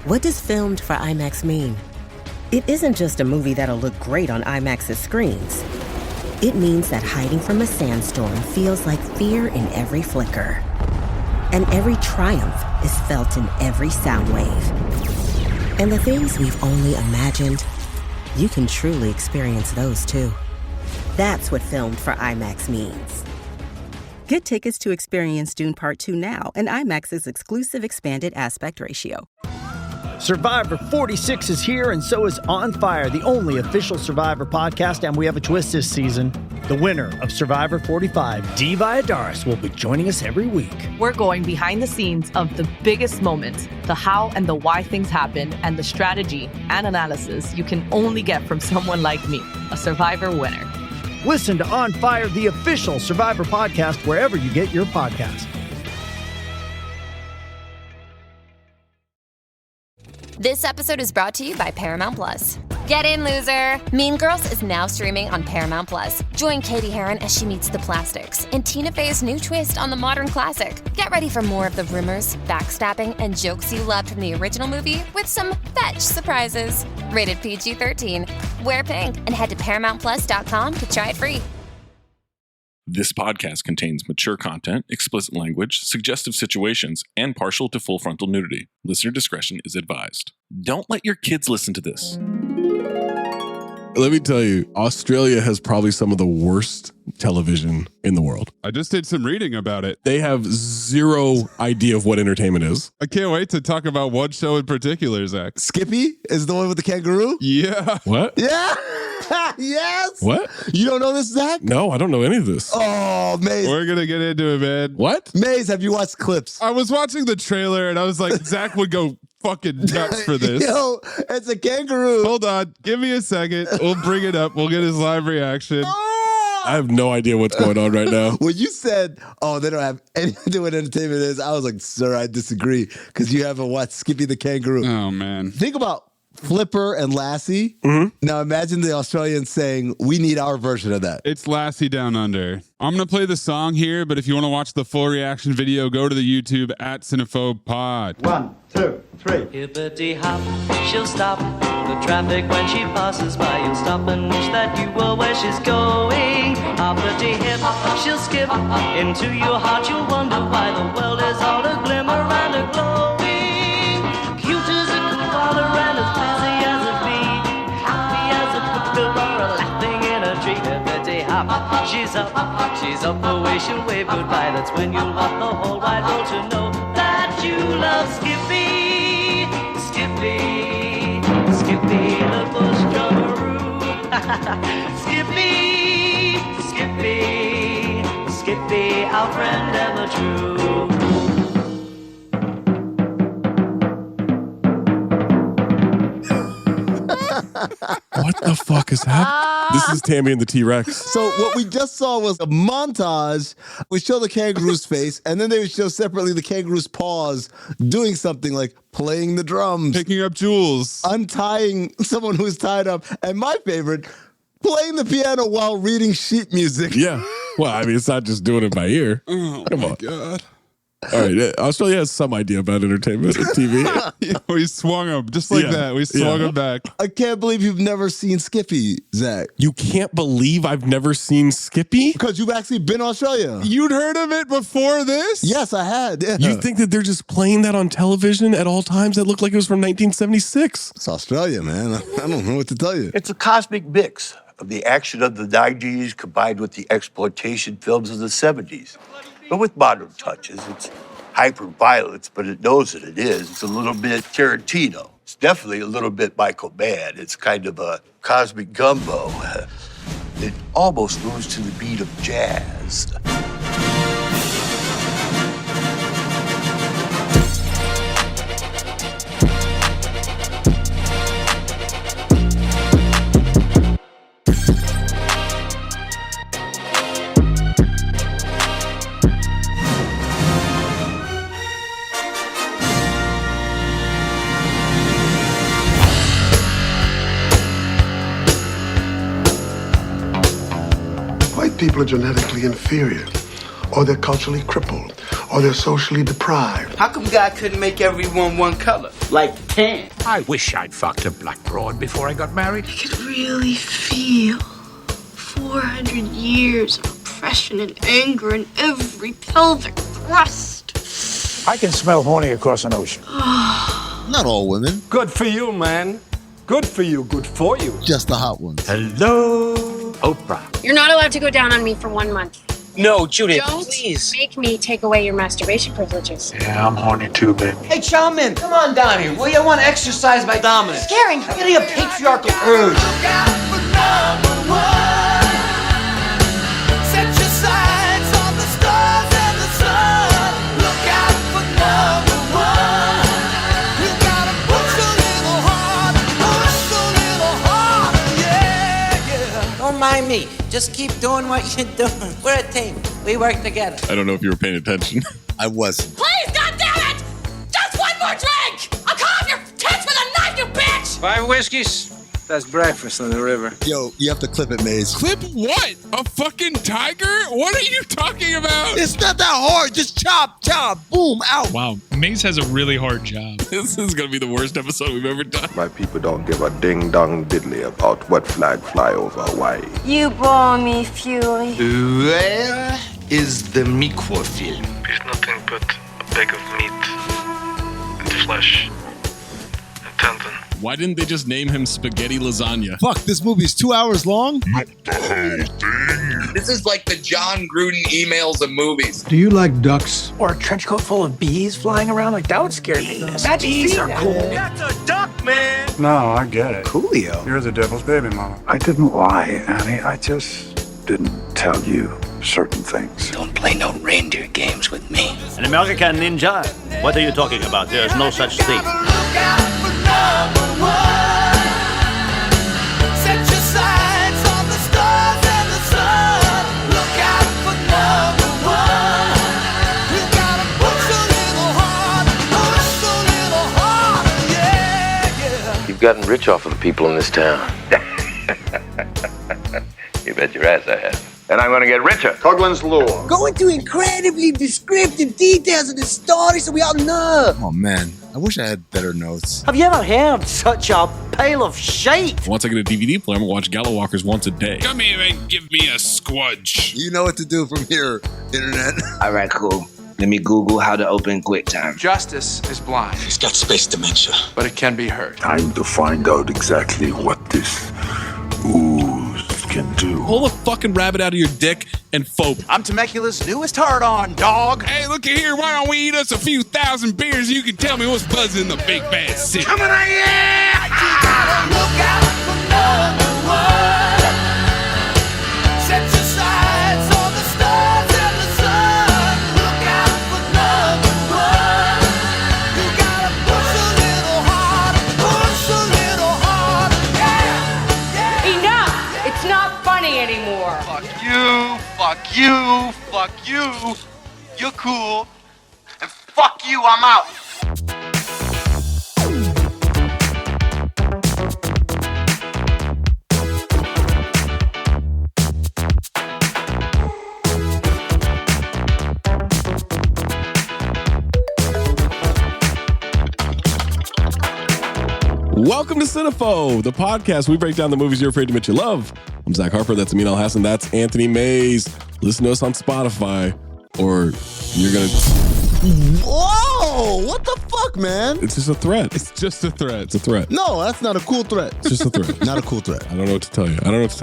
What does filmed for IMAX mean? It isn't just a movie that'll look great on IMAX's screens. It means that hiding from a sandstorm feels like fear in every flicker. And every triumph is felt in every sound wave. And the things we've only imagined, you can truly experience those too. That's what filmed for IMAX means. Get tickets to experience Dune Part 2 now and IMAX's exclusive expanded aspect ratio. Survivor 46 is here, and so is On Fire, the only official Survivor podcast, and we have a twist this season. The winner of Survivor 45, Dee Valladares, will be joining us every week. We're going behind the scenes of the biggest moments, the how and the why things happen, and the strategy and analysis you can only get from someone like me, a Survivor winner. Listen to On Fire, the official Survivor podcast, wherever you get your podcast. This episode is brought to you by Paramount Plus. Get in, loser! Mean Girls is now streaming on Paramount Plus. Join Katie Heron as she meets the plastics in Tina Fey's new twist on the modern classic. Get ready for more of the rumors, backstabbing, and jokes you loved from the original movie with some fetch surprises. Rated PG-13. Wear pink and head to ParamountPlus.com to try it free. This podcast contains mature content, explicit language, suggestive situations, and partial to full frontal nudity. Listener discretion is advised. Don't let your kids listen to this. Let me tell you, Australia has probably some of the worst television in the world. I just did some reading about it. They have zero idea of what entertainment is. I can't wait to talk about one show in particular, Zach. Skippy is the one with the kangaroo? Yeah. What? Yeah. Yes. What? You don't know this, Zach? No, I don't know any of this. Oh, Mayes. We're going to get into it, man. What? Mayes, have you watched clips? I was watching the trailer and I was like, Zach would go fucking nuts for this. Yo, it's a kangaroo. Hold on. Give me a second. We'll bring it up. We'll get his live reaction. I have no idea what's going on right now. When you said, oh, they don't have anything to do with entertainment is, I was like, sir, I disagree because you haven't watched Skippy the Kangaroo. Oh, man. Think about Flipper and Lassie. Mm-hmm. Now imagine the Australians saying, we need our version of that. It's Lassie Down Under. I'm going to play the song here, but if you want to watch the full reaction video, go to the YouTube at Cinephobe Pod. 1, 2, 3. Hippity hop, she'll stop the traffic when she passes by. You'll stop and wish that you were where she's going. Hoppity hip, she'll skip into your heart. You'll wonder why the world is all a glimmer and a glowing. Cute as a koala and as busy as a bee, happy as a kookaburra laughing in a tree. Hippity hop, she's up the way she'll wave goodbye. That's when you'll want the whole wide world to know that you love Skippy, Skippy, Skippy the bush drummeroo. Skippy, Skippy, Skippy, our friend ever true. What the fuck is happening? This is Tammy and the T-Rex. So what we just saw was a montage. We show the kangaroo's face, and then they would show separately the kangaroo's paws doing something like playing the drums, Picking up jewels, untying someone who's tied up, and my favorite, playing the piano while reading sheet music. Yeah. Well, I mean, it's not just doing it by ear. Oh, Come my on. God. All right. Australia has some idea about entertainment and TV. We swung him just like that. We swung him back. I can't believe you've never seen Skippy, Zach. You can't believe I've never seen Skippy? Because you've actually been to Australia. You'd heard of it before this? Yes, I had. Yeah. You think that they're just playing that on television at all times? That looked like it was from 1976. It's Australia, man. I don't know what to tell you. It's a cosmic mix of the action of the 90s combined with the exploitation films of the 70s. But with modern touches, it's hyper-violence, but it knows that it is. It's a little bit Tarantino. It's definitely a little bit Michael Mann. It's kind of a cosmic gumbo. It almost moves to the beat of jazz. People are genetically inferior, or they're culturally crippled, or or they're socially deprived. How come God couldn't make everyone one color? Like tan? I wish I'd fucked a black broad before I got married. I could really feel 400 years of oppression and anger in every pelvic thrust. I can smell horny across an ocean. Not all women. Good for you, man. Good for you. Good for you. Just the hot ones. Hello, Oprah. You're not allowed to go down on me for 1 month. No, Judith, Don't please. make me take away your masturbation privileges. Yeah, I'm horny too, baby. Hey, Chowman, come on down here. Will you want to exercise my dominance? Scaring. I'm getting a patriarchal urge. Don't mind me. Just keep doing what you're doing. We're a team. We work together. I don't know if you were paying attention. I wasn't. Please, goddammit! Just one more drink! I'll cut off your tits with a knife, you bitch! 5 whiskeys? That's breakfast on the river. Yo, you have to clip it, Maze. Clip what? A fucking tiger? What are you talking about? It's not that hard. Just chop, boom, out. Wow, Maze has a really hard job. This is going to be the worst episode we've ever done. My people don't give a ding-dong diddly about what flag fly over Hawaii. You bore me, Fury. Where is the microfilm? It's nothing but a bag of meat and flesh and tendon. Why didn't they just name him Spaghetti Lasagna? Fuck, this movie is 2 hours long? Not the whole thing. This is like the John Gruden emails of movies. Do you like ducks? Or a trench coat full of bees flying around? Like, that would scare me. Imagine bees are cool. That's a duck, man! No, I get it. Coolio. You're the devil's baby, mama. I didn't lie, Annie. I just didn't tell you certain things. Don't play no reindeer games with me. An American ninja? What are you talking about? There is no such thing. You've gotten rich off of the people in this town. You bet your ass I have. And I'm going to get richer. Coughlin's Law. Go into incredibly descriptive details of the story so we all know. Oh, man. I wish I had better notes. Have you ever heard such a pile of shite? Once I get a DVD player, I'm going to watch Gallo Walkers once a day. Come here and give me a squudge. You know what to do from here, Internet. All right, cool. Let me Google how to open QuickTime. Justice is blind. He's got space dementia. But it can be heard. Time to find out exactly what this ooze can do. Pull a fucking rabbit out of your dick and phobe. I'm Temecula's newest hard-on, dog. Hey, look at here. Why don't we eat us a few thousand beers? You can tell me what's buzzing in the big bad city. Coming at you! You gotta look out for number one. Set your sights on the stars and the sun. Look out for number one. You gotta push a little harder, yeah. Enough! It's not funny anymore. Fuck you, fuck you, fuck you. You're cool. And fuck you, I'm out. Welcome to Cinephobe, the podcast. We break down the movies you're afraid to admit you love. I'm Zach Harper. That's Amin Al-Hassan. That's Anthony Mayes. Listen to us on Spotify, or you're going to... Whoa! What the fuck, man? It's just a threat. It's just a threat. It's a threat. No, that's not a cool threat. It's just a threat. Not a cool threat. I don't know what to tell you.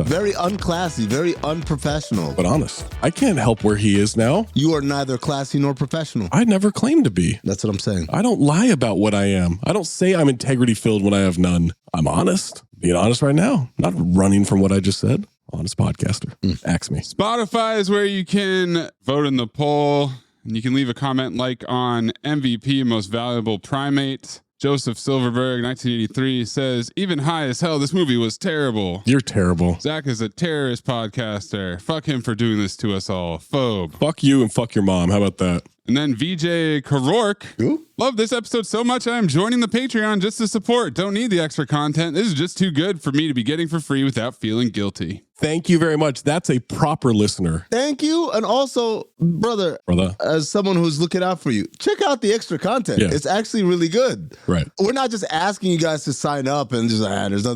Very unclassy, very unprofessional. But honest, I can't help where he is now. You are neither classy nor professional. I never claimed to be. That's what I'm saying. I don't lie about what I am. I don't say I'm integrity-filled when I have none. I'm honest. Being honest right now. Not running from what I just said. Honest podcaster. Axe me. Spotify is where you can vote in the poll. And you can leave a comment like on MVP, Most Valuable Primate. Joseph Silverberg, 1983, says, even high as hell, this movie was terrible. You're terrible. Zach is a terrorist podcaster. Fuck him for doing this to us all. Phobe. Fuck you and fuck your mom. How about that? And then VJ Karoork. Love this episode so much, I am joining the Patreon just to support. Don't need the extra content. This is just too good for me to be getting for free without feeling guilty. Thank you very much. That's a proper listener. Thank you. And also, brother, as someone who's looking out for you, check out the extra content. Yeah. It's actually really good. Right. We're not just asking you guys to sign up and just,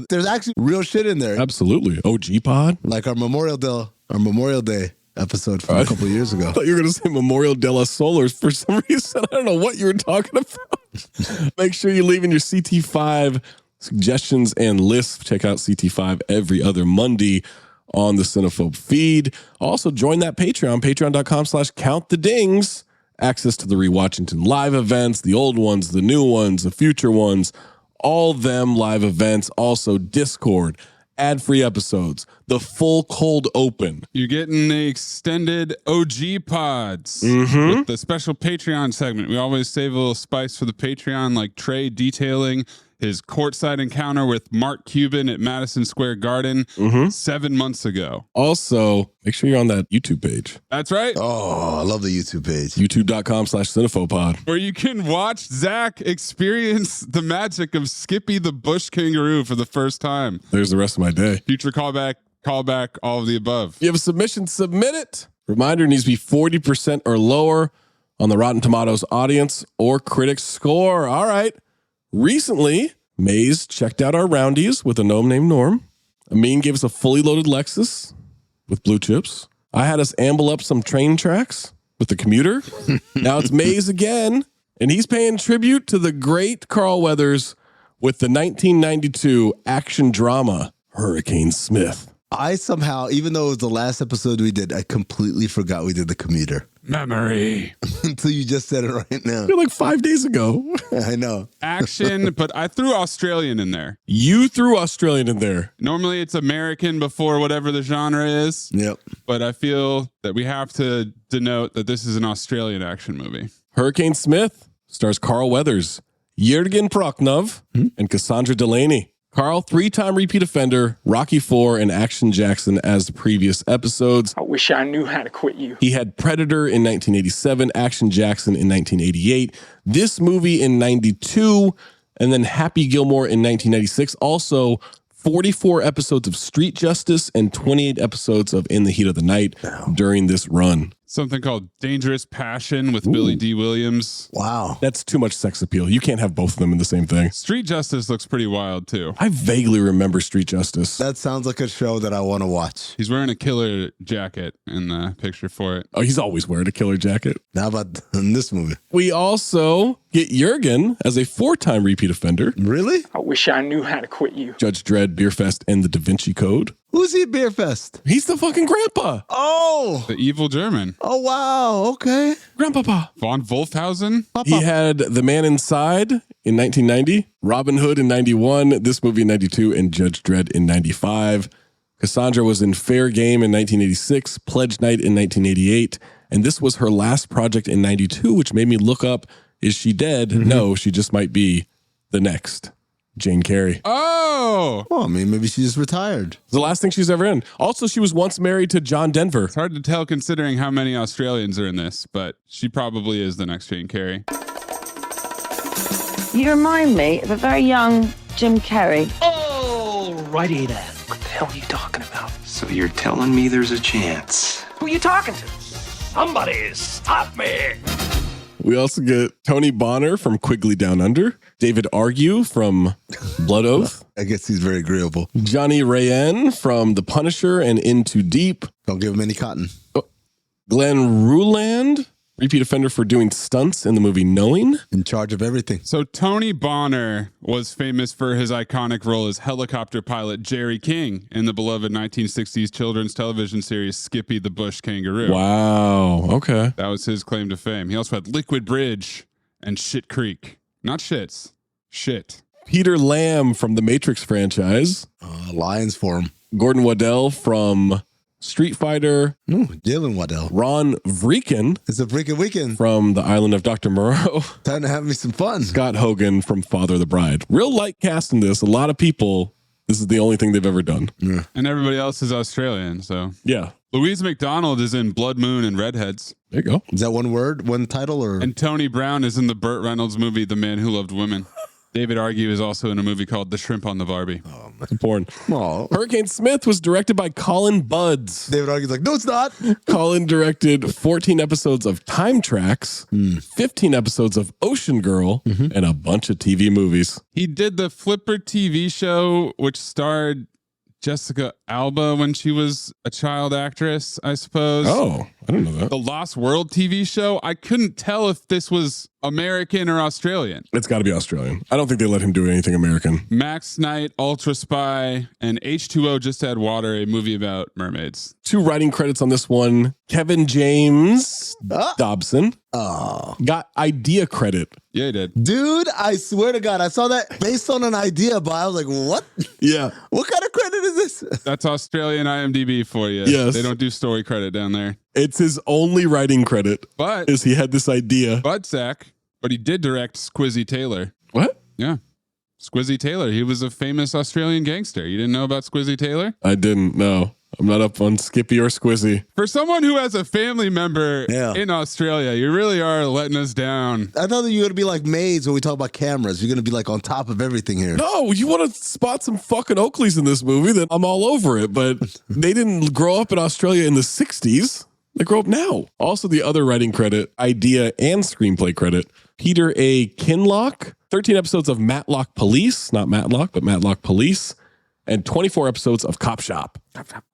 there's actually real shit in there. Absolutely. OG Pod. Like our Memorial Day episode from a couple of years ago. I thought you were going to say Memorial de la Solars for some reason. I don't know what you were talking about. Make sure you leave in your CT5 suggestions and lists. Check out CT5 every other Monday on the Cinephobe feed. Also, join that Patreon, patreon.com/countthedings. Access to the Rewatchington live events, the old ones, the new ones, the future ones, all them live events. Also, Discord, ad-free episodes, the full cold open. You're getting the extended OG pods Mm-hmm. with the special Patreon segment. We always save a little spice for the Patreon, like Trey detailing his courtside encounter with Mark Cuban at Madison Square Garden 7 months ago. Also, make sure you're on that YouTube page. That's right. Oh, I love the YouTube page. YouTube.com/Cinephopod. Where you can watch Zach experience the magic of Skippy the bush kangaroo for the first time. There's the rest of my day. Future callback, all of the above. If you have a submission, submit it. Reminder, it needs to be 40% or lower on the Rotten Tomatoes audience or critic score. All right. Recently, Mayes checked out our roundies with a gnome named Norm. Amin gave us a fully loaded Lexus with blue chips. I had us amble up some train tracks with the commuter. Now it's Mayes again, and he's paying tribute to the great Carl Weathers with the 1992 action drama Hurricane Smith. I somehow, even though it was the last episode we did, I completely forgot we did the commuter. Memory. Until you just said it right now. You're like 5 days ago. I know. Action, but I threw Australian in there. You threw Australian in there. Normally it's American before whatever the genre is. Yep. But I feel that we have to denote that this is an Australian action movie. Hurricane Smith stars Carl Weathers, Jurgen Prochnov, and Cassandra Delaney. Carl, 3-time repeat offender, Rocky IV, and Action Jackson as the previous episodes. I wish I knew how to quit you. He had Predator in 1987, Action Jackson in 1988, this movie in 92, and then Happy Gilmore in 1996. Also, 44 episodes of Street Justice and 28 episodes of In the Heat of the Night during this run. Something called Dangerous Passion with Billy D. Williams. Wow. That's too much sex appeal. You can't have both of them in the same thing. Street Justice looks pretty wild, too. I vaguely remember Street Justice. That sounds like a show that I want to watch. He's wearing a killer jacket in the picture for it. Oh, he's always wearing a killer jacket. How about in this movie? We also get Jurgen as a 4-time repeat offender. Really? I wish I knew how to quit you. Judge Dredd, Beer Fest, and the Da Vinci Code. Who's he at Beer Fest? He's the fucking grandpa. Oh. The evil German. Oh, wow. Okay. Grandpapa. Von Wolfhausen. He had The Man Inside in 1990, Robin Hood in 91, this movie in 92, and Judge Dredd in 95. Cassandra was in Fair Game in 1986, Pledge Night in 1988, and this was her last project in 92, which made me look up, is she dead? No, she just might be the next Jane Carey. Oh! Well, I mean, maybe she just retired. It's the last thing she's ever in. Also, she was once married to John Denver. It's hard to tell considering how many Australians are in this, but she probably is the next Jane Carey. You remind me of a very young Jim Carrey. Oh, righty then. What the hell are you talking about? So you're telling me there's a chance? Who are you talking to? Somebody stop me! We also get Tony Bonner from Quigley Down Under, David Argue from Blood Oath. I guess he's very agreeable. Johnny Rayen from The Punisher and In Too Deep. Don't give him any cotton. Glenn Ruland, repeat offender for doing stunts in the movie Knowing. In charge of everything. So Tony Bonner was famous for his iconic role as helicopter pilot Jerry King in the beloved 1960s children's television series Skippy the Bush Kangaroo. Wow. Okay. That was his claim to fame. He also had Liquid Bridge and Shit Creek. Not shits. Shit. Peter Lamb from the Matrix franchise. Lions for him. Gordon Waddell from Street Fighter. Jalen Waddell. Ron Vreeken. It's a freaking weekend. From the Island of Dr. Moreau. Time to have me some fun. Scott Hogan from Father of the Bride. Real light cast in this. A lot of people, this is the only thing they've ever done. Yeah. And everybody else is Australian, so. Yeah. Louise McDonald is in Blood Moon and Redheads. There you go. Is that one word, one title, or? And Tony Brown is in the Burt Reynolds movie, The Man Who Loved Women. David Argue is also in a movie called The Shrimp on the Barbie. Oh, man. Important. Oh. Hurricane Smith was directed by Colin Buds. David Argue's like, no, it's not. Colin directed 14 episodes of Time Tracks, 15 episodes of Ocean Girl, and a bunch of TV movies. He did the Flipper TV show, which starred Jessica Alba when she was a child actress, I suppose. Oh, I didn't know that. The Lost World TV show. I couldn't tell if this was American or Australian. It's got to be Australian. I don't think they let him do anything American. Max Knight, Ultra Spy, and H2O Just Add Water, a movie about mermaids. 2 writing credits on this one. Kevin James Dobson got idea credit. Yeah, he did. Dude, I swear to God, I saw that based on an idea, but I was like, what? Yeah. What kind of credit is this? That's Australian IMDb for you. Yes. They don't do story credit down there. It's his only writing credit. But is he had this idea. Budsack, but he did direct Squizzy Taylor. What? Yeah. Squizzy Taylor. He was a famous Australian gangster. You didn't know about Squizzy Taylor? I didn't know. I'm not up on Skippy or Squizzy. For someone who has a family member in Australia, you really are letting us down. I thought that you were going to be like Maze when we talk about cameras. You're going to be like on top of everything here. No, you want to spot some fucking Oakleys in this movie, then I'm all over it. But they didn't grow up in Australia in the 60s. They grow up now. Also, the other writing credit, idea and screenplay credit, Peter A. Kinlock, 13 episodes of Matlock Police, not Matlock, but Matlock Police, and 24 episodes of Cop Shop.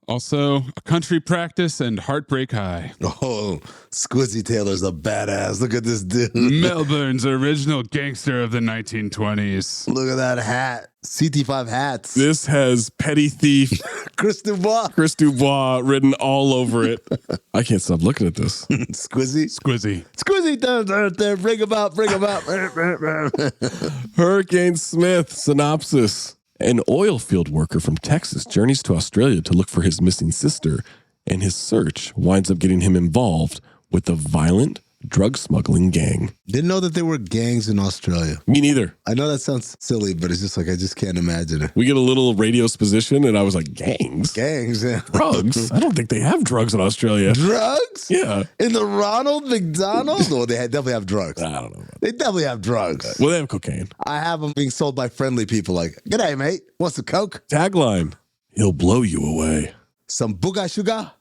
Also, A Country Practice and Heartbreak High. Oh, Squizzy Taylor's a badass. Look at this dude. Melbourne's original gangster of the 1920s. Look at that hat. CT5 hats. This has Petty Thief Chris Dubois written all over it. I can't stop looking at this. Squizzy. Squizzy. There. Bring him out. Hurricane Smith, synopsis. An oil field worker from Texas journeys to Australia to look for his missing sister, and his search winds up getting him involved with a violent drug smuggling gang. Didn't know that there were gangs in Australia. Me neither. I know that sounds silly, but it's just like, I just can't imagine it. We get a little radio exposition, and I was like, gangs? Gangs, yeah. Drugs? I don't think they have drugs in Australia. Drugs? Yeah. In the Ronald McDonald? Oh, they definitely have drugs. I don't know. They definitely have drugs. Well, they have cocaine. I have them being sold by friendly people like, g'day, mate. What's the coke? Tagline, he'll blow you away. Some booga sugar?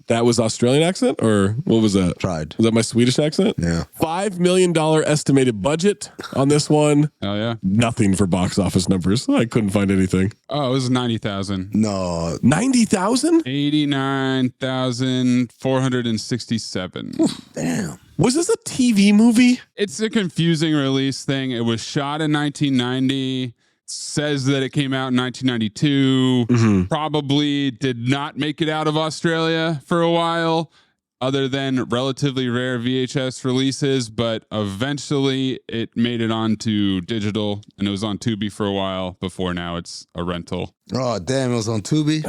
That was Australian accent, or what was that? Tried. Was that my Swedish accent? Yeah. $5 million estimated budget on this one. Oh, yeah? Nothing for box office numbers. I couldn't find anything. Oh, it was 90,000. No. 90,000? 89,467. Damn. Was this a TV movie? It's a confusing release thing. It was shot in 1990. Says that it came out in 1992. Probably did not make it out of Australia for a while, other than relatively rare VHS releases, but eventually it made it onto digital, and it was on Tubi for a while before now it's a rental. Oh, damn, it was on Tubi?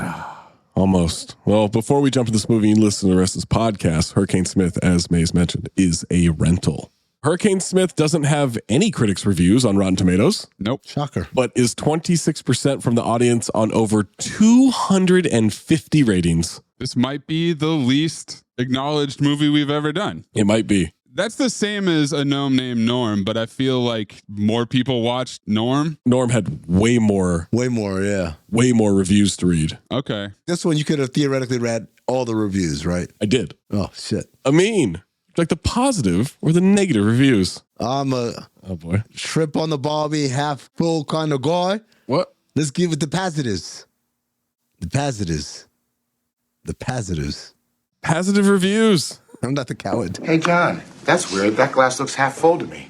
Almost. Well, before we jump to this movie and listen to the rest of this podcast, Hurricane Smith, as Mays mentioned, is a rental. Hurricane Smith doesn't have any critics' reviews on Rotten Tomatoes. Nope. Shocker. But is 26% from the audience on over 250 ratings. This might be the least acknowledged movie we've ever done. It might be. That's the same as A Gnome Named Norm, but I feel like more people watched Norm. Norm had way more, yeah. Way more reviews to read. Okay. This one you could have theoretically read all the reviews, right? I did. Oh, shit. Amin, like the positive or the negative reviews? I'm a shrimp on the Barbie, half full kind of guy. What? Let's give it the positives. The positives. The positives. Positive reviews. I'm not the coward. Hey, John, that's weird. That glass looks half full to me.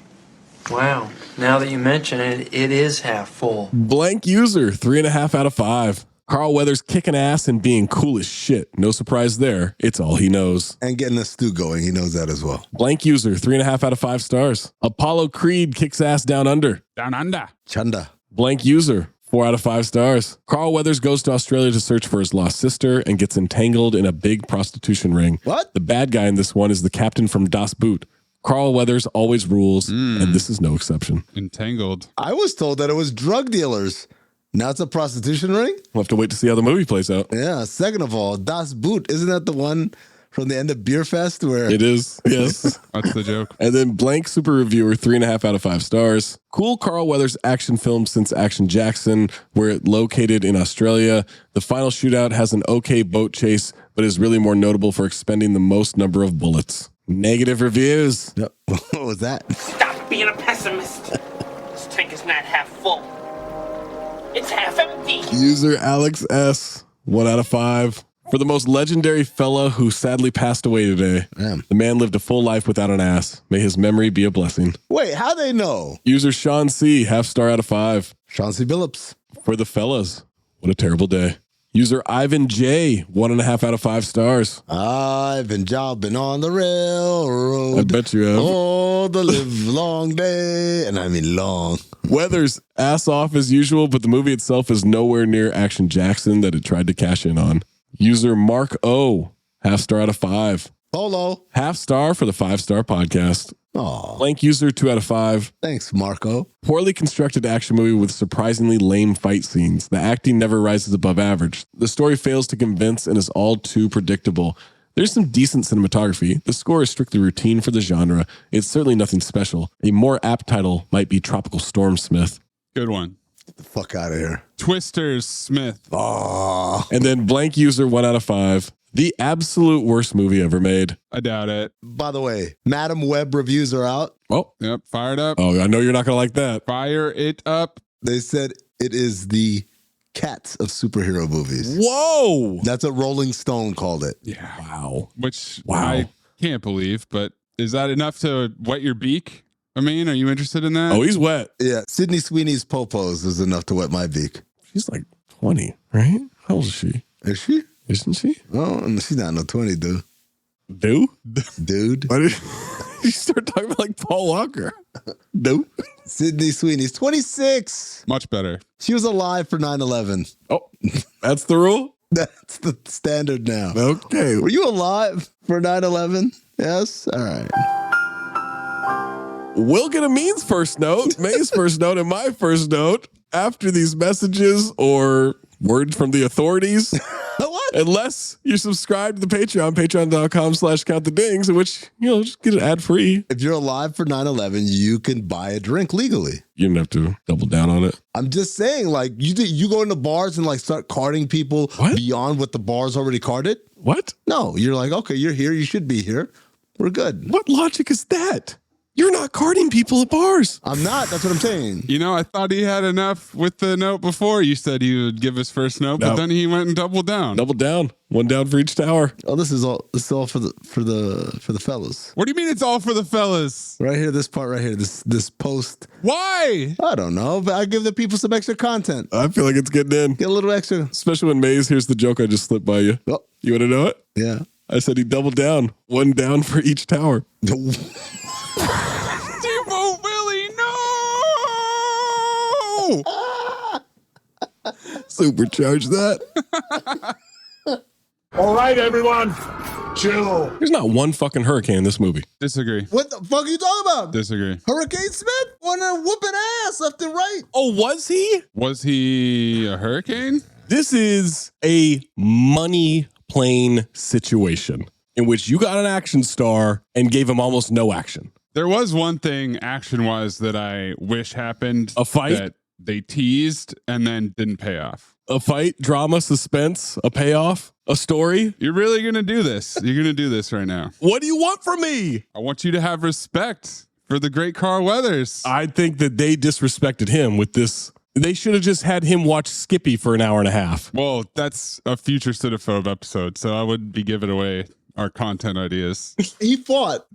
Wow. Now that you mention it, it is half full. Blank user, 3.5 out of 5. Carl Weathers kicking ass and being cool as shit. No surprise there. It's all he knows. And getting the stew going. He knows that as well. Blank user, 3.5 out of 5 stars. Apollo Creed kicks ass down under. Down under. Chanda. Blank user, 4 out of 5 stars. Carl Weathers goes to Australia to search for his lost sister and gets entangled in a big prostitution ring. What? The bad guy in this one is the captain from Das Boot. Carl Weathers always rules, and this is no exception. Entangled. I was told that it was drug dealers. Now it's a prostitution ring? We'll have to wait to see how the movie plays out. Yeah. Second of all, Das Boot, isn't that the one from the end of Beer Fest where It is, yes. That's the joke. And then Blank Super Reviewer, 3.5 out of 5 stars. Cool Carl Weathers action film since Action Jackson, where it located in Australia. The final shootout has an okay boat chase, but is really more notable for expending the most number of bullets. Negative reviews. Yep. What was that? Stop being a pessimist. This tank is not half full. It's half empty. User Alex S, 1 out of 5. For the most legendary fella who sadly passed away today. Damn. The man lived a full life without an ass. May his memory be a blessing. Wait, how they know? User Sean C, half star out of 5. Sean C. Billups. For the fellas, what a terrible day. User Ivan J, 1.5 out of 5 stars. I've been jobbing on the railroad. I bet you have. Oh, the live long day. And I mean long. Weathers, ass off as usual, but the movie itself is nowhere near Action Jackson that it tried to cash in on. User Mark O, half star out of 5. Polo. Half star for the 5-star podcast. Aw. Blank user, 2 out of 5. Thanks, Marco. Poorly constructed action movie with surprisingly lame fight scenes. The acting never rises above average. The story fails to convince and is all too predictable. There's some decent cinematography. The score is strictly routine for the genre. It's certainly nothing special. A more apt title might be Tropical Storm Smith. Good one. Get the fuck out of here. Twisters Smith. Oh. And then Blank user, 1 out of 5. The absolute worst movie ever made. I doubt it. By the way, Madam Web reviews are out. Oh. Yep. Fired up. Oh, I know you're not going to like that. Fire it up. They said it is the Cats of superhero movies. Whoa. That's what Rolling Stone called it. Yeah. Wow. Which Wow. I can't believe, but is that enough to wet your beak? I mean, are you interested in that? Oh, he's wet. Yeah. Sydney Sweeney's popos is enough to wet my beak. She's like 20, right? How old is she? Is she? Isn't she? Oh, she's not no 20, dude. Dude? Why did you start talking about like Paul Walker? Dude. Sydney Sweeney's 26. Much better. She was alive for 9/11. Oh, that's the rule? That's the standard now. Okay. Were you alive for 9/11? Yes? All right. We'll get Amin's first note, May's first note, and my first note after these messages or words from the authorities. What? Unless you subscribe to the Patreon, patreon.com/countthedings, in which, just get it ad free. If you're alive for 9/11, you can buy a drink legally. You don't have to double down on it. I'm just saying, like, you go into bars and like start carding people beyond what the bar's already carded. What? No, you're like, okay, you're here. You should be here. We're good. What logic is that? You're not carding people at bars. I'm not. That's what I'm saying. I thought he had enough with the note before. You said he would give his first note, but then he went and doubled down. Double down. One down for each tower. Oh, this is all for the fellas. What do you mean it's all for the fellas? Right here, this part right here, this post. Why? I don't know, but I give the people some extra content. I feel like it's getting in. Get a little extra. Especially when Mays, here's the joke I just slipped by you. Oh. You want to know it? Yeah. I said he doubled down. One down for each tower. Steamboat Willie, no! Supercharge that. All right, everyone, chill. There's not one fucking hurricane in this movie. Disagree. What the fuck are you talking about? Disagree. Hurricane Smith? On a whooping ass left and right. Oh, was he? Was he a hurricane? This is a money plane situation in which you got an action star and gave him almost no action. There was one thing action-wise that I wish happened. A fight? That they teased and then didn't pay off. A fight, drama, suspense, a payoff, a story. You're really going to do this. You're going to do this right now. What do you want from me? I want you to have respect for the great Carl Weathers. I think that they disrespected him with this. They should have just had him watch Skippy for an hour and a half. Well, that's a future Cinephobe episode, so I wouldn't be giving away our content ideas. He fought.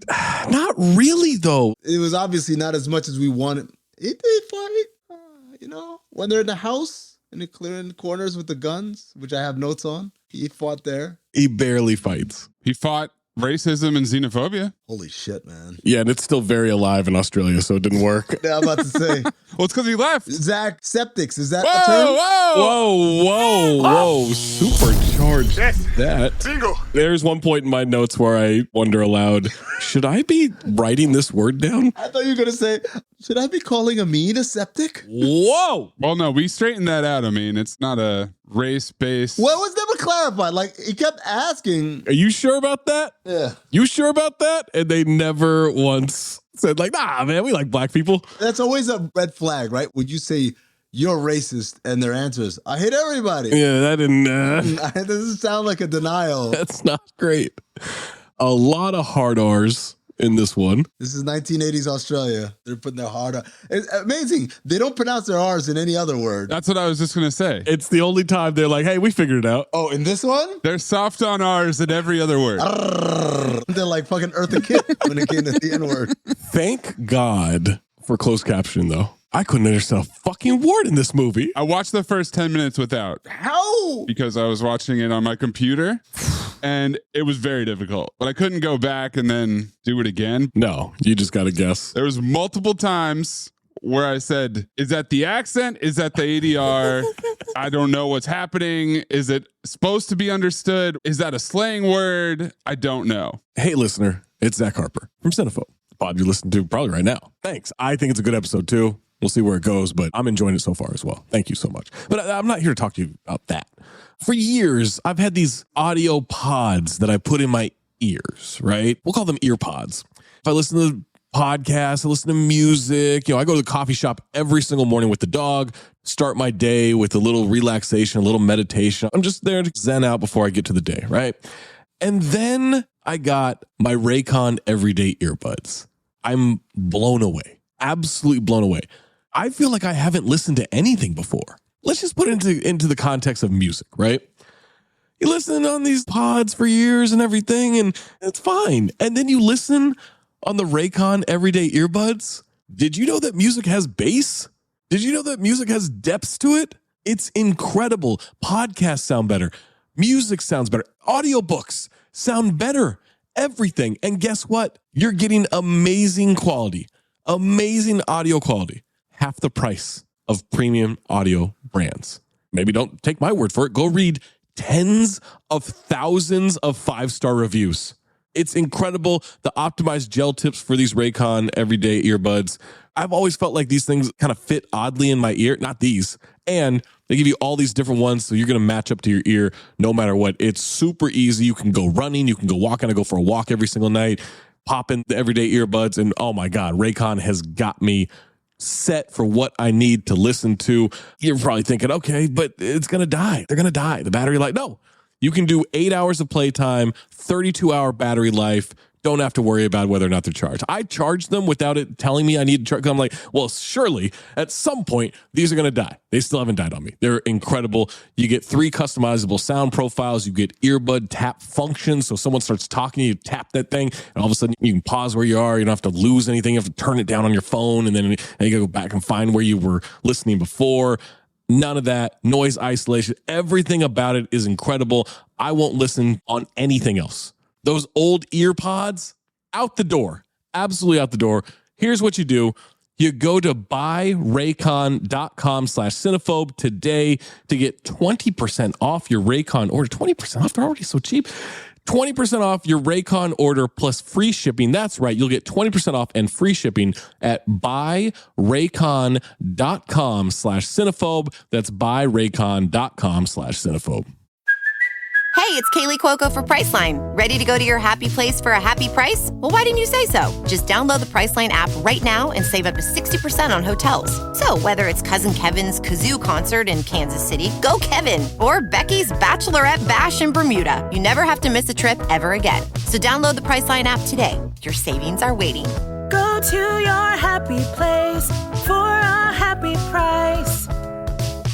Not really, though. It was obviously not as much as we wanted. He did fight. When they're in the house and they're clearing the corners with the guns, which I have notes on. He fought there. He barely fights. He fought racism and xenophobia. Holy shit, man. Yeah, and it's still very alive in Australia, so it didn't work. Yeah, I'm about to say. Well, it's because he left. Zach, septics, is that a term? Whoa. Supercharged that. Bingo. There's one point in my notes where I wonder aloud, should I be writing this word down? I thought you were going to say, should I be calling Amin a septic? Whoa! Well, no, we straightened that out. I mean, it's not a race-based. Well, it was never clarified. Like, he kept asking. Are you sure about that? Yeah. You sure about that? And they never once said like, nah, man, we like black people. That's always a red flag, right? Would you say you're racist and their answer is, I hate everybody? Yeah, that didn't. That doesn't sound like a denial. That's not great. A lot of hard R's in this one. This is 1980s Australia. They're putting their hard R. It's amazing. They don't pronounce their R's in any other word. That's what I was just going to say. It's the only time they're like, hey, we figured it out. Oh, in this one? They're soft on R's in every other word. They're like fucking Eartha Kitt when it came to the N-word. Thank God for closed captioning, though. I couldn't understand a fucking word in this movie. I watched the first 10 minutes without. How? Because I was watching it on my computer and it was very difficult. But I couldn't go back and then do it again. No, you just got to guess. There was multiple times where I said, is that the accent? Is that the ADR? I don't know what's happening. Is it supposed to be understood? Is that a slang word? I don't know. Hey, listener, it's Zach Harper from Cinephobe. The pod you listen to probably right now. Thanks. I think it's a good episode too. We'll see where it goes, but I'm enjoying it so far as well. Thank you so much. But I'm not here to talk to you about that. For years, I've had these audio pods that I put in my ears, right? We'll call them ear pods. If I listen to podcasts, I listen to music, I go to the coffee shop every single morning with the dog, start my day with a little relaxation, a little meditation. I'm just there to zen out before I get to the day, right? And then I got my Raycon everyday earbuds. I'm blown away, absolutely blown away. I feel like I haven't listened to anything before. Let's just put it into the context of music, right? You listen on these pods for years and everything, and it's fine. And then you listen on the Raycon everyday earbuds. Did you know that music has bass? Did you know that music has depths to it? It's incredible. Podcasts sound better. Music sounds better. Audiobooks sound better. Everything. And guess what? You're getting amazing quality, amazing audio quality. Half the price of premium audio brands. Maybe don't take my word for it. Go read tens of thousands of 5-star reviews. It's incredible. The optimized gel tips for these Raycon everyday earbuds. I've always felt like these things kind of fit oddly in my ear. Not these. And they give you all these different ones, so you're going to match up to your ear no matter what. It's super easy. You can go running. You can go walking. I go for a walk every single night. Pop in the everyday earbuds, and oh my God, Raycon has got me set for what I need to listen to. You're probably thinking, okay, but it's going to die. They're going to die. The battery life. No, you can do 8 hours of playtime, 32-hour battery life. Don't have to worry about whether or not they're charged. I charged them without it telling me I need to charge. I'm like, well, surely at some point, these are going to die. They still haven't died on me. They're incredible. You get 3 customizable sound profiles. You get earbud tap functions. So someone starts talking, you tap that thing, and all of a sudden you can pause where you are. You don't have to lose anything. You have to turn it down on your phone, and then you got to go back and find where you were listening before. None of that. Noise isolation. Everything about it is incredible. I won't listen on anything else. Those old ear pods, out the door. Absolutely out the door. Here's what you do. You go to buyraycon.com/cinephobe today to get 20% off your Raycon order. 20% off? They're already so cheap. 20% off your Raycon order plus free shipping. That's right. You'll get 20% off and free shipping at buyraycon.com/cinephobe. That's buyraycon.com/cinephobe. Hey, it's Kaylee Cuoco for Priceline. Ready to go to your happy place for a happy price? Well, why didn't you say so? Just download the Priceline app right now and save up to 60% on hotels. So whether it's Cousin Kevin's Kazoo Concert in Kansas City, go Kevin, or Becky's Bachelorette Bash in Bermuda, you never have to miss a trip ever again. So download the Priceline app today. Your savings are waiting. Go to your happy place for a happy price.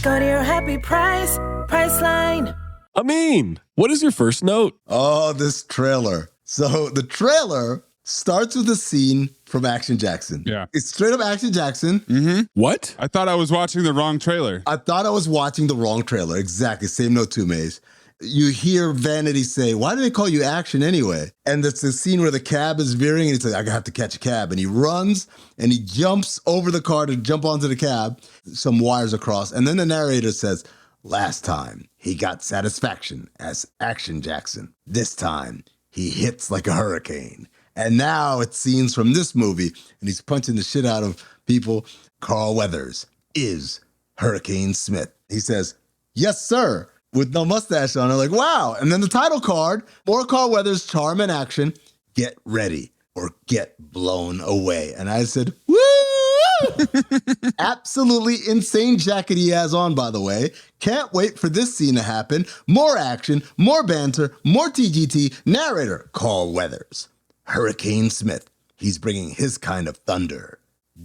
Go to your happy price, Priceline. Amin, what is your first note? Oh, this trailer. So the trailer starts with a scene from Action Jackson. Yeah. It's straight up Action Jackson. Mm-hmm. What? I thought I was watching the wrong trailer. I thought I was watching the wrong trailer. Exactly. Same note too, Maze. You hear Vanity say, why do they call you Action anyway? And it's the scene where the cab is veering and he's like, I have to catch a cab. And he runs and he jumps over the car to jump onto the cab. Some wires across. And then the narrator says, Last time, he got satisfaction as Action Jackson. This time, he hits like a hurricane. And now it's scenes from this movie, and he's punching the shit out of people. Carl Weathers is Hurricane Smith. He says, "Yes, sir," with no mustache on. I'm like, wow. And then the title card, more Carl Weathers, charm and action. Get ready or get blown away. And I said, woo! Absolutely insane jacket he has on, by the way. Can't wait for this scene to happen. More action, more banter, more TGT. Narrator, Carl Weathers. Hurricane Smith. He's bringing his kind of thunder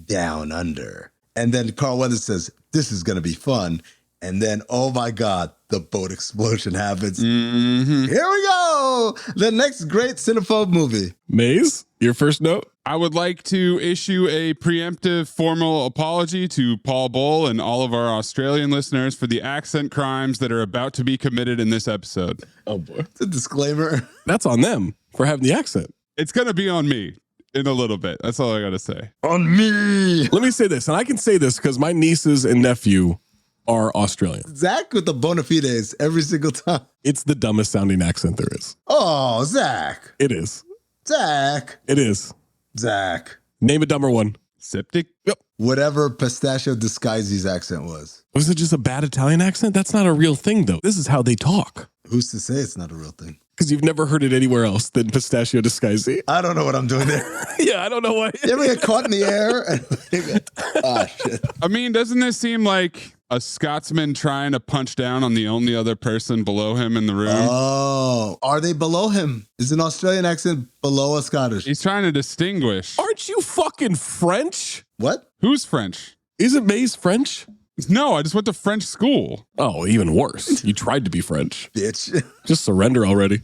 down under. And then Carl Weathers says, this is going to be fun. And then, oh my God, the boat explosion happens. Mm-hmm. Here we go. The next great Cinephobe movie. Maze, your first note? I would like to issue a preemptive formal apology to Paul Bull and all of our Australian listeners for the accent crimes that are about to be committed in this episode. Oh boy. It's a disclaimer. That's on them for having the accent. It's going to be on me in a little bit. That's all I got to say. On me. Let me say this, and I can say this because my nieces and nephew are Australian. Zach with the bona fides every single time. It's the dumbest sounding accent there is. Oh, Zach. It is. Zach. It is. Zach. Name a dumber one. Septic? Yep. Whatever Pistachio Disguise's accent was. Was it just a bad Italian accent? That's not a real thing, though. This is how they talk. Who's to say it's not a real thing? Because you've never heard it anywhere else than Pistachio Disguise. I don't know what I'm doing there. Yeah, I don't know why. You ever get caught in the air? Oh, shit. I mean, doesn't this seem like a Scotsman trying to punch down on the only other person below him in the room? Oh, are they below him? Is an Australian accent below a Scottish? He's trying to distinguish. Aren't you fucking French? What? Who's French? Isn't Maze French? No, I just went to French school. Oh, even worse. You tried to be French. Bitch. Just surrender already.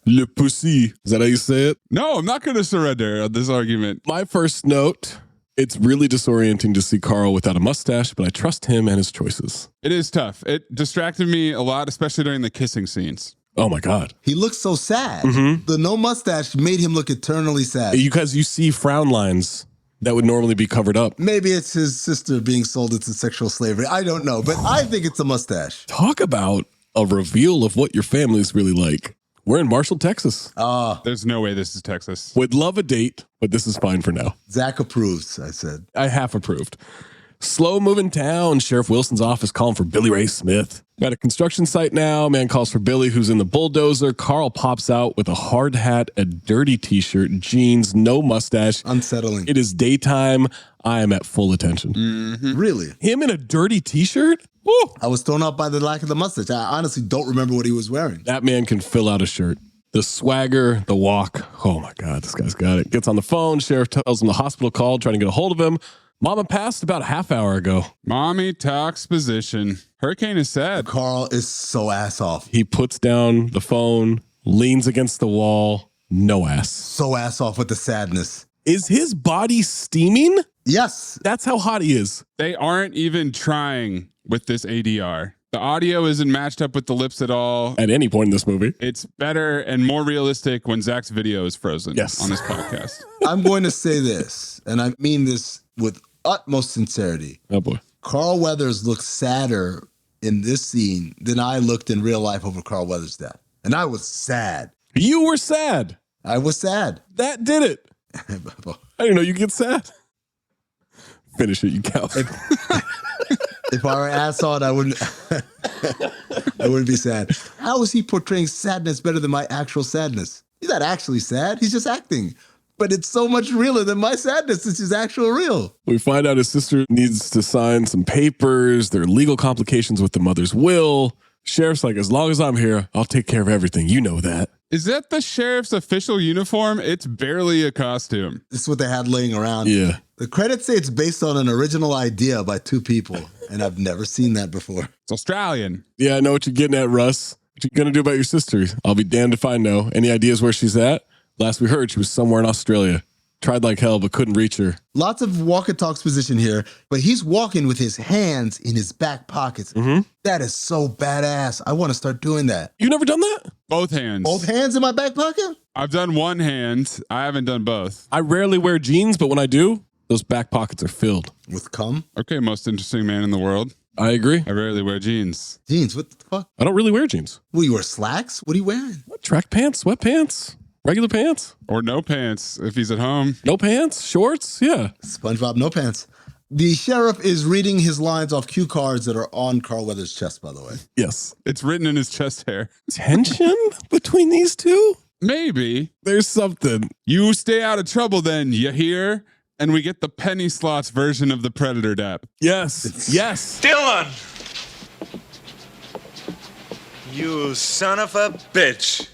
Le pussy. Is that how you say it? No, I'm not going to surrender on this argument. My first note, it's really disorienting to see Carl without a mustache, but I trust him and his choices. It is tough. It distracted me a lot, especially during the kissing scenes. Oh my God. He looks so sad. Mm-hmm. The no mustache made him look eternally sad. Because you see frown lines that would normally be covered up. Maybe it's his sister being sold into sexual slavery. I don't know, but I think it's a mustache. Talk about a reveal of what your family's really like. We're in Marshall, Texas. There's no way this is Texas. Would love a date, but this is fine for now. Zach approves, I said. I half approved. Slow moving town. Sheriff Wilson's office calling for Billy Ray Smith. Got a construction site now. Man calls for Billy, who's in the bulldozer. Carl pops out with a hard hat, a dirty t-shirt, jeans, no mustache. Unsettling. It is daytime. I am at full attention. Mm-hmm. Really? Him in a dirty t-shirt? Woo. I was thrown off by the lack of the mustache. I honestly don't remember what he was wearing. That man can fill out a shirt. The swagger, the walk. Oh my God, this guy's got it. Gets on the phone. Sheriff tells him the hospital called, trying to get a hold of him. Mama passed about a half hour ago. Mommy talks position. Hurricane is sad. Carl is so ass off. He puts down the phone, leans against the wall, no ass. So ass off with the sadness. Is his body steaming? Yes. That's how hot he is. They aren't even trying with this ADR. The audio isn't matched up with the lips at all. At any point in this movie. It's better and more realistic when Zach's video is frozen on this podcast. I'm going to say this, and I mean this with utmost sincerity. Oh boy. Carl Weathers looks sadder in this scene than I looked in real life over Carl Weathers' death. And I was sad. You were sad. I was sad. That did it. I didn't know you get sad. Finish it, you cow. If I were ass on, I wouldn't be sad. How is he portraying sadness better than my actual sadness? He's not actually sad. He's just acting. But it's so much realer than my sadness. It's his actual real. We find out his sister needs to sign some papers. There are legal complications with the mother's will. Sheriff's like, as long as I'm here, I'll take care of everything. You know that. Is that the sheriff's official uniform? It's barely a costume. This is what they had laying around. Yeah. The credits say it's based on an original idea by two people, and I've never seen that before. It's Australian. Yeah, I know what you're getting at, Russ. What you gonna do about your sister? I'll be damned if I know. Any ideas where she's at? Last we heard, she was somewhere in Australia. Tried like hell, but couldn't reach her. Lots of walk and talks position here, but he's walking with his hands in his back pockets. Mm-hmm. That is so badass. I want to start doing that. You never done that? Both hands. Both hands in my back pocket? I've done one hand. I haven't done both. I rarely wear jeans, but when I do, those back pockets are filled. With cum? Okay, most interesting man in the world. I agree. I rarely wear jeans. Jeans, what the fuck? I don't really wear jeans. Well, you wear slacks? What are you wearing? What, track pants, sweatpants, regular pants. Or no pants if he's at home. No pants, shorts, yeah. SpongeBob, no pants. The sheriff is reading his lines off cue cards that are on Carl Weathers' chest, by the way. Yes. It's written in his chest hair. Tension between these two? Maybe. There's something. You stay out of trouble then, you hear? And we get the penny slots version of the Predator dap. Yes. Yes. Dylan! You son of a bitch.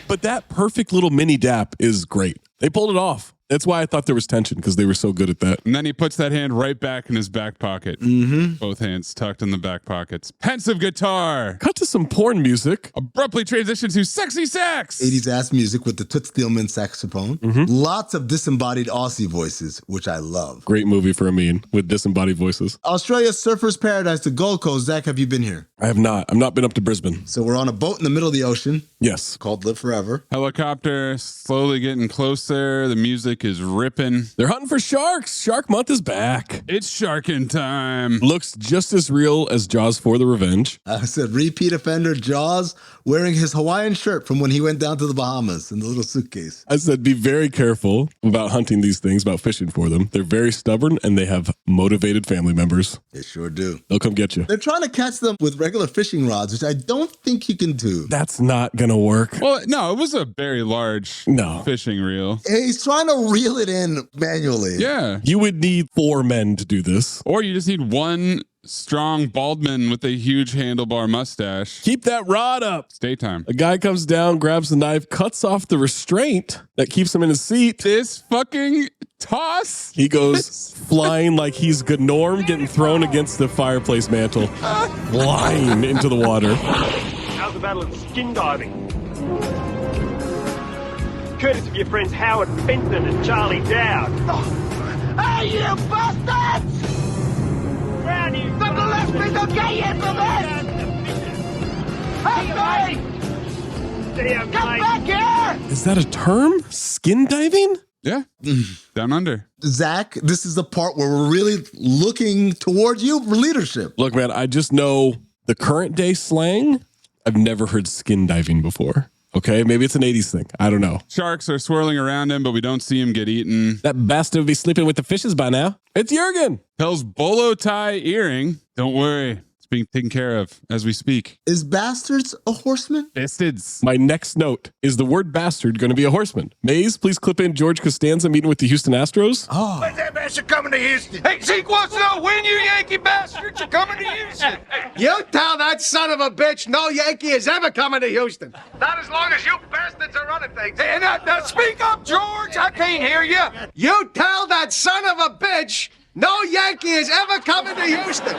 But that perfect little mini dap is great. They pulled it off. That's why I thought there was tension, because they were so good at that. And then he puts that hand right back in his back pocket. Mm-hmm. Both hands tucked in the back pockets. Pensive guitar. Cut to some porn music. Abruptly transition to sexy sax. 80s ass music with the Toots Thielman saxophone. Lots of disembodied Aussie voices, which I love. Great movie for Amin with disembodied voices. Australia's Surfer's Paradise, the Gold Coast. Zach, have you been here? I have not. I've not been up to Brisbane. So we're on a boat in the middle of the ocean. Yes. Called Live Forever. Helicopter slowly getting closer. The music is ripping. They're hunting for sharks. Shark Month is back. It's sharking time. Looks just as real as Jaws for the Revenge. I said repeat offender Jaws wearing his Hawaiian shirt from when he went down to the Bahamas in the little suitcase. I said be very careful about hunting these things, about fishing for them. They're very stubborn and they have motivated family members. They sure do. They'll come get you. They're trying to catch them with regular fishing rods, which I don't think you can do. That's not going to work. Well, no, it was a very large fishing reel. He's trying to reel it in manually. Yeah. You would need 4 men to do this. Or you just need one strong bald man with a huge handlebar mustache. Keep that rod up. Stay time. A guy comes down, grabs the knife, cuts off the restraint that keeps him in his seat. This fucking toss. He goes flying like he's Gnorm getting thrown against the fireplace mantle, flying into the water. How's the battle of skin diving? Courtesy of your friends Howard Fenton and Charlie Dowd. Hey, you bastards! The Gillespie's will get you for this! Hey, Come back here! Is that a term? Skin diving? Yeah. Down under. Zach, this is the part where we're really looking toward you for leadership. Look, man, I just know the current day slang. I've never heard skin diving before. Okay, maybe it's an 80s thing. I don't know. Sharks are swirling around him, but we don't see him get eaten. That bastard would be sleeping with the fishes by now. It's Jurgen. Hell's bolo tie earring. Don't worry. It's being taken care of as we speak. Is bastards a horseman? Bastards. My next note is the word bastard going to be a horseman. Mays, please clip in George Costanza meeting with the Houston Astros. Oh. When's that bastard coming to Houston? Hey, Zeke wants to know when you Yankee bastards are coming to Houston. You tell that son of a bitch no Yankee is ever coming to Houston. Not as long as you bastards are running things. Hey, now speak up, George. I can't hear you. You tell that son of a bitch no Yankee is ever coming to Houston.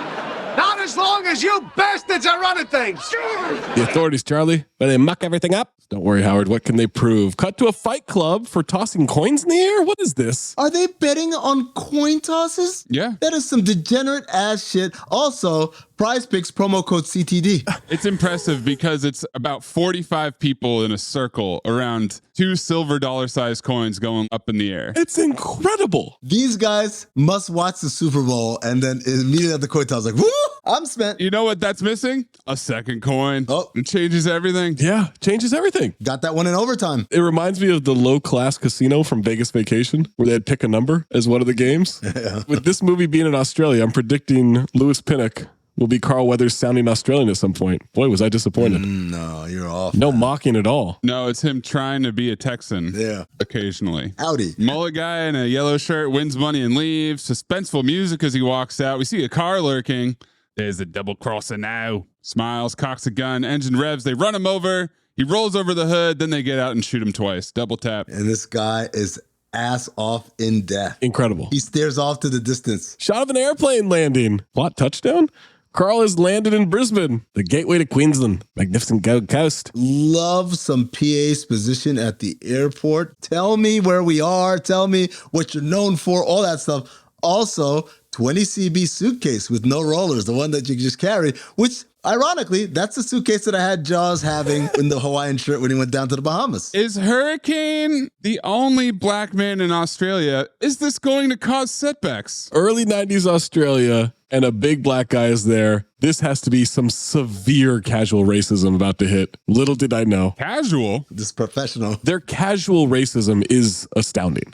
Not as long as you bastards are running things. The authorities, Charlie, where they muck everything up. Don't worry, Howard. What can they prove? Cut to a fight club for tossing coins in the air? What is this? Are they betting on coin tosses? Yeah. That is some degenerate ass shit. Also, Prize Picks promo code CTD. It's impressive because it's about 45 people in a circle around 2 silver dollar-sized coins going up in the air. It's incredible. These guys must watch the Super Bowl and then immediately at the coin toss like, woo, I'm spent. You know what that's missing? A second coin. Oh. It changes everything. Yeah, changes everything. Got that one in overtime. It reminds me of the low-class casino from Vegas Vacation, where they'd pick a number as one of the games. Yeah. With this movie being in Australia, I'm predicting Lewis Pinnock will be Carl Weathers sounding Australian at some point. Boy, was I disappointed. No, you're off. No mocking at all. No, it's him trying to be a Texan. Yeah. Occasionally. Howdy. Mullet guy in a yellow shirt wins money and leaves. Suspenseful music as he walks out. We see a car lurking. There's a double crosser now. Smiles, cocks a gun, engine revs. They run him over. He rolls over the hood. Then they get out and shoot him twice. Double tap. And this guy is ass off in death. Incredible. He stares off to the distance. Shot of an airplane landing. Plot touchdown? Carl has landed in Brisbane, the gateway to Queensland. Magnificent Gold Coast. Love some PA's position at the airport. Tell me where we are. Tell me what you're known for. All that stuff. Also, 20 CB suitcase with no rollers, the one that you can just carry, which ironically, that's the suitcase that I had Jaws having in the Hawaiian shirt when he went down to the Bahamas. Is Hurricane the only black man in Australia? Is this going to cause setbacks? Early 90s Australia, and a big black guy is there. This has to be some severe casual racism about to hit. Little did I know. Casual? This professional. Their casual racism is astounding,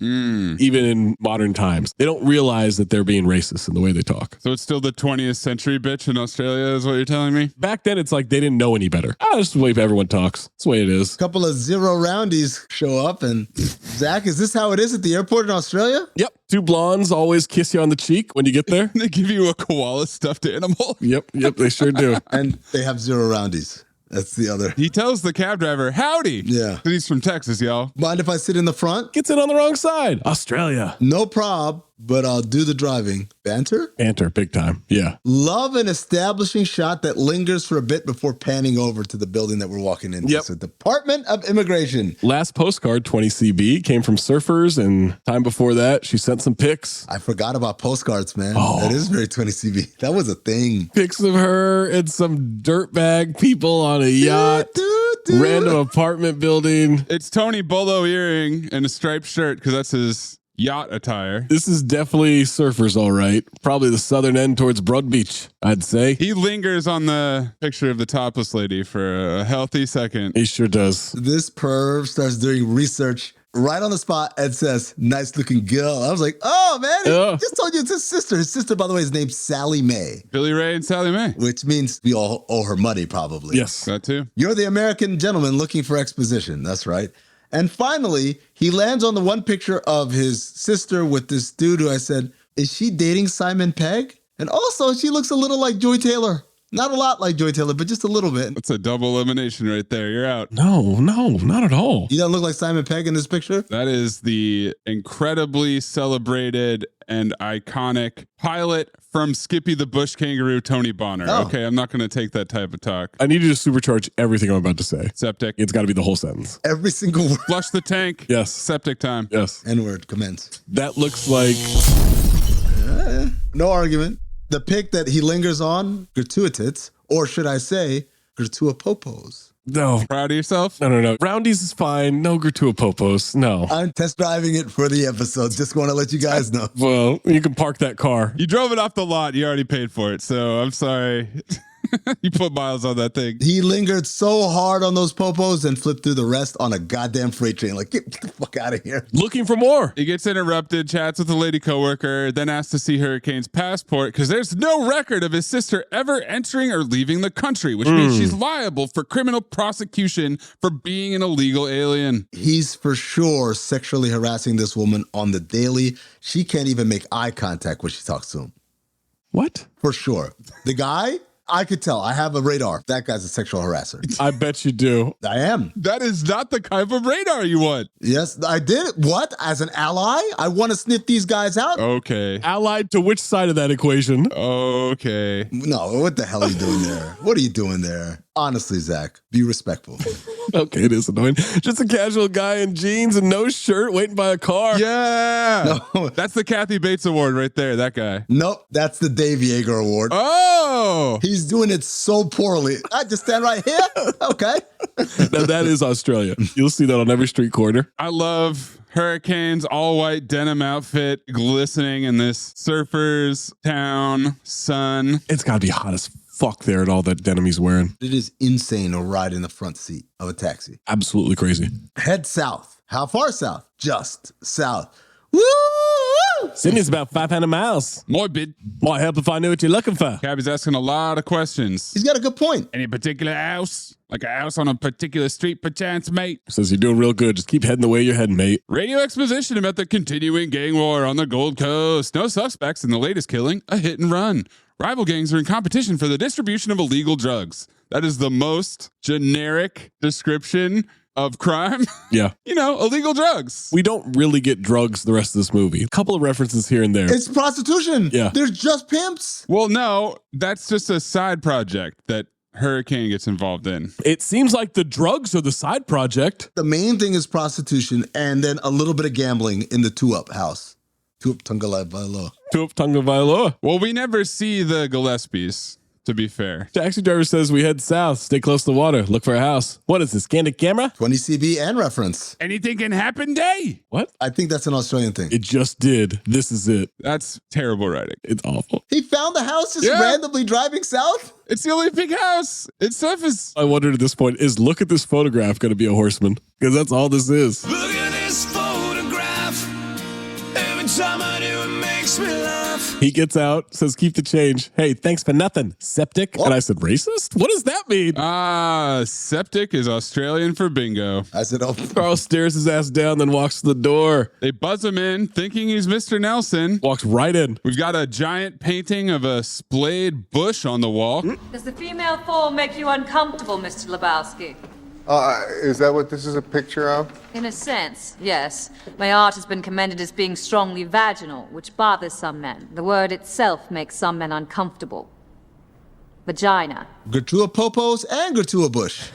even in modern times. They don't realize that they're being racist in the way they talk. So it's still the 20th century bitch in Australia is what you're telling me? Back then, it's like they didn't know any better. This is the way everyone talks. That's the way it is. A couple of zero roundies show up and, Zach, is this how it is at the airport in Australia? Yep. Two blondes always kiss you on the cheek when you get there. They give you a koala stuffed animal. Yep, they sure do. And they have zero roundies. That's the other. He tells the cab driver, howdy. Yeah. He's from Texas, y'all. Mind if I sit in the front? Gets in on the wrong side. Australia. No prob, but I'll do the driving. Banter? Banter, big time. Yeah. Love an establishing shot that lingers for a bit before panning over to the building that we're walking into. Yep. So Department of Immigration. Last postcard, 20CB, came from surfers, and time before that, she sent some pics. I forgot about postcards, man. That is very 20CB. That was a thing. Pics of her and some dirtbag people on a yacht. Random apartment building. It's Tony Bolo earring and a striped shirt because that's his yacht attire. This is definitely surfers, all right. Probably the southern end towards Broad Beach, I'd say. He lingers on the picture of the topless lady for a healthy second. He sure does. This perv starts doing research right on the spot and says, nice looking girl. I was like, oh, man, he just told you it's his sister. His sister, by the way, is named Sally Mae. Billy Ray and Sally Mae. Which means we all owe her money, probably. Yes. That too. You're the American gentleman looking for exposition. That's right. And finally, he lands on the one picture of his sister with this dude who I said, is she dating Simon Pegg? And also, she looks a little like Joy Taylor. Not a lot like Joy Taylor, but just a little bit. That's a double elimination right there. You're out. No, not at all. You don't look like Simon Pegg in this picture? That is the incredibly celebrated and iconic pilot from Skippy the Bush Kangaroo, Tony Bonner. Oh. Okay, I'm not going to take that type of talk. I need you to supercharge everything I'm about to say. Septic. It's got to be the whole sentence. Every single word. Flush the tank. Yes. Septic time. Yes. N-word, commence. That looks like... No argument. The pic that he lingers on, gratuitous, or should I say, gratuitopos. No. Proud of yourself? No. Roundies is fine. No gratuitopos. No. I'm test driving it for the episode. Just want to let you guys know. Well, you can park that car. You drove it off the lot. You already paid for it. So I'm sorry. You put miles on that thing. He lingered so hard on those popos and flipped through the rest on a goddamn freight train. Like, get the fuck out of here. Looking for more. He gets interrupted, chats with a lady coworker, then asks to see Hurricane's passport because there's no record of his sister ever entering or leaving the country, which means she's liable for criminal prosecution for being an illegal alien. He's for sure sexually harassing this woman on the daily. She can't even make eye contact when she talks to him. What? For sure. The guy... I could tell. I have a radar. That guy's a sexual harasser. I bet you do. I am. That is not the type of radar you want. Yes, I did. What? As an ally? I want to sniff these guys out? Okay. Allied to which side of that equation? Okay. No, what the hell are you doing there? What are you doing there? Honestly, Zach, be respectful. Okay, it is annoying. Just a casual guy in jeans and no shirt waiting by a car. Yeah. No. That's the Kathy Bates Award right there, that guy. Nope, that's the Dave Yeager Award. Oh. He's doing it so poorly. I just stand right here? Okay. Now, that is Australia. You'll see that on every street corner. I love Hurricane's all-white denim outfit glistening in this surfer's town sun. It's got to be hot as fuck there at all that denim he's wearing. It is insane to ride in the front seat of a taxi. Absolutely crazy. Head south. How far south? Just south. Woo! Sydney's about 500 miles. Morbid. Might help if I knew what you're looking for. Cabby's asking a lot of questions. He's got a good point. Any particular house? Like a house on a particular street, perchance, mate? Says you're doing real good. Just keep heading the way you're heading, mate. Radio exposition about the continuing gang war on the Gold Coast. No suspects in the latest killing. A hit and run. Rival gangs are in competition for the distribution of illegal drugs. That is the most generic description of crime. Yeah. You know, illegal drugs. We don't really get drugs the rest of this movie. A couple of references here and there. It's prostitution. Yeah. There's just pimps. Well, no, that's just a side project that Hurricane gets involved in. It seems like the drugs are the side project. The main thing is prostitution and then a little bit of gambling in the two-up house. Two-up Tungalai Vailoa. Tup Tunga Vailoa. Well, we never see the Gillespies. to be fair. Taxi driver says we head south, stay close to the water, look for a house. What is this, candid camera? 20 CB and reference. Anything can happen day. What? I think that's an Australian thing. It just did. This is it. That's terrible writing. It's awful. He found the house just randomly driving south? It's the only big house. It's surface. I wondered at this point, is look at this photograph going to be a horseman? Because that's all this is. Look at this photograph. Every time I do, it makes me laugh. He gets out, says, keep the change. Hey, thanks for nothing, septic. And I said, racist? What does that mean? Septic is Australian for bingo. I said, oh. Carl stares his ass down, then walks to the door. They buzz him in, thinking he's Mr. Nelson. Walks right in. We've got a giant painting of a splayed bush on the wall. Does the female form make you uncomfortable, Mr. Lebowski? Is that what this is a picture of? In a sense, yes. My art has been commended as being strongly vaginal, which bothers some men. The word itself makes some men uncomfortable. Vagina. Gratua Popos and Gratua Bush,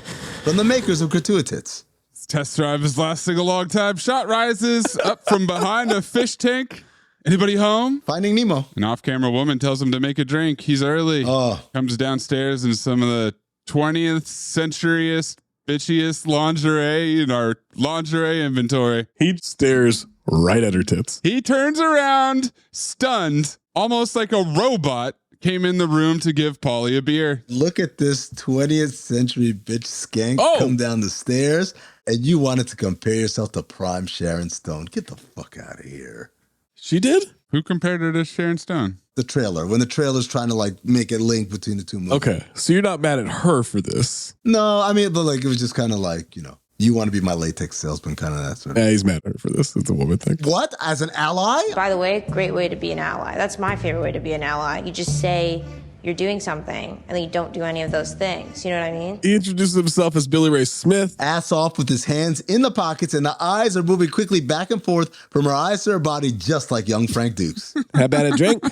from the makers of Gratua Tits. This test drive is lasting a long time. Shot rises up from behind a fish tank. Anybody home? Finding Nemo. An off-camera woman tells him to make a drink. He's early. Oh. Comes downstairs in some of the 20th centuryest, bitchiest lingerie in our lingerie inventory. He stares right at her tits. He turns around, stunned, almost like a robot, came in the room to give Polly a beer. Look at this 20th century bitch skank come down the stairs, and you wanted to compare yourself to prime Sharon Stone. Get the fuck out of here. She did? Who compared her to Sharon Stone? The trailer, when the trailer's trying to like make a link between the two movies. Okay, so you're not mad at her for this? No, I mean, but like it was just kind of like, you know, you want to be my latex salesman, kind of that sort of. Yeah, he's mad at her for this. It's a woman thing. What? As an ally? By the way, great way to be an ally. That's my favorite way to be an ally. You just say you're doing something and then you don't do any of those things. You know what I mean? He introduces himself as Billy Ray Smith. Ass off with his hands in the pockets, and the eyes are moving quickly back and forth from her eyes to her body, just like young Frank Dukes. How about a drink?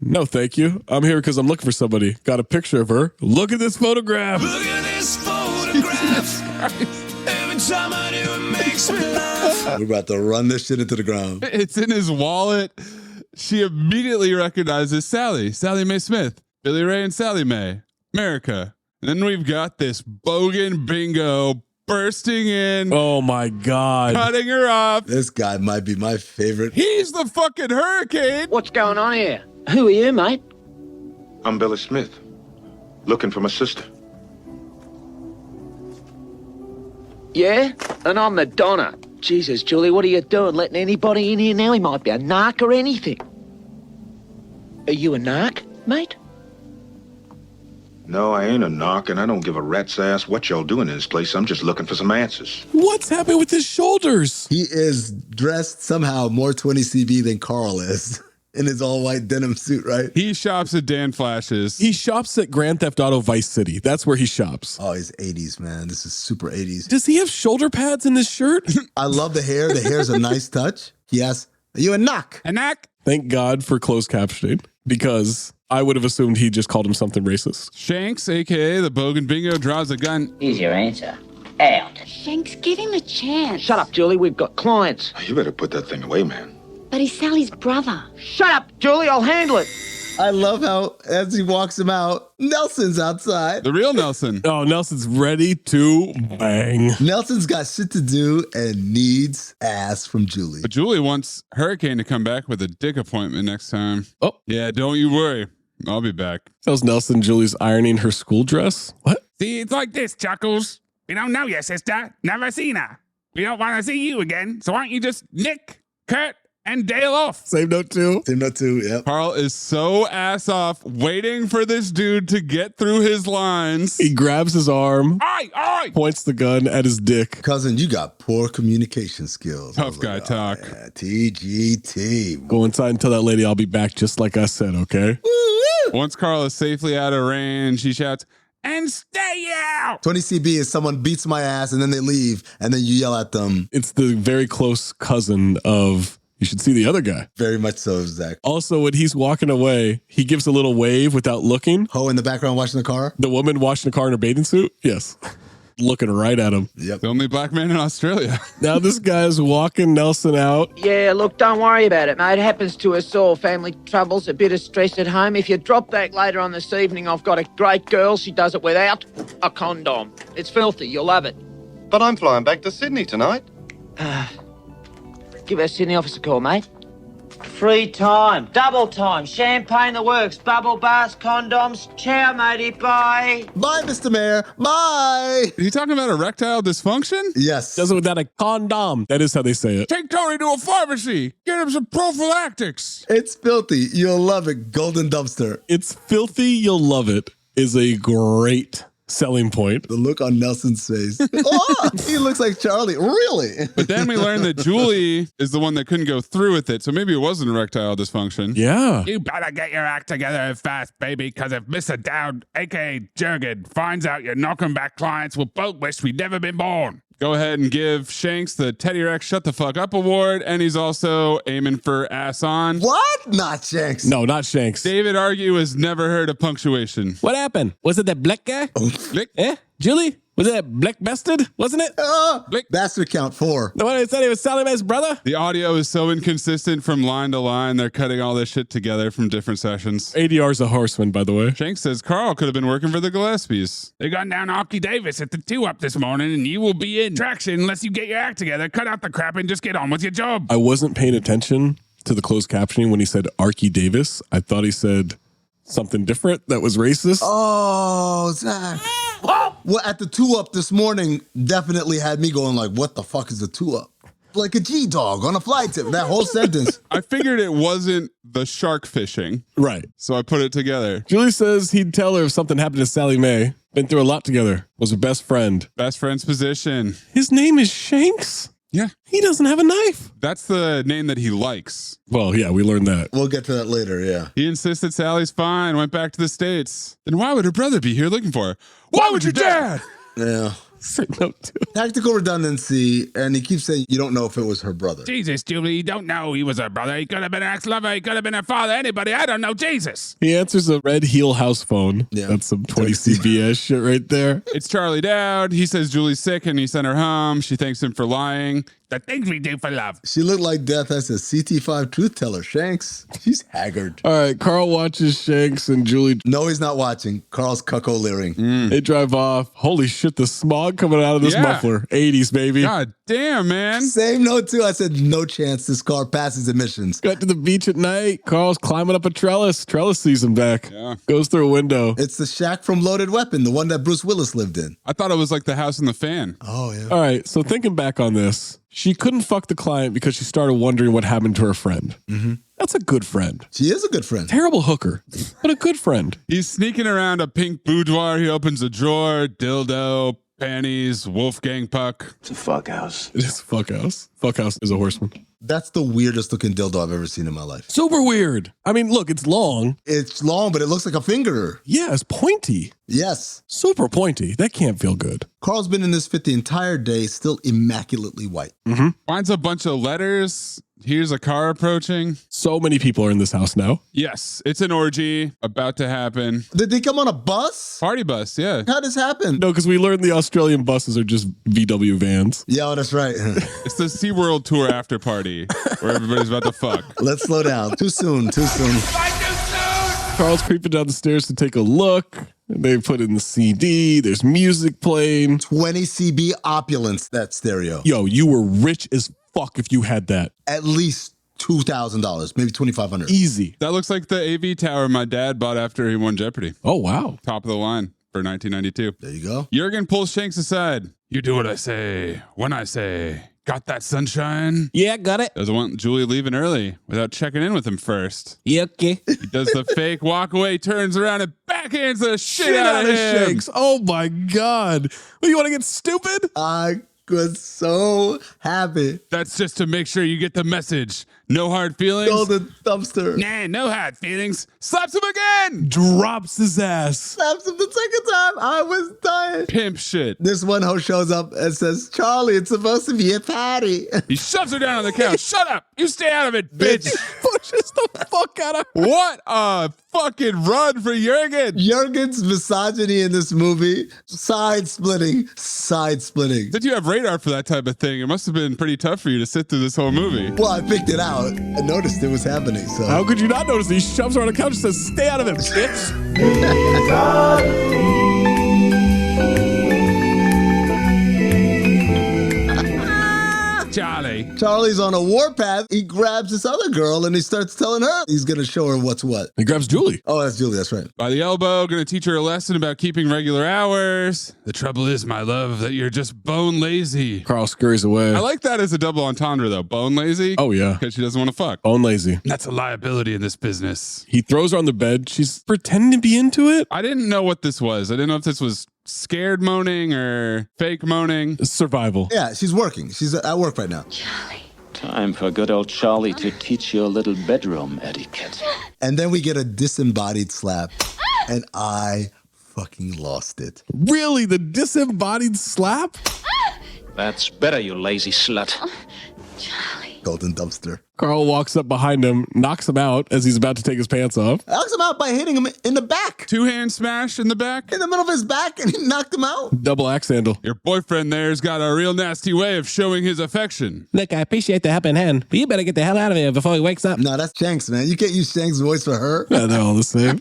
No, thank you. I'm here because I'm looking for somebody. Got a picture of her. Look at this photograph. Look at this photograph. Every time I do, it makes me laugh. We're about to run this shit into the ground. It's in his wallet. She immediately recognizes Sally Mae Smith, Billy Ray and Sally Mae, America. And then we've got this bogan bingo bursting in. Oh my God. Cutting her off. This guy might be my favorite. He's the fucking hurricane. What's going on here? Who are you, mate? I'm Billy Smith, looking for my sister. Yeah? And I'm the Donna. Jesus, Julie, what are you doing? Letting anybody in here now? He might be a narc or anything. Are you a narc, mate? No, I ain't a narc, and I don't give a rat's ass what y'all doing in this place. I'm just looking for some answers. What's happening with his shoulders? He is dressed somehow more 20 CB than Carl is. In his all-white denim suit, right? He shops at Dan Flash's. He shops at Grand Theft Auto Vice City. That's where he shops. Oh, he's 80s, man. This is super 80s. Does he have shoulder pads in this shirt? I love the hair. The hair's a nice touch. He asks, are you a knock? A knock? Thank God for closed captioning, because I would have assumed he just called him something racist. Shanks, a.k.a. the Bogan Bingo, draws a gun. Here's your answer. Out. Shanks, give him a chance. Shut up, Julie. We've got clients. You better put that thing away, man. But he's Sally's brother. Shut up, Julie. I'll handle it. I love how, as he walks him out, Nelson's outside. The real Nelson. Oh, Nelson's ready to bang. Nelson's got shit to do and needs ass from Julie. But Julie wants Hurricane to come back with a dick appointment next time. Oh. Yeah, don't you worry. I'll be back. Tells Nelson Julie's ironing her school dress. What? See, it's like this, Chuckles. We don't know your sister. Never seen her. We don't want to see you again. So why don't you just nick, Kurt, and Dale off? Same note too. Same note too, yep. Carl is so ass off waiting for this dude to get through his lines. He grabs his arm, points the gun at his dick. Cousin, you got poor communication skills. Tough guy talk. Yeah, TGT. Go inside and tell that lady I'll be back just like I said, okay? Once Carl is safely out of range, he shouts, and stay out! 20 CB is someone beats my ass and then they leave and then you yell at them. It's the very close cousin of... You should see the other guy. Very much so, Zach. Also, when he's walking away, he gives a little wave without looking. Ho in the background washing the car? The woman washing the car in her bathing suit? Yes. looking right at him. Yep. The only black man in Australia. Now this guy's walking Nelson out. Yeah, look, don't worry about it, mate. It happens to us all. Family troubles, a bit of stress at home. If you drop back later on this evening, I've got a great girl. She does it without a condom. It's filthy. You'll love it. But I'm flying back to Sydney tonight. Give our Sydney office a call, mate. Free time, double time, champagne the works, bubble baths, condoms. Ciao, matey, bye. Bye, Mr. Mayor. Bye. Are you talking about erectile dysfunction? Yes. Does it without a condom. That is how they say it. Take Tony to a pharmacy. Get him some prophylactics. It's filthy. You'll love it. Golden dumpster. It's filthy. You'll love it is a great selling point. The look on Nelson's face. Oh, he looks like Charlie. Really? But then we learned that Julie is the one that couldn't go through with it. So maybe it wasn't erectile dysfunction. Yeah. You better get your act together fast, baby, because if Mr. Dowd, a.k.a. Jurgen, finds out you're knocking back clients, we'll both wish we'd never been born. Go ahead and give Shanks the Teddy Rex Shut the Fuck Up award. And he's also aiming for ass on. What? Not Shanks. No, not Shanks. David Argue has never heard of punctuation. What happened? Was it that black guy? Blick? Julie? Was it that black bastard? Wasn't it? Blick. Bastard count 4. The one who said he was Sally Mae's brother? The audio is so inconsistent from line to line. They're cutting all this shit together from different sessions. ADR's a horseman, by the way. Shanks says Carl could have been working for the Gillespies. They got down Arky Davis at the 2-up this morning, and you will be in traction unless you get your act together, cut out the crap, and just get on with your job. I wasn't paying attention to the closed captioning when he said Arky Davis. I thought he said something different that was racist. Oh, Zach. Well, at the 2-up this morning, definitely had me going like, what the fuck is a 2-up? Like a G-dog on a fly tip. That whole sentence. I figured it wasn't the shark fishing. Right. So I put it together. Julie says he'd tell her if something happened to Sally Mae. Been through a lot together. Was her best friend. Best friend's position. His name is Shanks? Yeah. He doesn't have a knife. That's the name that he likes. Well, yeah, we learned that. We'll get to that later, yeah. He insisted Sally's fine, went back to the States. Then why would her brother be here looking for her? Why would your dad? Yeah. Tactical redundancy, and he keeps saying you don't know if it was her brother. Jesus, Julie, you don't know he was her brother. He could have been an ex-lover. He could have been her father. Anybody, I don't know. Jesus. He answers a red heel house phone. Yeah. That's some 20 CBS shit right there. It's Charlie Dowd. He says Julie's sick and he sent her home. She thanks him for lying. The things we do for love. She looked like death as a CT5 truth teller. Shanks. She's haggard. All right, Carl watches Shanks and Julie. No, he's not watching. Carl's cucko-leering. They drive off. Holy shit, the smog coming out of this muffler. 80s, baby. God damn, man. Same note, too. I said, no chance this car passes emissions. Got to the beach at night. Carl's climbing up a trellis. Trellis sees him back. Yeah. Goes through a window. It's the shack from Loaded Weapon, the one that Bruce Willis lived in. I thought it was like the house in the fan. Oh, yeah. All right, so thinking back on this, she couldn't fuck the client because she started wondering what happened to her friend. Mm-hmm. That's a good friend. She is a good friend. Terrible hooker, but a good friend. He's sneaking around a pink boudoir. He opens a drawer, dildo, panties, Wolfgang puck. It's a fuck house. It is a fuck house. Fuck house is a horseman. That's the weirdest looking dildo I've ever seen in my life. Super weird. I mean, look, it's long. It's long, but it looks like a finger. Yeah, it's pointy. Yes. Super pointy. That can't feel good. Carl's been in this fit the entire day, still immaculately white. Mm-hmm. Finds a bunch of letters. Here's a car approaching. So many people are in this house now. Yes, it's an orgy about to happen. Did they come on a bus? Party bus, yeah. How'd this happen? No, because we learned the Australian buses are just VW vans. Yeah, oh, that's right. It's the SeaWorld tour after party where everybody's about to fuck. Let's slow down. Too soon. Carl's creeping down the stairs to take a look. They put in the CD. There's music playing. 20 CB opulence, that stereo. Yo, you were rich as fuck if you had that. At least $2,000, maybe $2,500. Easy. That looks like the AV tower my dad bought after he won Jeopardy. Oh, wow. Top of the line for 1992. There you go. Jurgen pulls Shanks aside. You do what I say, when I say. Got that sunshine? Yeah, got it. Doesn't want Julie leaving early without checking in with him first. Yeah, okay. He does the fake walk away, turns around and backhands the shit out of him. Shanks. Oh my God. Well, you want to get stupid? I was so happy. That's just to make sure you get the message. No hard feelings. Golden dumpster. Nah, no hard feelings. Slaps him again. Drops his ass. Slaps him the second time. I was dying. Pimp shit. This one host shows up and says, Charlie, it's supposed to be a patty. He shoves her down on the couch. Shut up. You stay out of it, bitch. Put pushes the fuck out of her. What a fucking run for Jurgen. Jurgen's misogyny in this movie, side-splitting. Did you have radar for that type of thing? It must have been pretty tough for you to sit through this whole movie. Well, I picked it out. I noticed it was happening. So how could you not notice? He shoves her on the couch and says, "Stay out of it, bitch." Charlie's on a warpath. He grabs this other girl and he starts telling her he's going to show her what's what. He grabs Julie. Oh, that's Julie. That's right. By the elbow, gonna teach her a lesson about keeping regular hours. The trouble is, my love, that you're just bone lazy. Carl scurries away. I like that as a double entendre, though. Bone lazy? Oh, yeah. Because she doesn't want to fuck. Bone lazy. That's a liability in this business. He throws her on the bed. She's pretending to be into it. I didn't know what this was. I didn't know if this was scared moaning or fake moaning. Survival. Yeah, she's working. She's at work right now. Time for good old Charlie to teach you a little bedroom etiquette. And then we get a disembodied slap. And I fucking lost it. Really? The disembodied slap? That's better, you lazy slut. Golden dumpster. Carl walks up behind him, knocks him out as he's about to take his pants off. Knocks him out by hitting him in the back. Two-hand smash in the back? In the middle of his back, and he knocked him out. Double axe handle. Your boyfriend there's got a real nasty way of showing his affection. Look, I appreciate the helping hand, but you better get the hell out of here before he wakes up. No, that's Shanks, man. You can't use Shanks' voice for her. Yeah, they're all the same.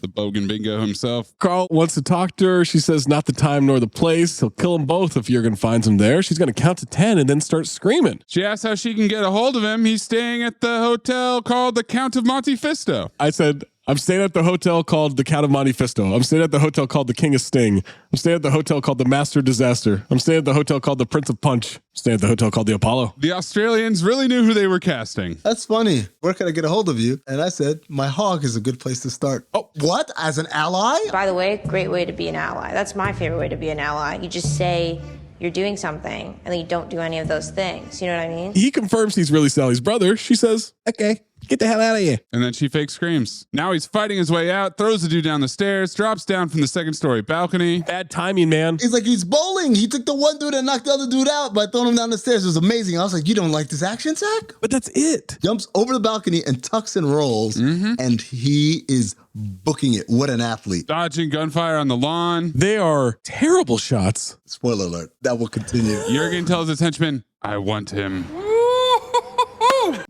The Bogan Bingo himself. Carl wants to talk to her. She says not the time nor the place. He'll kill them both if Jurgen finds him there. She's going to count to 10 and then start screaming. She asks how she can get a hold of him. He's staying at the hotel called the Count of Monte Fisto. I said, I'm staying at the hotel called the Count of Monte Fisto. I'm staying at the hotel called the King of Sting. I'm staying at the hotel called the Master of Disaster. I'm staying at the hotel called the Prince of Punch. I'm staying at the hotel called the Apollo. The Australians really knew who they were casting. That's funny. Where can I get a hold of you? And I said, my hog is a good place to start. Oh, what? As an ally? By the way, great way to be an ally. That's my favorite way to be an ally. You just say you're doing something and then you don't do any of those things. You know what I mean? He confirms he's really Sally's brother. She says, okay. Get the hell out of here. And then she fake screams. Now he's fighting his way out, throws the dude down the stairs, drops down from the second-story balcony. Bad timing, man. He's like, he's bowling. He took the one dude and knocked the other dude out by throwing him down the stairs. It was amazing. I was like, you don't like this action, Zach? But that's it. Jumps over the balcony and tucks and rolls, and he is booking it. What an athlete. Dodging gunfire on the lawn. They are terrible shots. Spoiler alert. That will continue. Jurgen tells his henchmen, I want him.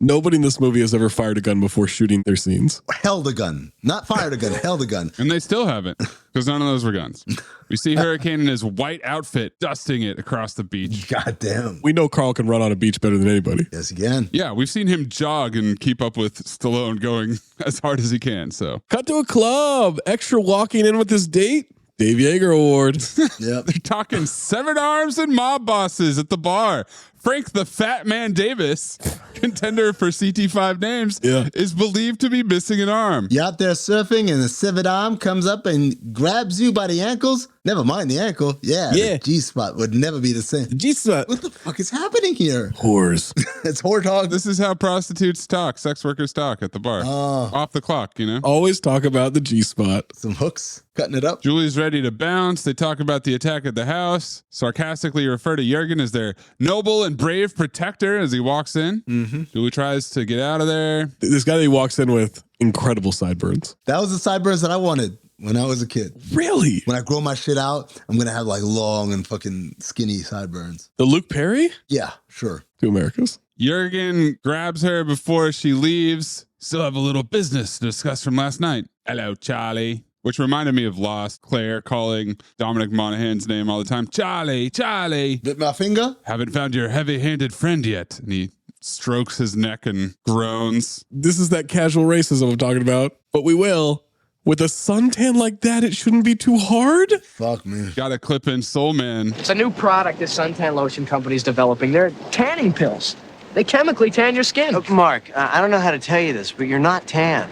Nobody in this movie has ever fired a gun before shooting their scenes. Held a gun. Not fired a gun, held a gun. And they still haven't, because none of those were guns. We see Hurricane in his white outfit dusting it across the beach. God damn. We know Carl can run on a beach better than anybody. Yes, he can. Yeah, we've seen him jog and keep up with Stallone going as hard as he can. So cut to a club. Extra walking in with his date. Dave Yeager Award. Yep. They're talking severed arms and mob bosses at the bar. Frank the Fat Man Davis, contender for CT5 names, is believed to be missing an arm. You're out there surfing and the severed arm comes up and grabs you by the ankles. Never mind the ankle. Yeah. The G-spot would never be the same. The G-spot. What the fuck is happening here? Whores. It's whore talk. This is how prostitutes talk, sex workers talk at the bar. Off the clock, you know? Always talk about the G-spot. Some hooks, cutting it up. Julie's ready to bounce. They talk about the attack at the house, sarcastically refer to Jurgen as their noble and brave protector as he walks in. Julie tries to get out of there. This guy that he walks in with, incredible sideburns. That was the sideburns that I wanted when I was a kid. Really? When I grow my shit out, I'm going to have like long and fucking skinny sideburns. The Luke Perry? Yeah, sure. Two Americas. Jurgen grabs her before she leaves. Still have a little business to discuss from last night. Hello, Charlie. Which reminded me of Lost. Claire calling Dominic Monaghan's name all the time. Charlie, Charlie. Bit my finger? Haven't found your heavy-handed friend yet. And he strokes his neck and groans. This is that casual racism I'm talking about. But we will. With a suntan like that, it shouldn't be too hard. Fuck, man. Got to clip in Soul Man. It's a new product this suntan lotion company's developing. They're tanning pills. They chemically tan your skin. Look, Mark, I don't know how to tell you this, but you're not tan.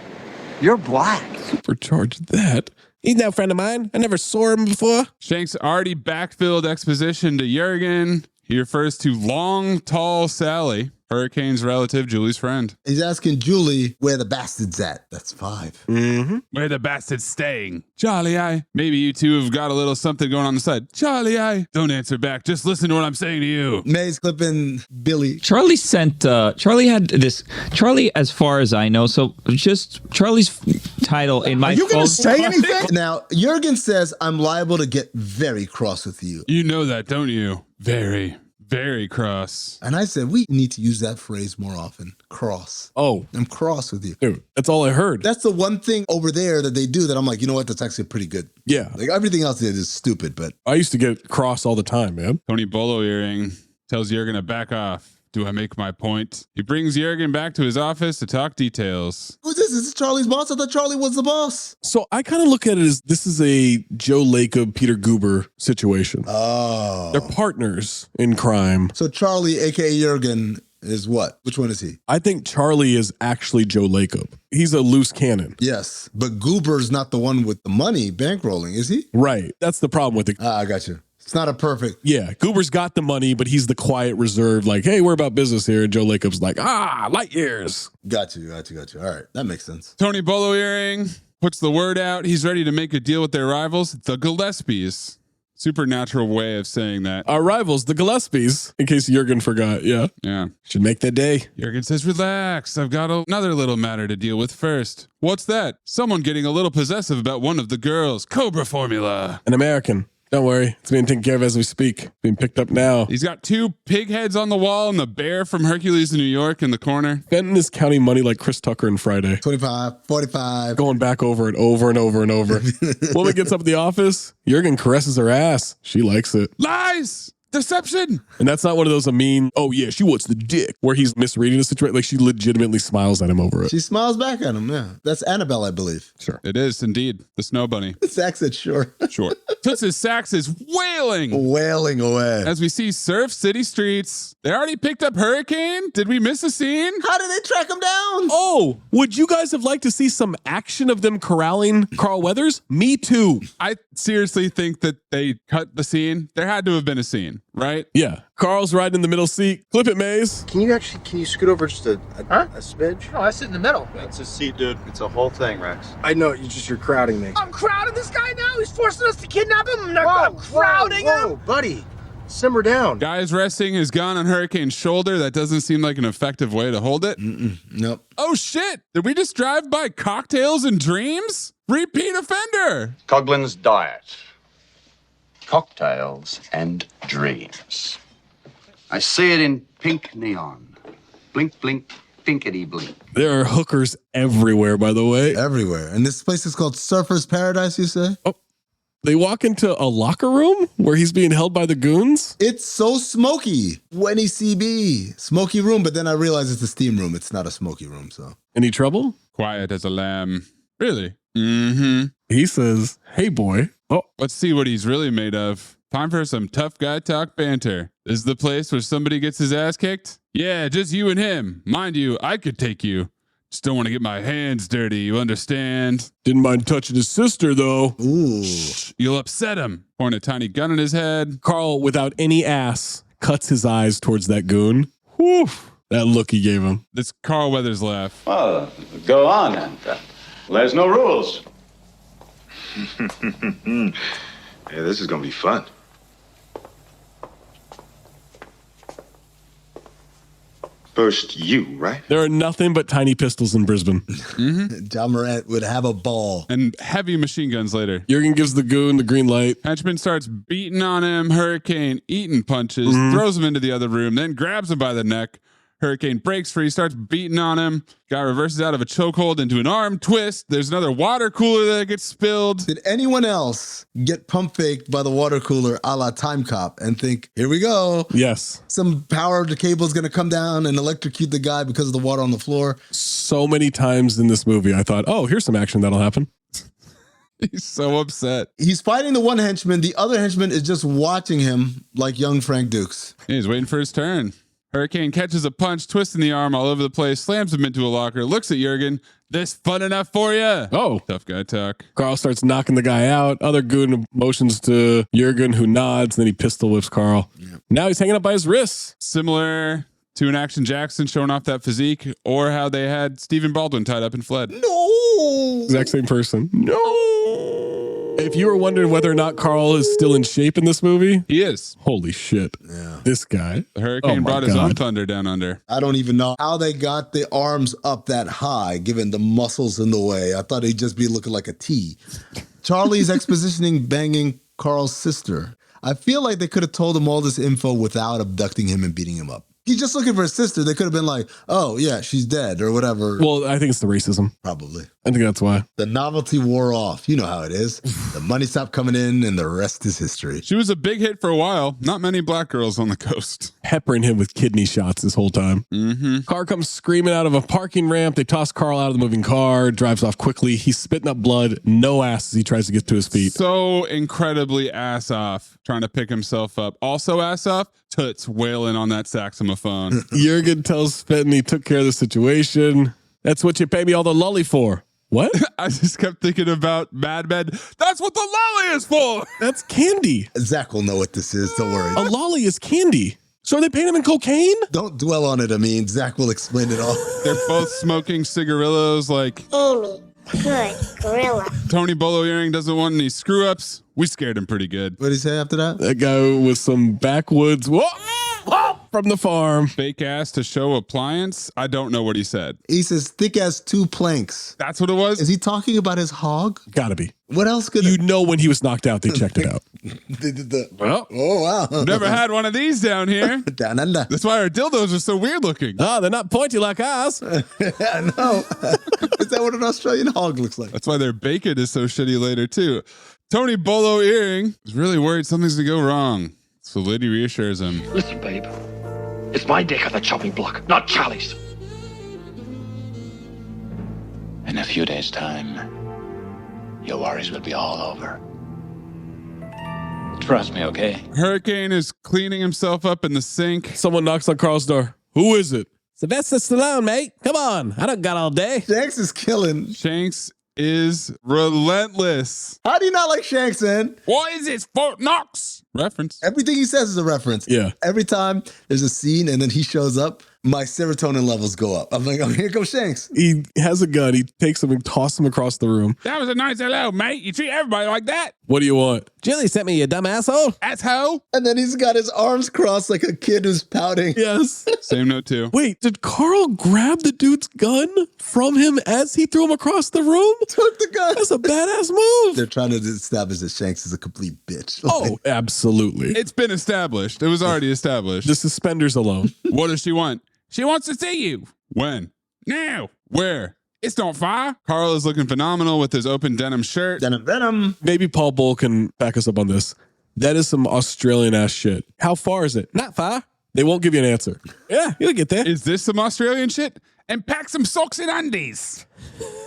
You're black. Supercharge that. He's no friend of mine. I never saw him before. Shanks already backfilled exposition to Jurgen. He refers to long, tall Sally. Hurricane's relative, Julie's friend. He's asking Julie where the bastard's at. That's 5. Mm-hmm. Where the bastard's staying. Charlie, maybe you two have got a little something going on the side. Charlie, don't answer back. Just listen to what I'm saying to you. May's clipping Billy. Charlie sent, Charlie had this, Charlie, as far as I know, so just Charlie's title in my Are you going to phone- say anything? Now, Jurgen says I'm liable to get very cross with you. You know that, don't you? Very, very cross. And I said, we need to use that phrase more often. Cross. Oh. I'm cross with you. Dude, that's all I heard. That's the one thing over there that they do that I'm like, you know what? That's actually pretty good. Yeah. Like everything else they did is stupid, but. I used to get cross all the time, man. Tony Bolo earring tells Jurgen to back off. Do I make my point? He brings Jurgen back to his office to talk details. Who's this? Is this Charlie's boss? I thought Charlie was the boss. So I kind of look at it as this is a Joe Lacob, Peter Goober situation. Oh. They're partners in crime. So Charlie, a.k.a. Jurgen, is what? Which one is he? I think Charlie is actually Joe Lacob. He's a loose cannon. Yes, but Goober's not the one with the money bankrolling, is he? Right. That's the problem with it. I got you. It's not a perfect. Yeah, Goober's got the money, but he's the quiet, reserved, like, hey, we're about business here. And Joe Lacob's like, light years. Got you. All right, that makes sense. Tony Bolo earring puts the word out. He's ready to make a deal with their rivals, the Gillespies. Supernatural way of saying that. Our rivals, the Gillespies, in case Jurgen forgot. Yeah. Yeah. Should make that day. Jurgen says, relax. I've got another little matter to deal with first. What's that? Someone getting a little possessive about one of the girls. Cobra formula. An American. Don't worry. It's being taken care of as we speak. Being picked up now. He's got 2 pig heads on the wall and the bear from Hercules in New York in the corner. Fenton is counting money like Chris Tucker in Friday. 25, 45. Going back over it over and over and over. Woman gets up at the office. Jurgen caresses her ass. She likes it. Lies! Deception! And that's not one of those oh yeah, she wants the dick, where he's misreading the situation. Like she legitimately smiles at him over it. She smiles back at him, yeah. That's Annabelle, I believe. Sure. It is indeed. The snow bunny. Sax said sure. Sure. Toots' sax is wailing. Wailing away. As we see Surf City streets. They already picked up Hurricane? Did we miss a scene? How did they track him down? Oh, would you guys have liked to see some action of them corralling Carl Weathers? Me too. I seriously think that they cut the scene. There had to have been a scene, right? Yeah. Carl's riding in the middle seat. Clip it, Mayes. Can you scoot over just a smidge? No, I sit in the middle. That's a seat, dude. It's a whole thing, Rex. I know, you're crowding me. I'm crowding this guy now. He's forcing us to kidnap him. I'm crowding him. Buddy. Simmer down. Guy's resting his gun on Hurricane's shoulder. That doesn't seem like an effective way to hold it. Nope. Oh shit! Did we just drive by Cocktails and Dreams? Repeat offender. Coughlin's diet. Cocktails and dreams. I see it in pink neon. Blink, blink, thinkety blink. There are hookers everywhere, by the way. Everywhere. And this place is called Surfer's Paradise, you say? Oh. They walk into a locker room where he's being held by the goons. It's so smoky. Wenny CB. Smoky room, but then I realize it's a steam room. It's not a smoky room, so. Any trouble? Quiet as a lamb. Really? Mm-hmm. He says, hey, boy. Oh, let's see what he's really made of. Time for some tough guy talk banter. This is the place where somebody gets his ass kicked? Yeah, just you and him. Mind you, I could take you. Just don't want to get my hands dirty, you understand? Didn't mind touching his sister, though. Ooh. Shh, you'll upset him. Point a tiny gun in his head. Carl, without any ass, cuts his eyes towards that goon. Whew. That look he gave him. That's Carl Weathers' laugh. Well, go on then. There's no rules. Yeah, this is going to be fun. First you, right? There are nothing but tiny pistols in Brisbane. John Morant would have a ball. And heavy machine guns later. Jurgen gives the goon the green light. Henchman starts beating on him. Hurricane eating punches, throws him into the other room, then grabs him by the neck. Hurricane breaks free, starts beating on him. Guy reverses out of a chokehold into an arm twist. There's another water cooler that gets spilled. Did anyone else get pump faked by the water cooler a la Time Cop and think, here we go? Yes. Some power of the cable is going to come down and electrocute the guy because of the water on the floor. So many times in this movie, I thought, oh, here's some action that'll happen. He's so upset. He's fighting the one henchman. The other henchman is just watching him like young Frank Dukes. He's waiting for his turn. Hurricane catches a punch, twisting the arm all over the place, slams him into a locker, looks at Jurgen. This fun enough for you? Oh. Tough guy talk. Carl starts knocking the guy out. Other goon motions to Jurgen, who nods, and then he pistol whips Carl. Yep. Now he's hanging up by his wrists. Similar to an Action Jackson showing off that physique, or how they had Stephen Baldwin tied up and fled. No. Exact same person. No. If you were wondering whether or not Carl is still in shape in this movie, he is. Holy shit. Yeah. This guy. The Hurricane brought his own thunder down under. I don't even know how they got the arms up that high, given the muscles in the way. I thought he'd just be looking like a T. Charlie's expositioning banging Carl's sister. I feel like they could have told him all this info without abducting him and beating him up. He's just looking for his sister. They could have been like, oh, yeah, she's dead or whatever. Well, I think it's the racism. Probably. I think that's why. The novelty wore off. You know how it is. The money stopped coming in and the rest is history. She was a big hit for a while. Not many black girls on the coast. Peppering him with kidney shots this whole time. Mm-hmm. Car comes screaming out of a parking ramp. They toss Carl out of the moving car, drives off quickly. He's spitting up blood. No ass as he tries to get to his feet. So incredibly ass off, trying to pick himself up. Also ass off, Toots wailing on that saxophone. Jurgen tells Fenton he took care of the situation. That's what you pay me all the lolly for. What? I just kept thinking about Mad Men. That's what the lolly is for. That's candy. Zach will know what this is. Don't worry. A lolly is candy. So are they paying him in cocaine? Don't dwell on it, Amin. Zach will explain it all. They're both smoking cigarillos like Amy, good gorilla. Tony Bolo Earring doesn't want any screw ups. We scared him pretty good. What did he say after that? That guy with some backwoods from the farm. Fake ass to show appliance. I don't know what he said. He says thick as 2 planks. That's what it was? Is he talking about his hog? Gotta be. What else could you know when he was knocked out, they checked it out. They did the Well, oh wow. Never had one of these down here. Down under. That's why our dildos are so weird looking. Oh, they're not pointy like ours. I know. Is that what an Australian hog looks like? That's why their bacon is so shitty later too. Tony Bolo Earring is really worried something's to go wrong. So Lady reassures him. Listen, babe. It's my dick on the chopping block, not Charlie's. In a few days' time, your worries will be all over. Trust me, okay? Hurricane is cleaning himself up in the sink. Someone knocks on Carl's door. Who is it? Sylvester Stallone, mate. Come on. I don't got all day. Shanks is killing. Shanks is relentless. How do you not like Shanks, man? What is this, Fort Knox? Reference. Everything he says is a reference. Yeah. Every time there's a scene and then he shows up, my serotonin levels go up. I'm like, oh, here goes Shanks. He has a gun. He takes him and tosses him across the room. That was a nice hello, mate. You treat everybody like that. What do you want? Julie sent me, you dumb asshole. Asshole. And then he's got his arms crossed like a kid who's pouting. Yes. Same note too. Wait, did Carl grab the dude's gun from him as he threw him across the room? Took the gun. That's a badass move. They're trying to establish that Shanks is a complete bitch. Oh, absolutely. It's been established. It was already established. The suspenders alone. What does she want? She wants to see you. When? Now. Where? It's not far. Carl is looking phenomenal with his open denim shirt. Venom. Maybe Paul Bull can back us up on this. That is some Australian ass shit. How far is it? Not far. They won't give you an answer. Yeah, you'll get there. Is this some Australian shit? And pack some socks and undies.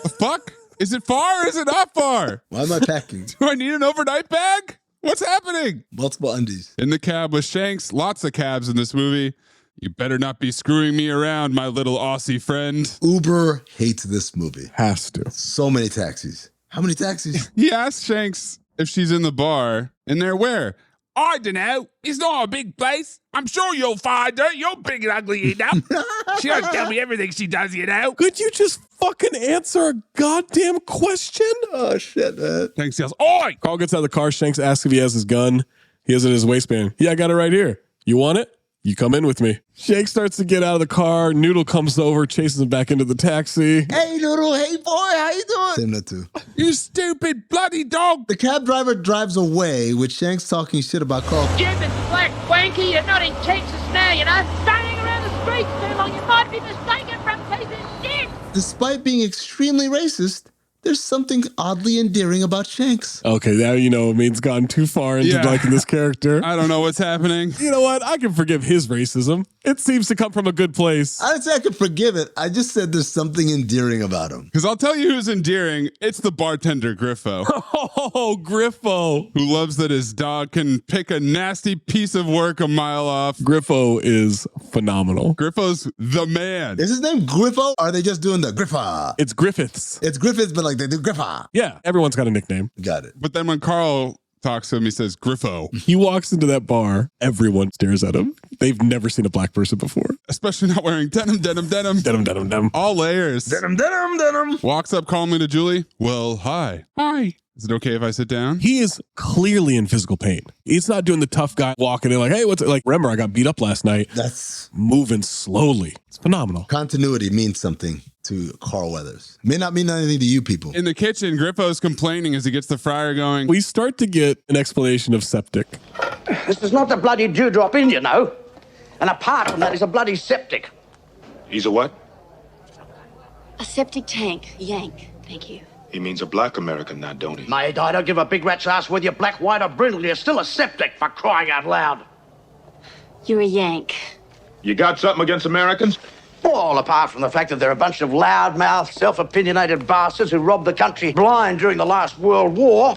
The fuck? Is it far or is it not far? Why am I packing? Do I need an overnight bag? What's happening? Multiple undies. In the cab with Shanks. Lots of cabs in this movie. You better not be screwing me around, my little Aussie friend. Uber hates this movie. Has to. So many taxis. How many taxis? He asked Shanks if she's in the bar. And they're where? I don't know. It's not a big place. I'm sure you'll find her. You're big and ugly, you know. She doesn't tell me everything she does, you know. Could you just fucking answer a goddamn question? Oh, shit, man. Shanks yells, oi! Carl gets out of the car. Shanks asks if he has his gun. He has it in his waistband. Yeah, I got it right here. You want it? You come in with me. Shanks starts to get out of the car. Noodle comes over, chases him back into the taxi. Hey, Noodle. Hey, boy. How you doing? Same note, too. You stupid bloody dog. The cab driver drives away with Shanks talking shit about Carl. Stupid black wanky, you're not in Texas now, you know. Standing around the streets too long, you might be mistaken for a piece of shit. Despite being extremely racist, there's something oddly endearing about Shanks. Okay, now you know Amin's gone too far into liking this character. I don't know what's happening. You know what? I can forgive his racism. It seems to come from a good place. I didn't say I could forgive it. I just said there's something endearing about him. Because I'll tell you who's endearing. It's the bartender, Griffo. Oh, Griffo. Who loves that his dog can pick a nasty piece of work a mile off. Griffo is phenomenal. Griffo's the man. Is his name Griffo? Or are they just doing the Griffa? It's Griffiths. It's Griffiths, but like they do Griffa. Yeah, everyone's got a nickname. Got it. But then when Carl talks to him. He says, Griffo. He walks into that bar. Everyone stares at him. They've never seen a black person before. Especially not wearing denim. Denim. All layers. Denim. Walks up calmly to Julie. Well, hi. Hi. Is it okay if I sit down? He is clearly in physical pain. He's not doing the tough guy walking in like, hey, what's it? Like, remember, I got beat up last night. That's moving slowly. It's phenomenal. Continuity means something to Carl Weathers. May not mean anything to you people. In the kitchen, Griffo's complaining as he gets the fryer going. We start to get an explanation of septic. This is not a bloody dewdrop inn, you know. And apart from that, it's a bloody septic. He's a what? A septic tank. Yank. Thank you. He means a black American now, don't he? Mate, I don't give a big rat's ass whether you're black, white, or brindle. You're still a septic, for crying out loud. You're a Yank. You got something against Americans? All apart from the fact that they're a bunch of loudmouth, self-opinionated bastards who robbed the country blind during the last World War.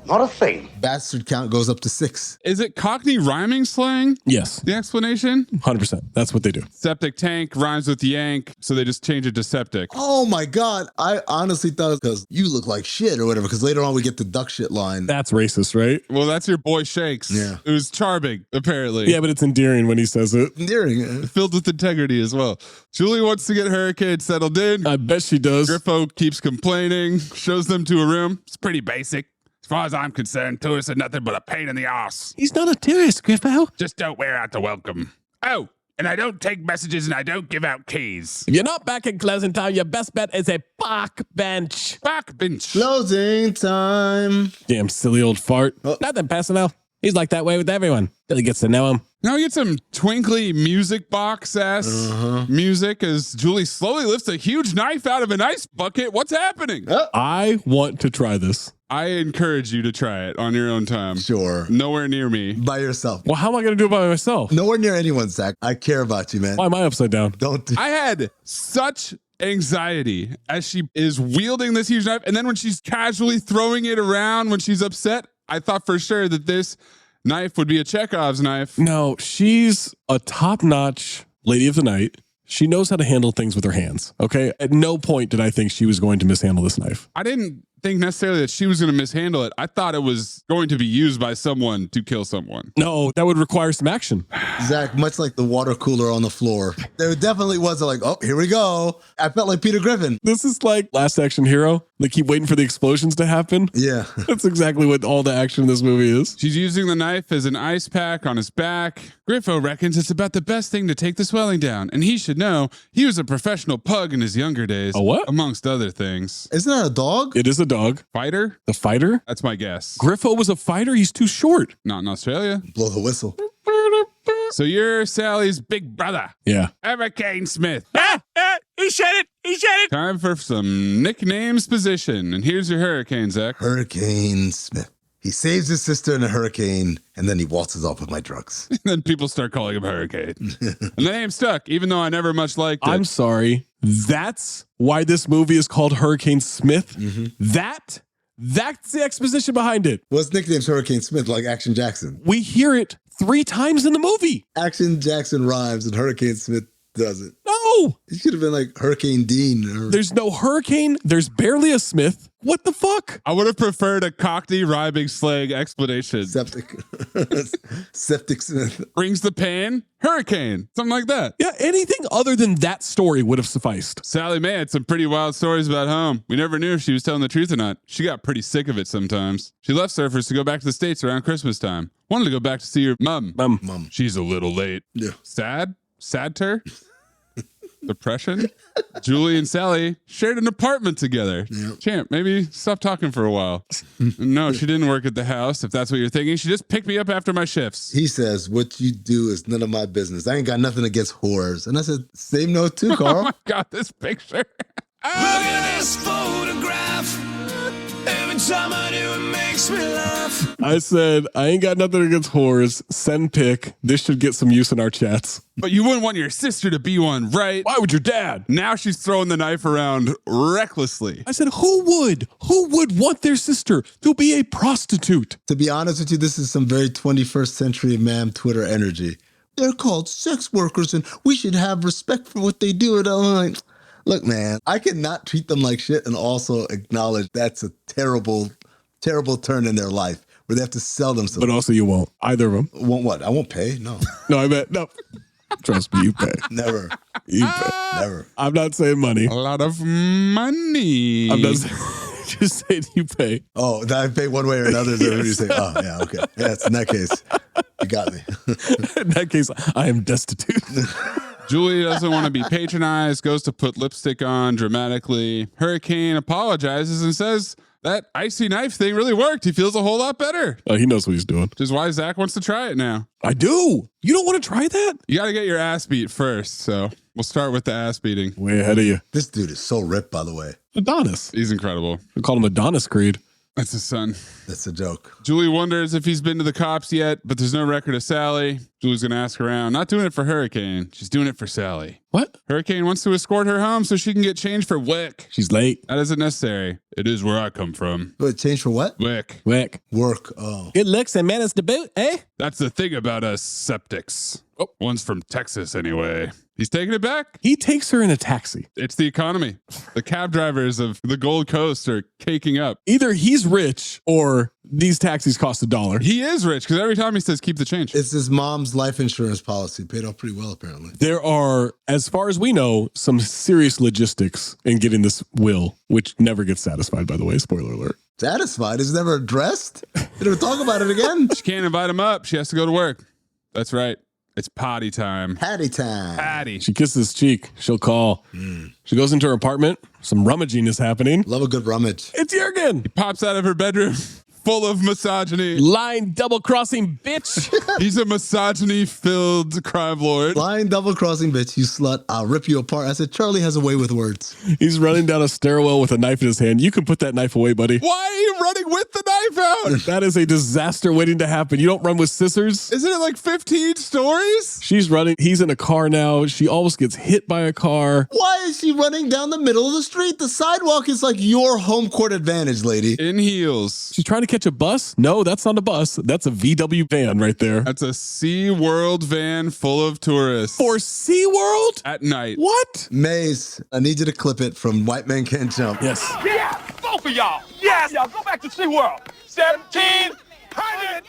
Not a thing. Bastard count goes up to 6. Is it Cockney rhyming slang? Yes. The explanation? 100%. That's what they do. Septic tank rhymes with yank, so they just change it to septic. Oh my God. I honestly thought it was because you look like shit or whatever, because later on we get the duck shit line. That's racist, right? Well, that's your boy Shakes. Yeah. It was charming, apparently. Yeah, but it's endearing when he says it. Endearing. Filled with integrity as well. Julie wants to get Hurricane settled in. I bet she does. Griffo keeps complaining, shows them to a room. It's pretty basic. As far as I'm concerned, tourists are nothing but a pain in the ass. He's not a tourist, Griffo. Just don't wear out the welcome. Oh, and I don't take messages and I don't give out keys. If you're not back in closing time, your best bet is a park bench. Park bench. Closing time. Damn silly old fart. Nothing personal. He's like that way with everyone. Till he gets to know him. Now we get some twinkly music box ass music as Julie slowly lifts a huge knife out of an ice bucket. What's happening? I want to try this. I encourage you to try it on your own time. Sure. Nowhere near me. By yourself. Well, how am I going to do it by myself? Nowhere near anyone, Zach. I care about you, man. Why am I upside down? I had such anxiety as she is wielding this huge knife. And then when she's casually throwing it around when she's upset, I thought for sure that this knife would be a Chekhov's knife. No, she's a top-notch lady of the night. She knows how to handle things with her hands, okay? At no point did I think she was going to mishandle this knife. I didn't think necessarily that she was going to mishandle it. I thought it was going to be used by someone to kill someone. No, that would require some action. Zach, much like the water cooler on the floor, there definitely was like, oh, here we go. I felt like Peter Griffin. This is like Last Action Hero. They keep waiting for the explosions to happen. Yeah. That's exactly what all the action in this movie is. She's using the knife as an ice pack on his back. Griffo reckons it's about the best thing to take the swelling down, and he should know he was a professional pug in his younger days. A what? Amongst other things. Isn't that a dog? It is a dog. Fighter? The fighter? That's my guess. Griffo was a fighter? He's too short. Not in Australia. Blow the whistle. So you're Sally's big brother. Yeah. Hurricane Smith. He said it. He said it. Time for some nicknames position. And here's your hurricane, Zach. Hurricane Smith. He saves his sister in a hurricane, and then he waltzes off with my drugs. And then people start calling him Hurricane. And the name stuck, even though I never much liked it. I'm sorry. That's why this movie is called Hurricane Smith? That's the exposition behind it. What's nickname's Hurricane Smith, like Action Jackson? We hear it 3 times in the movie. Action Jackson rhymes and Hurricane Smith doesn't. No. It should have been like Hurricane Dean. There's no hurricane. There's barely a Smith. What the fuck? I would have preferred a Cockney rhyming slang explanation. Septic. Septic Smith. Brings the pan, hurricane. Something like that. Yeah, anything other than that story would have sufficed. Sally Mae had some pretty wild stories about home. We never knew if she was telling the truth or not. She got pretty sick of it sometimes. She left Surfers to go back to the States around Christmas time. Wanted to go back to see her mom. Mom. She's a little late. Yeah. Sad? Sadter? Depression? Julie and Sally shared an apartment together. Yep. Champ, maybe stop talking for a while. No, she didn't work at the house, if that's what you're thinking. She just picked me up after my shifts. He says, what you do is none of my business. I ain't got nothing against whores. And I said, same note too, Carl. Oh my God, this picture. Look at this photograph. Every time I do, it makes me laugh. I said, I ain't got nothing against whores. Send pic. This should get some use in our chats. But you wouldn't want your sister to be one, right? Why would your dad? Now she's throwing the knife around recklessly. I said, who would want their sister to be a prostitute? To be honest with you, this is some very 21st century ma'am Twitter energy. They're called sex workers and we should have respect for what they do. And I'm like, look, man, I cannot treat them like shit and also acknowledge that's a terrible terrible turn in their life where they have to sell themselves. But also you won't. Either of them. Won't what? I won't pay? No. No, I bet. No. Trust me, you pay. Never. You pay. Never. I'm not saying money. A lot of money. I'm not just saying you pay. Oh, I pay one way or another. Yes. You say, oh, yeah, okay. Yes, in that case, you got me. In that case, I am destitute. Julie doesn't want to be patronized, goes to put lipstick on dramatically. Hurricane apologizes and says that icy knife thing really worked. He feels a whole lot better. Oh, he knows what he's doing. Which is why Zach wants to try it now. I do. You don't want to try that? You got to get your ass beat first. So we'll start with the ass beating. Way ahead of you. This dude is so ripped, by the way. Adonis. He's incredible. We call him Adonis Creed. That's his son. That's a joke. Julie wonders if he's been to the cops yet, but there's no record of Sally. Julie's going to ask around. Not doing it for Hurricane. She's doing it for Sally. What? Hurricane wants to escort her home so she can get changed for Wick. She's late. That isn't necessary. It is where I come from. But change for what? Wick. Wick. Work. Oh. Good looks and manners to boot, eh? That's the thing about us septics. Oh, one's from Texas anyway. He's taking it back. He takes her in a taxi. It's the economy. The cab drivers of the Gold Coast are caking up. Either he's rich or these taxis cost $1. He is rich because every time he says keep the change. It's his mom's life insurance policy. Paid off pretty well, apparently. There are, as far as we know, some serious logistics in getting this will, which never gets satisfied, by the way. Spoiler alert. Satisfied? Is never addressed? They never talk about it again? She can't invite him up. She has to go to work. That's right. It's potty time. Patty time. Patty. She kisses his cheek. She'll call. She goes into her apartment. Some rummaging is happening. Love a good rummage. It's Jurgen. He pops out of her bedroom full of misogyny. Lying double-crossing bitch. He's a misogyny-filled crime lord. Lying double-crossing bitch, you slut. I'll rip you apart. I said, Charlie has a way with words. He's running down a stairwell with a knife in his hand. You can put that knife away, buddy. Why are you running with the knife out? That is a disaster waiting to happen. You don't run with scissors. Isn't it like 15 stories? She's running. He's in a car now. She almost gets hit by a car. Why is she running down the middle of the street? The sidewalk is like your home court advantage, lady. In heels. She's trying to catch a bus? No, that's not a bus. That's a VW van right there. That's a SeaWorld van full of tourists. For SeaWorld? At night. What? Maze, I need you to clip it from White Man Can't Jump. Yes. Yeah, both of y'all. Yes, y'all go back to SeaWorld. 1700.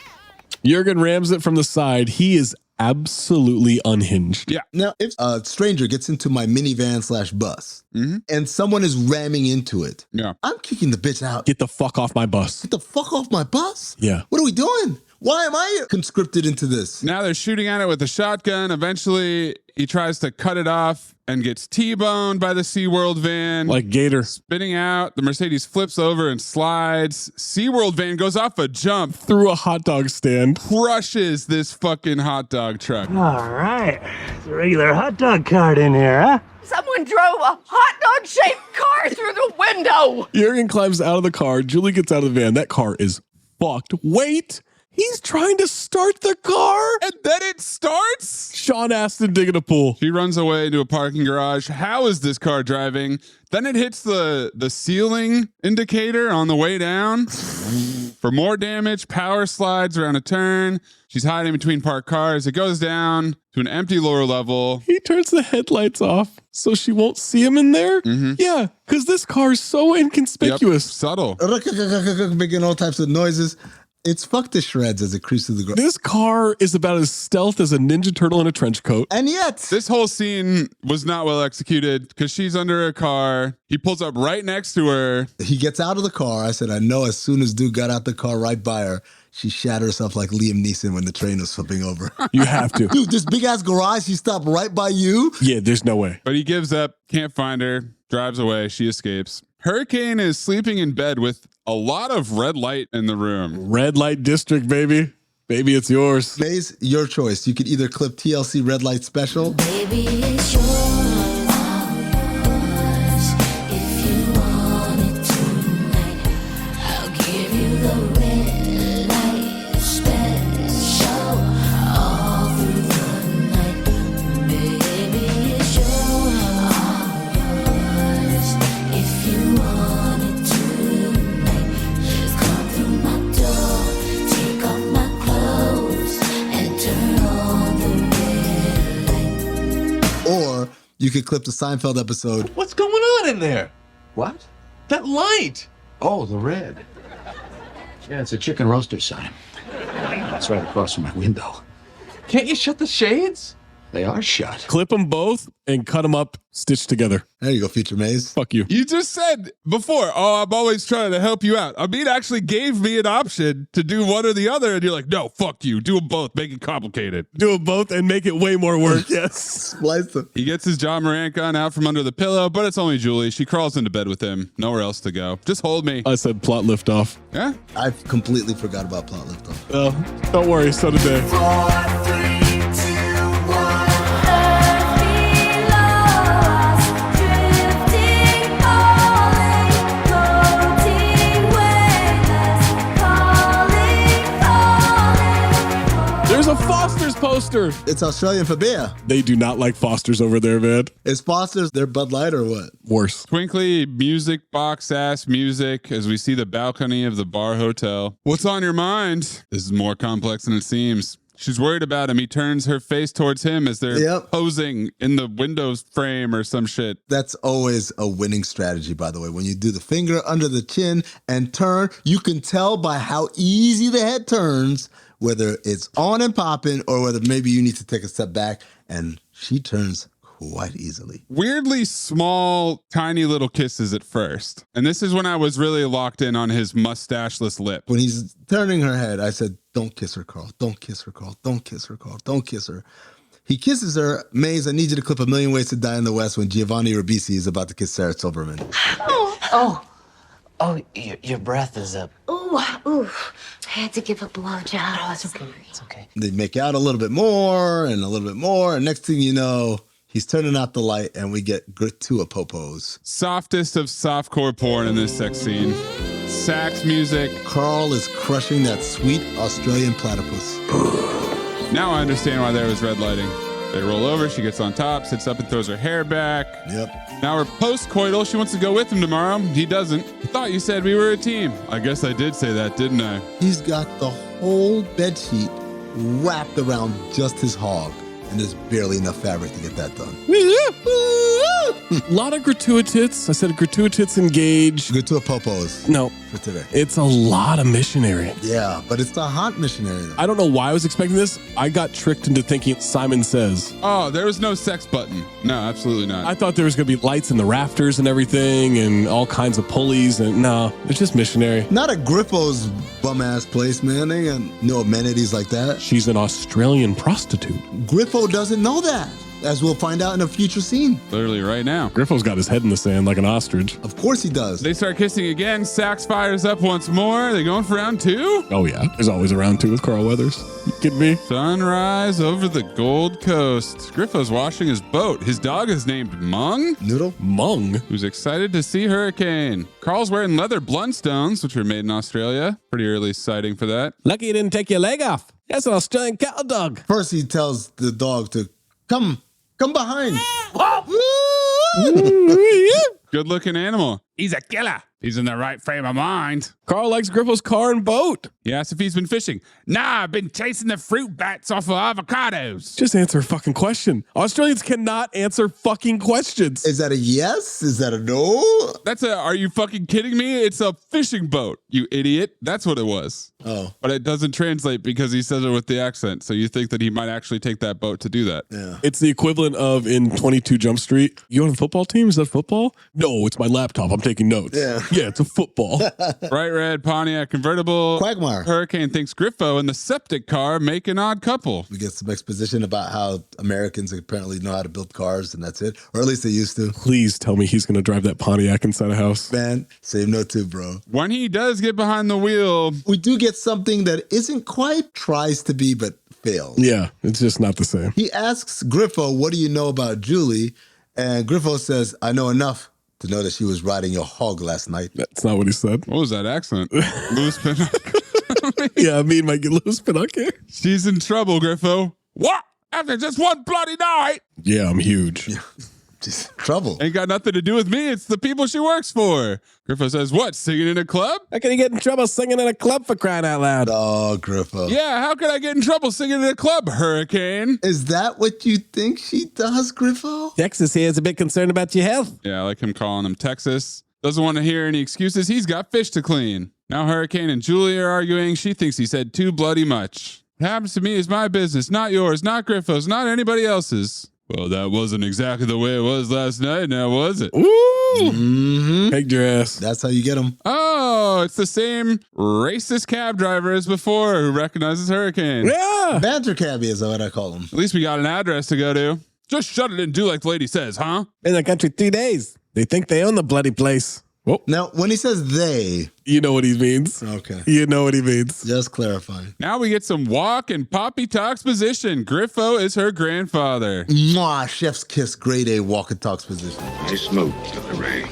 Jurgen rams it from the side. He is absolutely unhinged. Yeah. Now, if a stranger gets into my minivan / bus and someone is ramming into it, I'm kicking the bitch out. Get the fuck off my bus. Get the fuck off my bus? Yeah. What are we doing? Why am I conscripted into this? Now they're shooting at it with a shotgun. Eventually, he tries to cut it off and gets T-boned by the SeaWorld van. Like Gator. Spinning out. The Mercedes flips over and slides. SeaWorld van goes off a jump. Through a hot dog stand. Crushes this fucking hot dog truck. All right. It's a regular hot dog cart in here, huh? Someone drove a hot dog-shaped car through the window. Jurgen climbs out of the car. Julie gets out of the van. That car is fucked. Wait. He's trying to start the car. And then it starts? Sean Astin digging a pool. She runs away into a parking garage. How is this car driving? Then it hits the ceiling indicator on the way down. For more damage, power slides around a turn. She's hiding between parked cars. It goes down to an empty lower level. He turns the headlights off so she won't see him in there. Yeah, because this car is so inconspicuous. Yep, subtle. Making all types of noises. It's fucked to shreds as it creeps through the ground. This car is about as stealth as a Ninja Turtle in a trench coat. And yet, this whole scene was not well executed because she's under a car. He pulls up right next to her. He gets out of the car. I said, I know as soon as dude got out the car right by her, she shat herself like Liam Neeson when the train was flipping over. You have to. Dude, this big ass garage, she stopped right by you? Yeah, there's no way. But he gives up, can't find her, drives away. She escapes. Hurricane is sleeping in bed with a lot of red light in the room. Red light district, baby. Baby, it's yours. Maze, your choice. You could either clip TLC Red Light Special. Baby, it's yours. If you want it tonight, I'll give you the red light special all through the night. Baby, it's yours. If you want it tonight, just come through my door, take off my clothes, and turn on the red light. Or you could clip the Seinfeld episode. What's going on in there? What? That light. Oh, the red. Yeah, it's a chicken roaster sign. It's right across from my window. Can't you shut the shades? They are shut. Clip them both and cut them up, stitched together. There you go, Future Maze. Fuck you. You just said before, oh, I'm always trying to help you out. Amin actually gave me an option to do one or the other, and you're like, no, fuck you. Do them both. Make it complicated. Do them both and make it way more work. Yes. Splice them. He gets his John Morant gun out from under the pillow, but it's only Julie. She crawls into bed with him. Nowhere else to go. Just hold me. I said plot lift off. Yeah? I completely forgot about plot lift off. Oh, don't worry. So did they. 4, 3, 2, 1. There's a Foster's poster. It's Australian for beer. They do not like Foster's over there, man. Is Foster's their Bud Light or what? Worse. Twinkly music box ass music as we see the balcony of the bar hotel. What's on your mind? This is more complex than it seems. She's worried about him. He turns her face towards him as they're posing in the windows frame or some shit. That's always a winning strategy, by the way. When you do the finger under the chin and turn, you can tell by how easy the head turns whether it's on and popping or whether maybe you need to take a step back, and she turns quite easily. Weirdly small, tiny little kisses at first. And this is when I was really locked in on his mustacheless lip. When he's turning her head, I said, don't kiss her, Carl. Don't kiss her, Carl. Don't kiss her, Carl. Don't kiss her. He kisses her. Maze, I need you to clip A Million Ways to Die in the West when Giovanni Ribisi is about to kiss Sarah Silverman. Oh, your breath is up. Ooh. I had to give a blowjob. Oh, it's okay. It's okay. They make out a little bit more and a little bit more. And next thing you know, he's turning out the light and we get Gratua Popos. Softest of softcore porn in this sex scene. Sax music. Carl is crushing that sweet Australian platypus. Now I understand why there was red lighting. They roll over, she gets on top, sits up and throws her hair back. Yep. Now we're post-coital, she wants to go with him tomorrow. He doesn't. I thought you said we were a team. I guess I did say that, didn't I? He's got the whole bedsheet wrapped around just his hog, and there's barely enough fabric to get that done. A lot of gratuitits. I said gratuitits engage. Gratua Popos. No. For today. It's a lot of missionary. Yeah, but it's a hot missionary, though. I don't know why I was expecting this. I got tricked into thinking Simon Says. Oh, there was no sex button. No, absolutely not. I thought there was going to be lights in the rafters and everything and all kinds of pulleys. And no, it's just missionary. Not a Griffo's bum-ass place, man. They got no amenities like that. She's an Australian prostitute. Griffo doesn't know that, as we'll find out in a future scene. Literally right now. Griffo's got his head in the sand like an ostrich. Of course he does. They start kissing again. Sax fires up once more. Are they going for round two? Oh, yeah. There's always a round two with Carl Weathers. You kidding me? Sunrise over the Gold Coast. Griffo's washing his boat. His dog is named Mung. Noodle? Mung. Who's excited to see Hurricane. Carl's wearing leather Blundstones, which were made in Australia. Pretty early sighting for that. Lucky you didn't take your leg off. That's an Australian cattle dog. First he tells the dog to come behind. Good looking animal. He's a killer. He's in the right frame of mind. Carl likes Griffo's car and boat. He asked if he's been fishing. Nah, I've been chasing the fruit bats off of avocados. Just answer a fucking question. Australians cannot answer fucking questions. Is that a yes? Is that a no? That's are you fucking kidding me? It's a fishing boat, you idiot. That's what it was. Oh. But it doesn't translate because he says it with the accent. So you think that he might actually take that boat to do that. Yeah. It's the equivalent of in 22 Jump Street. You on a football team? Is that football? No, it's my laptop. I'm taking notes. Yeah, it's a football. Bright red Pontiac convertible. Quagmire. Hurricane thinks Griffo and the septic car make an odd couple. We get some exposition about how Americans apparently know how to build cars, and that's it. Or at least they used to. Please tell me he's going to drive that Pontiac inside a house. Man, same note too, bro. When he does get behind the wheel, we do get something that isn't quite tries to be, but fails. Yeah, it's just not the same. He asks Griffo, what do you know about Julie? And Griffo says, I know enough to know that she was riding your hog last night. That's not what he said. What was that accent? Louis Pinocchio. Yeah, I mean, might get Louis Pinocchio. She's in trouble, Griffo. What? After just one bloody night? Yeah, I'm huge. Just trouble. Ain't got nothing to do with me. It's the people she works for. Griffo says, what, singing in a club? How can you get in trouble singing in a club, for crying out loud? Oh, Griffo. Yeah, how could I get in trouble singing in a club, Hurricane? Is that what you think she does, Griffo? Texas here is a bit concerned about your health. Yeah, I like him calling him Texas. Doesn't want to hear any excuses. He's got fish to clean. Now Hurricane and Julie are arguing. She thinks he said too bloody much. What happens to me is my business, not yours, not Griffo's, not anybody else's. Well, that wasn't exactly the way it was last night, now was it? Ooh! Pegged your ass. That's how you get them. Oh, it's the same racist cab driver as before who recognizes Hurricane. Yeah! Banter cabbie is what I call them. At least we got an address to go to. Just shut it and do like the lady says, huh? In the country 3 days. They think they own the bloody place. Whoa. Now, when he says they, you know what he means. Okay. You know what he means. Just clarifying. Now we get some walk and Poppy talks position. Griffo is her grandfather. Mwah, chef's kiss, grade A walk and talks position. Nice move, Mr. Ray.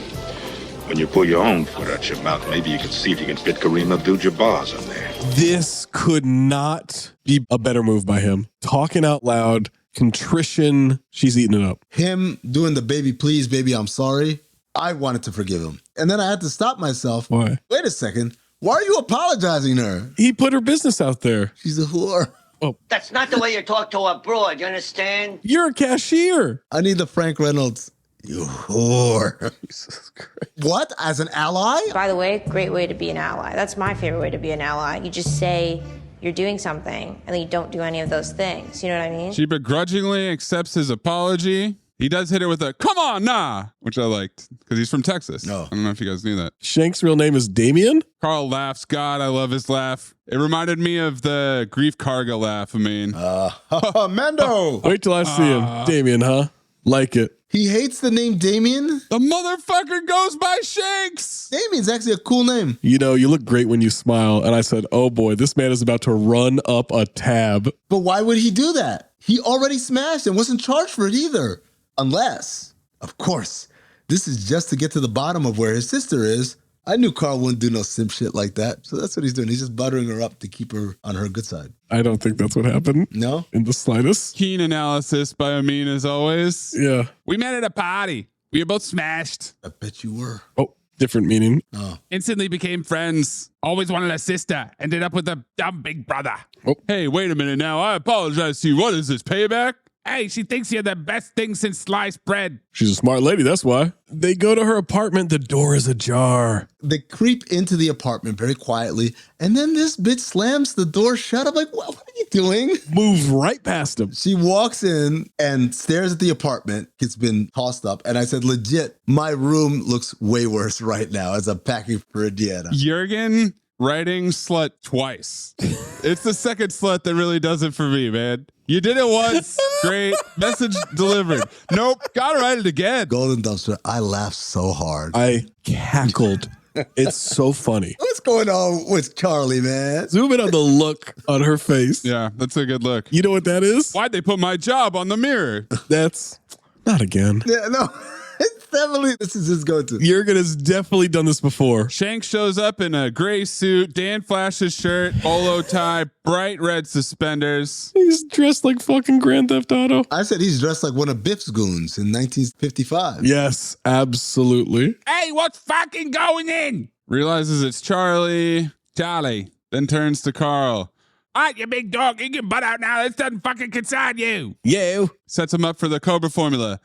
When you pull your own foot out your mouth, maybe you can see if you can fit Kareem Abdul-Jabbar's in there. This could not be a better move by him. Talking out loud, contrition, she's eating it up. Him doing the baby, please, baby, I'm sorry. I wanted to forgive him. And then I had to stop myself. Why? Wait a second. Why are you apologizing to her? He put her business out there. She's a whore. Oh. That's not the way you talk to a broad, you understand? You're a cashier. I need the Frank Reynolds. You whore. Jesus Christ. What? As an ally? By the way, great way to be an ally. That's my favorite way to be an ally. You just say you're doing something and then you don't do any of those things. You know what I mean? She begrudgingly accepts his apology. He does hit her with a, come on, nah, which I liked because he's from Texas. No. I don't know if you guys knew that. Shank's real name is Damien? Carl laughs. God, I love his laugh. It reminded me of the Grief Karga laugh, I mean. Mendo! Wait till I see him. Damien, huh? Like it. He hates the name Damien? The motherfucker goes by Shanks! Damien's actually a cool name. You know, you look great when you smile. And I said, oh boy, this man is about to run up a tab. But why would he do that? He already smashed and wasn't charged for it either. Unless, of course, this is just to get to the bottom of where his sister is. I knew Carl wouldn't do no simp shit like that. So that's what he's doing. He's just buttering her up to keep her on her good side. I don't think that's what happened. No? In the slightest. Keen analysis by Amin as always. Yeah. We met at a party. We were both smashed. I bet you were. Oh, different meaning. Oh. Instantly became friends. Always wanted a sister. Ended up with a dumb big brother. Oh. Hey, wait a minute now. I apologize to you. What is this, payback? Hey, she thinks you're the best thing since sliced bread. She's a smart lady, that's why. They go to her apartment, the door is ajar. They creep into the apartment very quietly, and then this bitch slams the door shut. I'm like, what are you doing? Moves right past him. She walks in and stares at the apartment. It's been tossed up. And I said, legit, my room looks way worse right now as I'm packing for Indiana. Jurgen writing slut twice. It's the second slut that really does it for me, man. You did it once. Great. Message delivered. Nope. Gotta write it again. Golden Dumpster. I laughed so hard. I cackled. It's so funny. What's going on with Charlie, man? Zoom in on the look on her face. Yeah, that's a good look. You know what that is? Why'd they put my job on the mirror? That's not again. Yeah, no. It's definitely, this is his go-to. Jurgen has definitely done this before. Shank shows up in a gray suit, Dan flashes shirt, polo tie, bright red suspenders. He's dressed like fucking Grand Theft Auto. I said he's dressed like one of Biff's goons in 1955. Yes, absolutely. Hey, what's fucking going in? Realizes it's Charlie. Then turns to Carl. All right, you big dog, you can butt out now. This doesn't fucking concern you. Yeah. Sets him up for the Cobra formula.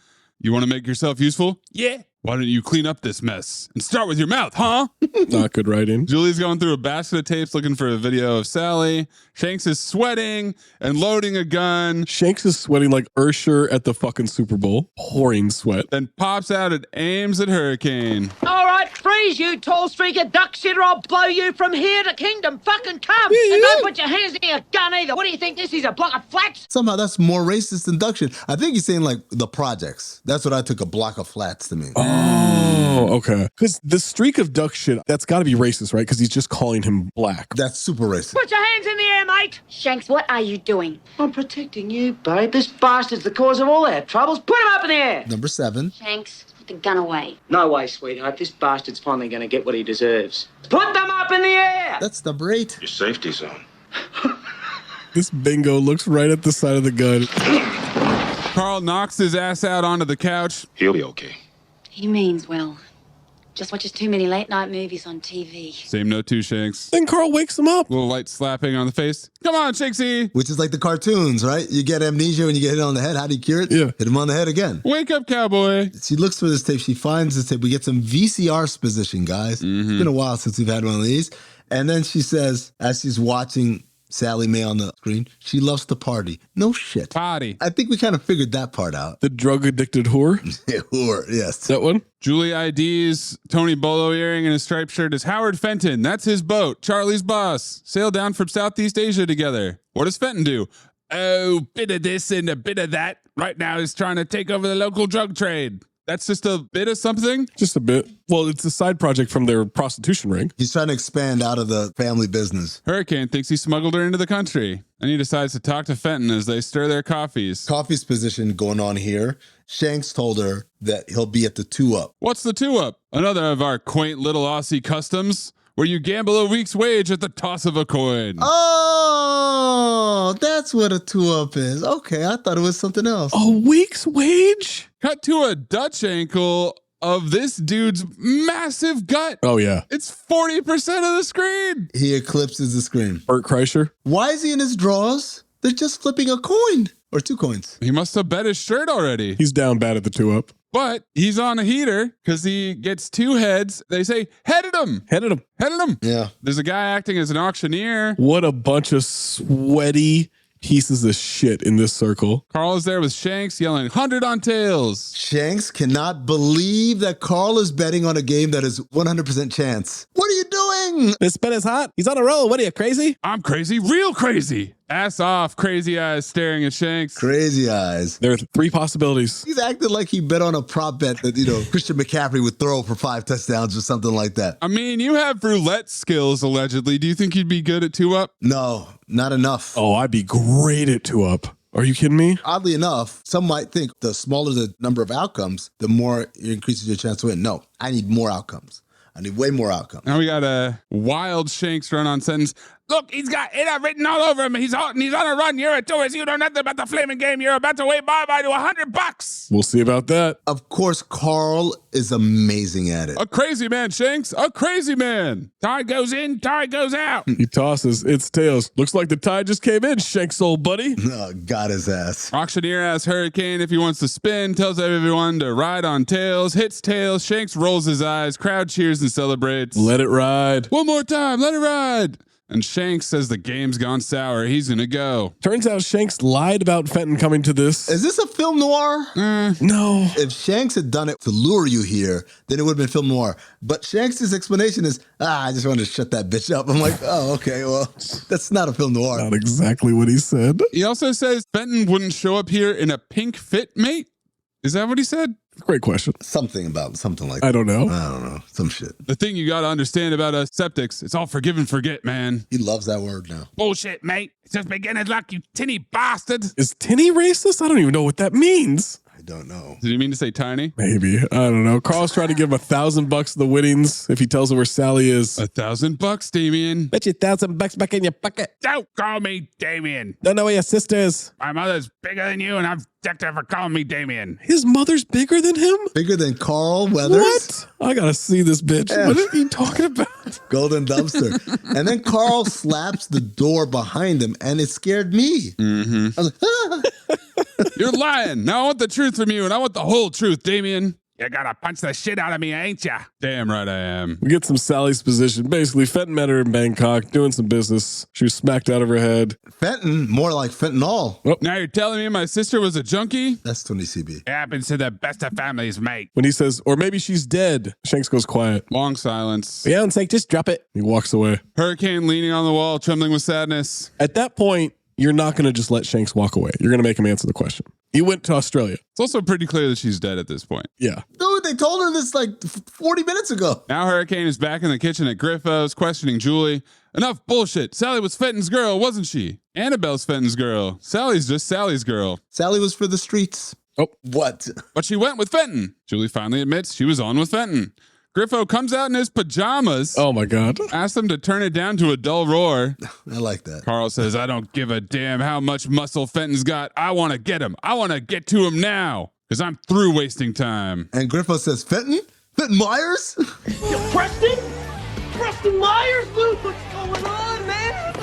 You want to make yourself useful? Yeah. Why don't you clean up this mess and start with your mouth, huh? Not good writing. Julie's going through a basket of tapes looking for a video of Sally. Shanks is sweating and loading a gun. Shanks is sweating like Ursher at the fucking Super Bowl. Pouring sweat. Then pops out and aims at Hurricane. All right, freeze, you tall streaker duck sitter. I'll blow you from here to kingdom fucking come. And don't put your hands in your gun either. What do you think this is, a block of flats? Somehow that's more racist than duck shit. I think he's saying like the projects. That's what I took, a block of flats to mean. Oh, okay. Because the streak of duck shit, that's got to be racist, right? Because he's just calling him black. That's super racist. Put your hands in the air, mate. Shanks, what are you doing? I'm protecting you, babe. This bastard's the cause of all our troubles. Put him up in the air. Number 7. Shanks, put the gun away. No way, sweetheart. This bastard's finally going to get what he deserves. Put them up in the air. That's number 8. Your safety zone. This bingo looks right at the side of the gun. Carl knocks his ass out onto the couch. He'll be okay. He means well. Just watches too many late night movies on TV. Same note too, Shanks. Then Carl wakes him up. Little light slapping on the face. Come on, Shanksy. Which is like the cartoons, right? You get amnesia when you get hit on the head. How do you cure it? Yeah. Hit him on the head again. Wake up, cowboy. She looks for this tape. She finds this tape. We get some VCR position, guys. It's been a while since we've had one of these. And then she says, as she's watching Sally Mae on the screen, she loves to party. No shit. Party. I think we kind of figured that part out. The drug-addicted whore? Yeah, whore, yes. That one? Julie ID's Tony Bolo earring and his striped shirt is Howard Fenton. That's his boat. Charlie's boss. Sailed down from Southeast Asia together. What does Fenton do? Oh, bit of this and a bit of that. Right now he's trying to take over the local drug trade. That's just a bit of something? Just a bit. Well, it's a side project from their prostitution ring. He's trying to expand out of the family business. Hurricane thinks he smuggled her into the country. And he decides to talk to Fenton as they stir their coffees. Coffee's position going on here. Shanks told her that he'll be at the 2-Up. What's the 2-Up? Another of our quaint little Aussie customs where you gamble a week's wage at the toss of a coin. Oh, that's what a 2-Up is. Okay, I thought it was something else. A week's wage? Cut to a Dutch ankle of this dude's massive gut. Oh, yeah. It's 40% of the screen. He eclipses the screen. Bert Kreischer. Why is he in his drawers? They're just flipping a coin. Or 2 coins. He must have bet his shirt already. He's down bad at the 2-Up. But he's on a heater because he gets 2 heads. They say, headed him. Headed him. Headed him. Yeah. There's a guy acting as an auctioneer. What a bunch of sweaty pieces of shit in this circle. Carl is there with Shanks yelling 100 on tails. Shanks cannot believe that Carl is betting on a game that is 100% chance. What are you doing? This bet is hot. He's on a roll. What are you, crazy? I'm crazy, real crazy. Ass off, crazy eyes staring at Shanks. Crazy eyes. There are 3 possibilities. He's acting like he bet on a prop bet that, Christian McCaffrey would throw for 5 touchdowns or something like that. I mean, you have roulette skills, allegedly. Do you think you'd be good at 2-Up? No, not enough. Oh, I'd be great at 2-Up. Are you kidding me? Oddly enough, some might think the smaller the number of outcomes, the more it increases your chance to win. No, I need more outcomes. I need way more outcomes. Now we got a wild Shanks run on sentence. Look, he's got it written all over him. He's hot and he's on a run. You're a tourist. You know nothing about the flaming game. You're about to wait bye-bye to $100. We'll see about that. Of course, Carl is amazing at it. A crazy man, Shanks. A crazy man. Tide goes in, tide goes out. He tosses. It's tails. Looks like the tide just came in, Shanks, old buddy. Oh, got his ass. Auctioneer asks Hurricane if he wants to spin, tells everyone to ride on tails, hits tails. Shanks rolls his eyes. Crowd cheers and celebrates. Let it ride. One more time. Let it ride. And Shanks says the game's gone sour. He's going to go. Turns out Shanks lied about Fenton coming to this. Is this a film noir? No. If Shanks had done it to lure you here, then it would have been film noir. But Shanks' explanation is, I just wanted to shut that bitch up. I'm like, oh, okay, well, that's not a film noir. Not exactly what he said. He also says Fenton wouldn't show up here in a pink fit, mate. Is that what he said? Great question. Something like that. I don't know. Some shit. The thing you got to understand about us septics, it's all forgive and forget, man. He loves that word now. Bullshit, mate. It's just beginner's luck, you tinny bastard. Is tinny racist? I don't even know what that means. I don't know. Did you mean to say tiny? Maybe. I don't know. Carl's trying to give him $1,000 of the winnings if he tells him where Sally is. $1,000, Damien. Bet you $1,000 back in your pocket. Don't call me Damien. Don't know where your sister is. My mother's bigger than you, and I've decked her for calling me Damien. His mother's bigger than him? Bigger than Carl Weathers? What? I gotta see this bitch. Yeah. What are you talking about? Golden dumpster. And then Carl slaps the door behind him, and it scared me. Mm-hmm. I was like, You're lying. Now I want the truth from you, and I want the whole truth, Damien. You gotta punch the shit out of me, ain't ya? Damn right I am. We get some Sally's position. Basically, Fenton met her in Bangkok doing some business. She was smacked out of her head. Fenton, more like fentanyl. Oh. Now you're telling me my sister was a junkie? That's Tony CB. It happens to the best of families, mate. When he says, or maybe she's dead, Shanks goes quiet. Long silence. For your own sake, just drop it. He walks away. Hurricane leaning on the wall, trembling with sadness. At that point, you're not going to just let Shanks walk away. You're going to make him answer the question. You went to Australia. It's also pretty clear that she's dead at this point. Yeah. Dude, they told her this like 40 minutes ago. Now Hurricane is back in the kitchen at Griffo's, questioning Julie. Enough bullshit. Sally was Fenton's girl, wasn't she? Annabelle's Fenton's girl. Sally's just Sally's girl. Sally was for the streets. Oh. What? But she went with Fenton. Julie finally admits she was on with Fenton. Griffo comes out in his pajamas. Oh, my God. Asks them to turn it down to a dull roar. I like that. Carl says, I don't give a damn how much muscle Fenton's got. I want to get him. I want to get to him now because I'm through wasting time. And Griffo says, Fenton? Fenton Myers? Yo, Preston? Preston Myers, dude, what's going on, man?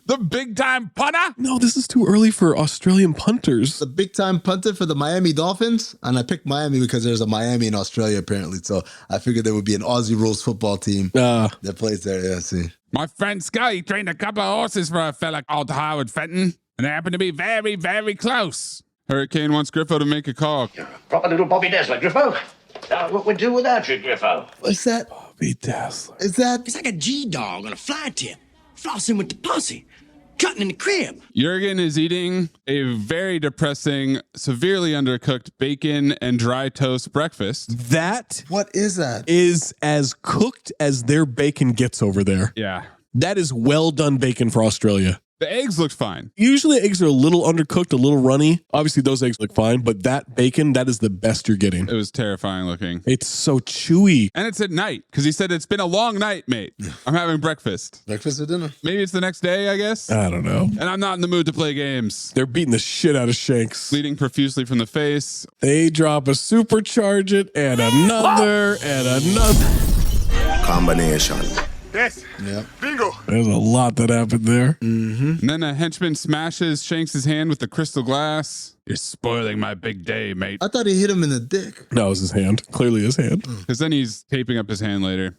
The big time punter? No, this is too early for Australian punters. The big time punter for the Miami Dolphins. And I picked Miami because there's a Miami in Australia, apparently. So I figured there would be an Aussie rules football team that plays there. Yeah, see. My friend Scully trained a couple of horses for a fella called Howard Fenton, and they happened to be very, very close. Hurricane wants Griffo to make a call. Proper little Bobby Dazzler, Griffo. What we'd do without you, Griffo. What's that? Bobby Dazzler. Is that? It's like a G-dog on a fly tip. Flossing with the pussy. Cutting in the crib. Jurgen is eating a very depressing, severely undercooked bacon and dry toast breakfast. That What is that? is as cooked as their bacon gets over there. Yeah. That is well done bacon for Australia. The eggs looked fine. Usually eggs are a little undercooked, a little runny. Obviously those eggs look fine, but that bacon, that is the best you're getting. It was terrifying looking. It's so chewy. And it's at night because he said it's been a long night, mate. I'm having breakfast. Breakfast or dinner? Maybe it's the next day, I guess. I don't know. And I'm not in the mood to play games. They're beating the shit out of Shanks. Bleeding profusely from the face. They drop a supercharge it and another and another. Combination. Yes. Yeah. Bingo. There's a lot that happened there. And then a henchman smashes Shanks' hand with the crystal glass. You're spoiling my big day, mate. I thought he hit him in the dick. No, it was his hand. Clearly his hand. Because then he's taping up his hand later.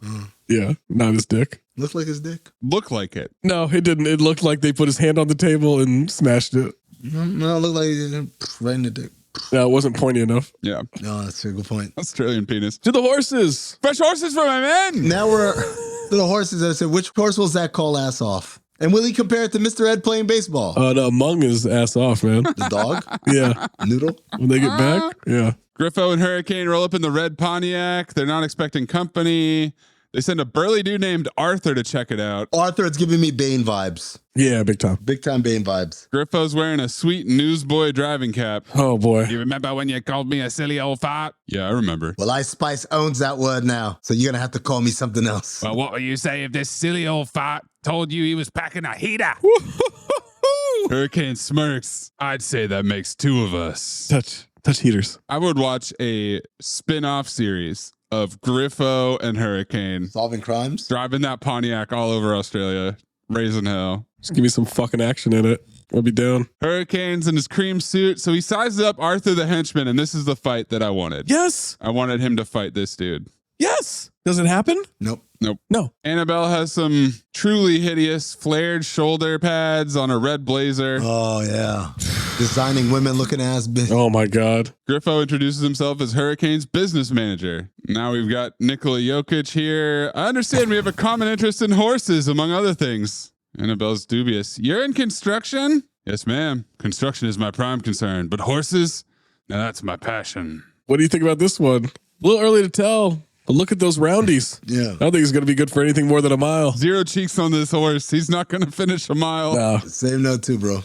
Yeah, not his dick. Looked like his dick. Look like it. No, it didn't. It looked like they put his hand on the table and smashed it. No, it looked like he did right in the dick. No, it wasn't pointy enough. Yeah. No, that's a good point. Australian penis. To the horses. Fresh horses for my men. Now we're to the horses. I said, which horse will Zach call ass off? And will he compare it to Mr. Ed playing baseball? No, Mung is ass off, man. The dog? Yeah. Noodle? When they get back? Yeah. Griffo and Hurricane roll up in the red Pontiac. They're not expecting company. They send a burly dude named Arthur to check it out. Arthur, it's giving me Bane vibes. Yeah, big time. Big time Bane vibes. Griffo's wearing a sweet newsboy driving cap. Oh, boy. You remember when you called me a silly old fart? Yeah, I remember. Well, Ice Spice owns that word now, so you're going to have to call me something else. Well, what would you say if this silly old fart told you he was packing a heater? Hurricane smirks. I'd say that makes two of us. Touch heaters. I would watch a spin-off series of Griffo and Hurricane solving crimes, driving that Pontiac all over Australia, raising hell. Just give me some fucking action in it. I'll be down. Hurricane's in his cream suit, so he sizes up Arthur the henchman, and this is the fight that I wanted. Yes. I wanted him to fight this dude. Yes. Does it happen? Nope. No. Annabelle has some truly hideous flared shoulder pads on a red blazer. Oh, yeah. Designing women looking ass bitch. Oh, my God. Griffo introduces himself as Hurricane's business manager. Now we've got Nikola Jokic here. I understand we have a common interest in horses, among other things. Annabelle's dubious. You're in construction? Yes, ma'am. Construction is my prime concern, but horses? Now that's my passion. What do you think about this one? A little early to tell. But look at those roundies. Yeah. I don't think he's going to be good for anything more than a mile. Zero cheeks on this horse. He's not going to finish a mile. No. Same note too, bro.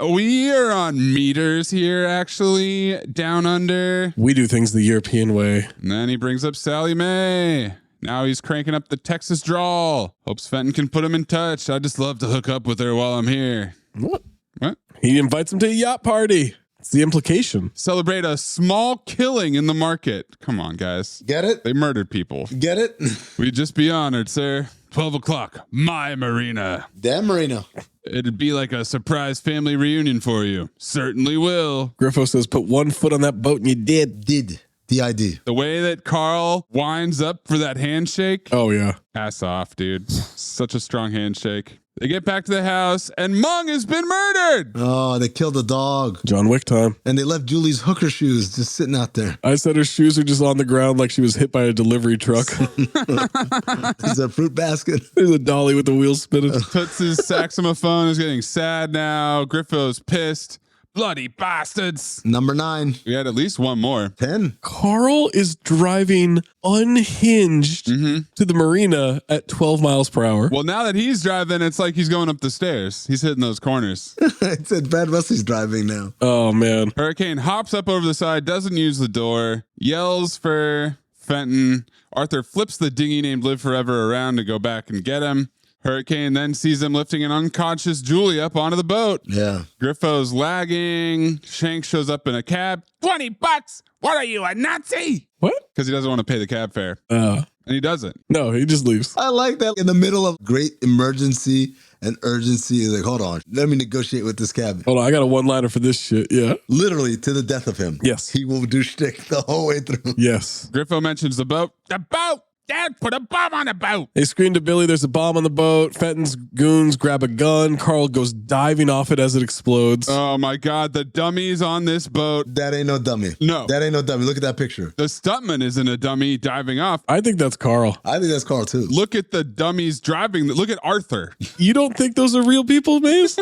We are on meters here, actually, down under. We do things the European way. And then he brings up Sally Mae. Now he's cranking up the Texas drawl. Hopes Fenton can put him in touch. I'd just love to hook up with her while I'm here. What? What? He invites him to a yacht party. It's the implication. Celebrate a small killing in the market. Come on, guys. Get it? They murdered people. Get it? We'd just be honored, sir. 12 o'clock, my marina. Damn marina. It'd be like a surprise family reunion for you. Certainly will. Griffo says, put one foot on that boat and you did. Did. D-I-D. The way that Carl winds up for that handshake. Oh, yeah. Ass off, dude. Such a strong handshake. They get back to the house, and Mung has been murdered. Oh, they killed the dog. John Wick time. And they left Julie's hooker shoes just sitting out there. I said her shoes are just on the ground like she was hit by a delivery truck. It's a fruit basket. There's a dolly with the wheels spinning. Toots' saxophone is getting sad now. Griffo's pissed. Bloody bastards. Number 9. We had at least one more. 10. Carl is driving unhinged to the marina at 12 miles per hour. Well, now that he's driving, it's like he's going up the stairs. He's hitting those corners. It said Brad Russell's driving now. Oh, man. Hurricane hops up over the side, doesn't use the door, yells for Fenton. Arthur flips the dinghy named Live Forever around to go back and get him. Hurricane then sees them lifting an unconscious Julie up onto the boat. Yeah. Griffo's lagging. Shanks shows up in a cab. $20. What are you, a Nazi? What? Because he doesn't want to pay the cab fare. And he doesn't. No, he just leaves. I like that in the middle of great emergency and urgency. He's like, hold on, let me negotiate with this cabin. Hold on, I got a one-liner for this shit. Yeah. Literally to the death of him. Yes. He will do shtick the whole way through. Yes. Griffo mentions the boat. The boat! Dad, put a bomb on the boat! They scream to Billy, there's a bomb on the boat. Fenton's goons grab a gun. Carl goes diving off it as it explodes. Oh my God, the dummies on this boat. That ain't no dummy. No. That ain't no dummy. Look at that picture. The stuntman isn't a dummy diving off. I think that's Carl. I think that's Carl too. Look at the dummies driving. Look at Arthur. You don't think those are real people, Maze?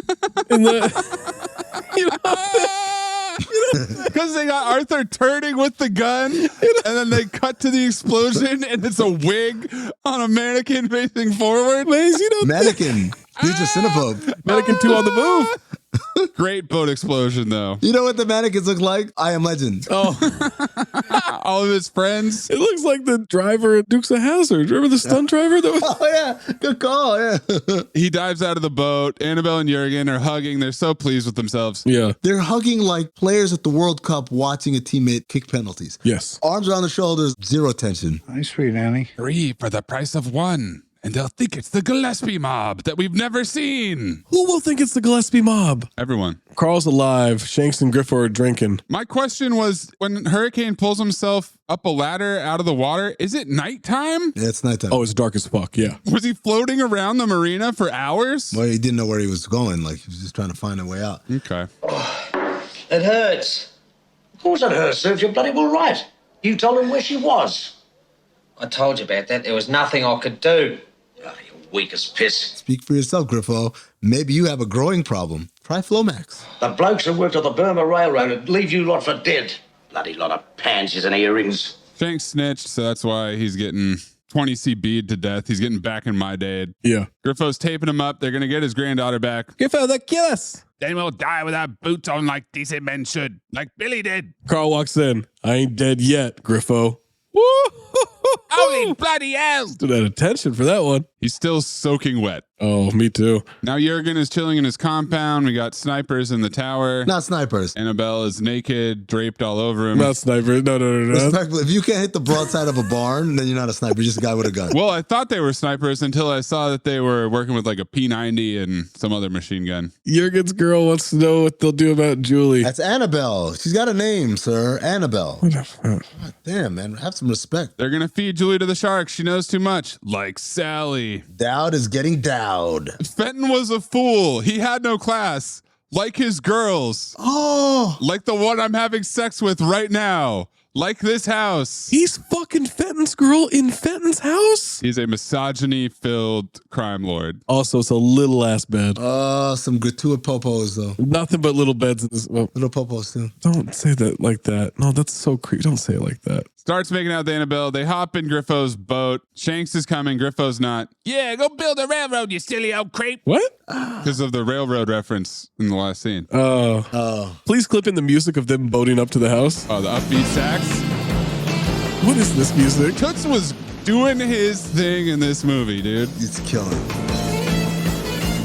Because they got Arthur turning with the gun, and then they cut to the explosion, and it's a wig on a mannequin facing forward. Maze, you don't Mannequin. He's a cinephobe. Mannequin 2 on the move. Great boat explosion, though. You know what the mannequins look like? I Am Legend. Oh. All of his friends. It looks like the driver at Dukes of Hazzard. Remember the stunt driver? That was- Oh, yeah. Good call. Yeah. He dives out of the boat. Annabelle and Jurgen are hugging. They're so pleased with themselves. Yeah. They're hugging like players at the World Cup watching a teammate kick penalties. Yes. Arms around the shoulders, zero tension. Nice sweet Annie. 3 for the price of 1. And they'll think it's the Gillespie mob that we've never seen. Who will think it's the Gillespie mob? Everyone. Carl's alive. Shanks and Griffo are drinking. My question was, when Hurricane pulls himself up a ladder out of the water, is it nighttime? Yeah, it's nighttime. Oh, it's dark as fuck. Yeah. Was he floating around the marina for hours? Well, he didn't know where he was going. Like, he was just trying to find a way out. Okay. It hurts. Of course it hurts, sir, if you're bloody well right. You told him where she was. I told you about that. There was nothing I could do. Oh, you weak as piss. Speak for yourself, Griffo. Maybe you have a growing problem. Try Flomax. The blokes who worked on the Burma Railroad would leave you lot for dead. Bloody lot of pansies and earrings. Shanks snitched, so that's why he's getting 20C beat to death. He's getting back in my day. Yeah. Griffo's taping him up. They're going to get his granddaughter back. Griffo, they'll kill us. Then we'll die with our boots on like decent men should, like Billy did. Carl walks in. I ain't dead yet, Griffo. Woo! Holy bloody hell! Stood at attention for that one. He's still soaking wet. Oh, me too. Now Jurgen is chilling in his compound. We got snipers in the tower. Not snipers. Annabelle is naked, draped all over him. Not snipers. No. Respectfully, if you can't hit the broadside of a barn, then you're not a sniper. You're just a guy with a gun. Well, I thought they were snipers until I saw that they were working with like a P90 and some other machine gun. Jurgen's girl wants to know what they'll do about Julie. That's Annabelle. She's got a name, sir. Annabelle. What the fuck? God damn, man. Have some respect. They're going to feed Julie to the sharks. She knows too much. Like Sally. Dowd is getting dowd. Fenton was a fool. He had no class. Like his girls. Oh. Like the one I'm having sex with right now. Like this house. He's fucking Fenton's girl in Fenton's house? He's a misogyny-filled crime lord. Also, it's a little ass bed. Some gratuitous popos, though. Nothing but little beds in this. Well, little popos, too. Don't say that like that. No, that's so creepy. Don't say it like that. Starts making out with Annabelle. They hop in Griffo's boat. Shanks is coming. Griffo's not. Yeah, go build a railroad, you silly old creep. What? Because of the railroad reference in the last scene. Oh. Please clip in the music of them boating up to the house. Oh, the upbeat sax. What is this music? Toots was doing his thing in this movie, dude. It's killing.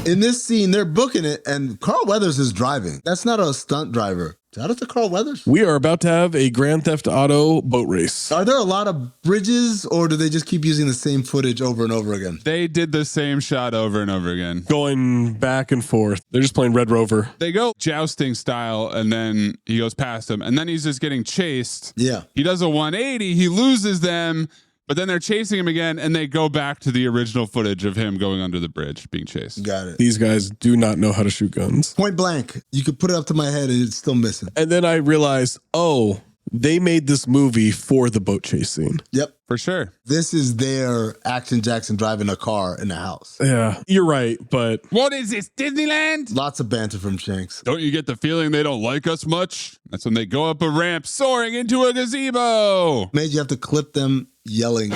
In this scene, they're booking it, and Carl Weathers is driving. That's not a stunt driver. Shout out to Carl Weathers. We are about to have a Grand Theft Auto boat race. Are there a lot of bridges, or do they just keep using the same footage over and over again? They did the same shot over and over again. Going back and forth. They're just playing Red Rover. They go jousting style, and then he goes past them, and then he's just getting chased. Yeah. He does a 180. He loses them. But then they're chasing him again, and they go back to the original footage of him going under the bridge, being chased. Got it. These guys do not know how to shoot guns. Point blank. You could put it up to my head, and it's still missing. And then I realized, oh, they made this movie for the boat chase scene. Yep. For sure. This is their Action Jackson driving a car in a house. Yeah, you're right, but... What is this, Disneyland? Lots of banter from Shanks. Don't you get the feeling they don't like us much? That's when they go up a ramp soaring into a gazebo. Made you have to clip them yelling.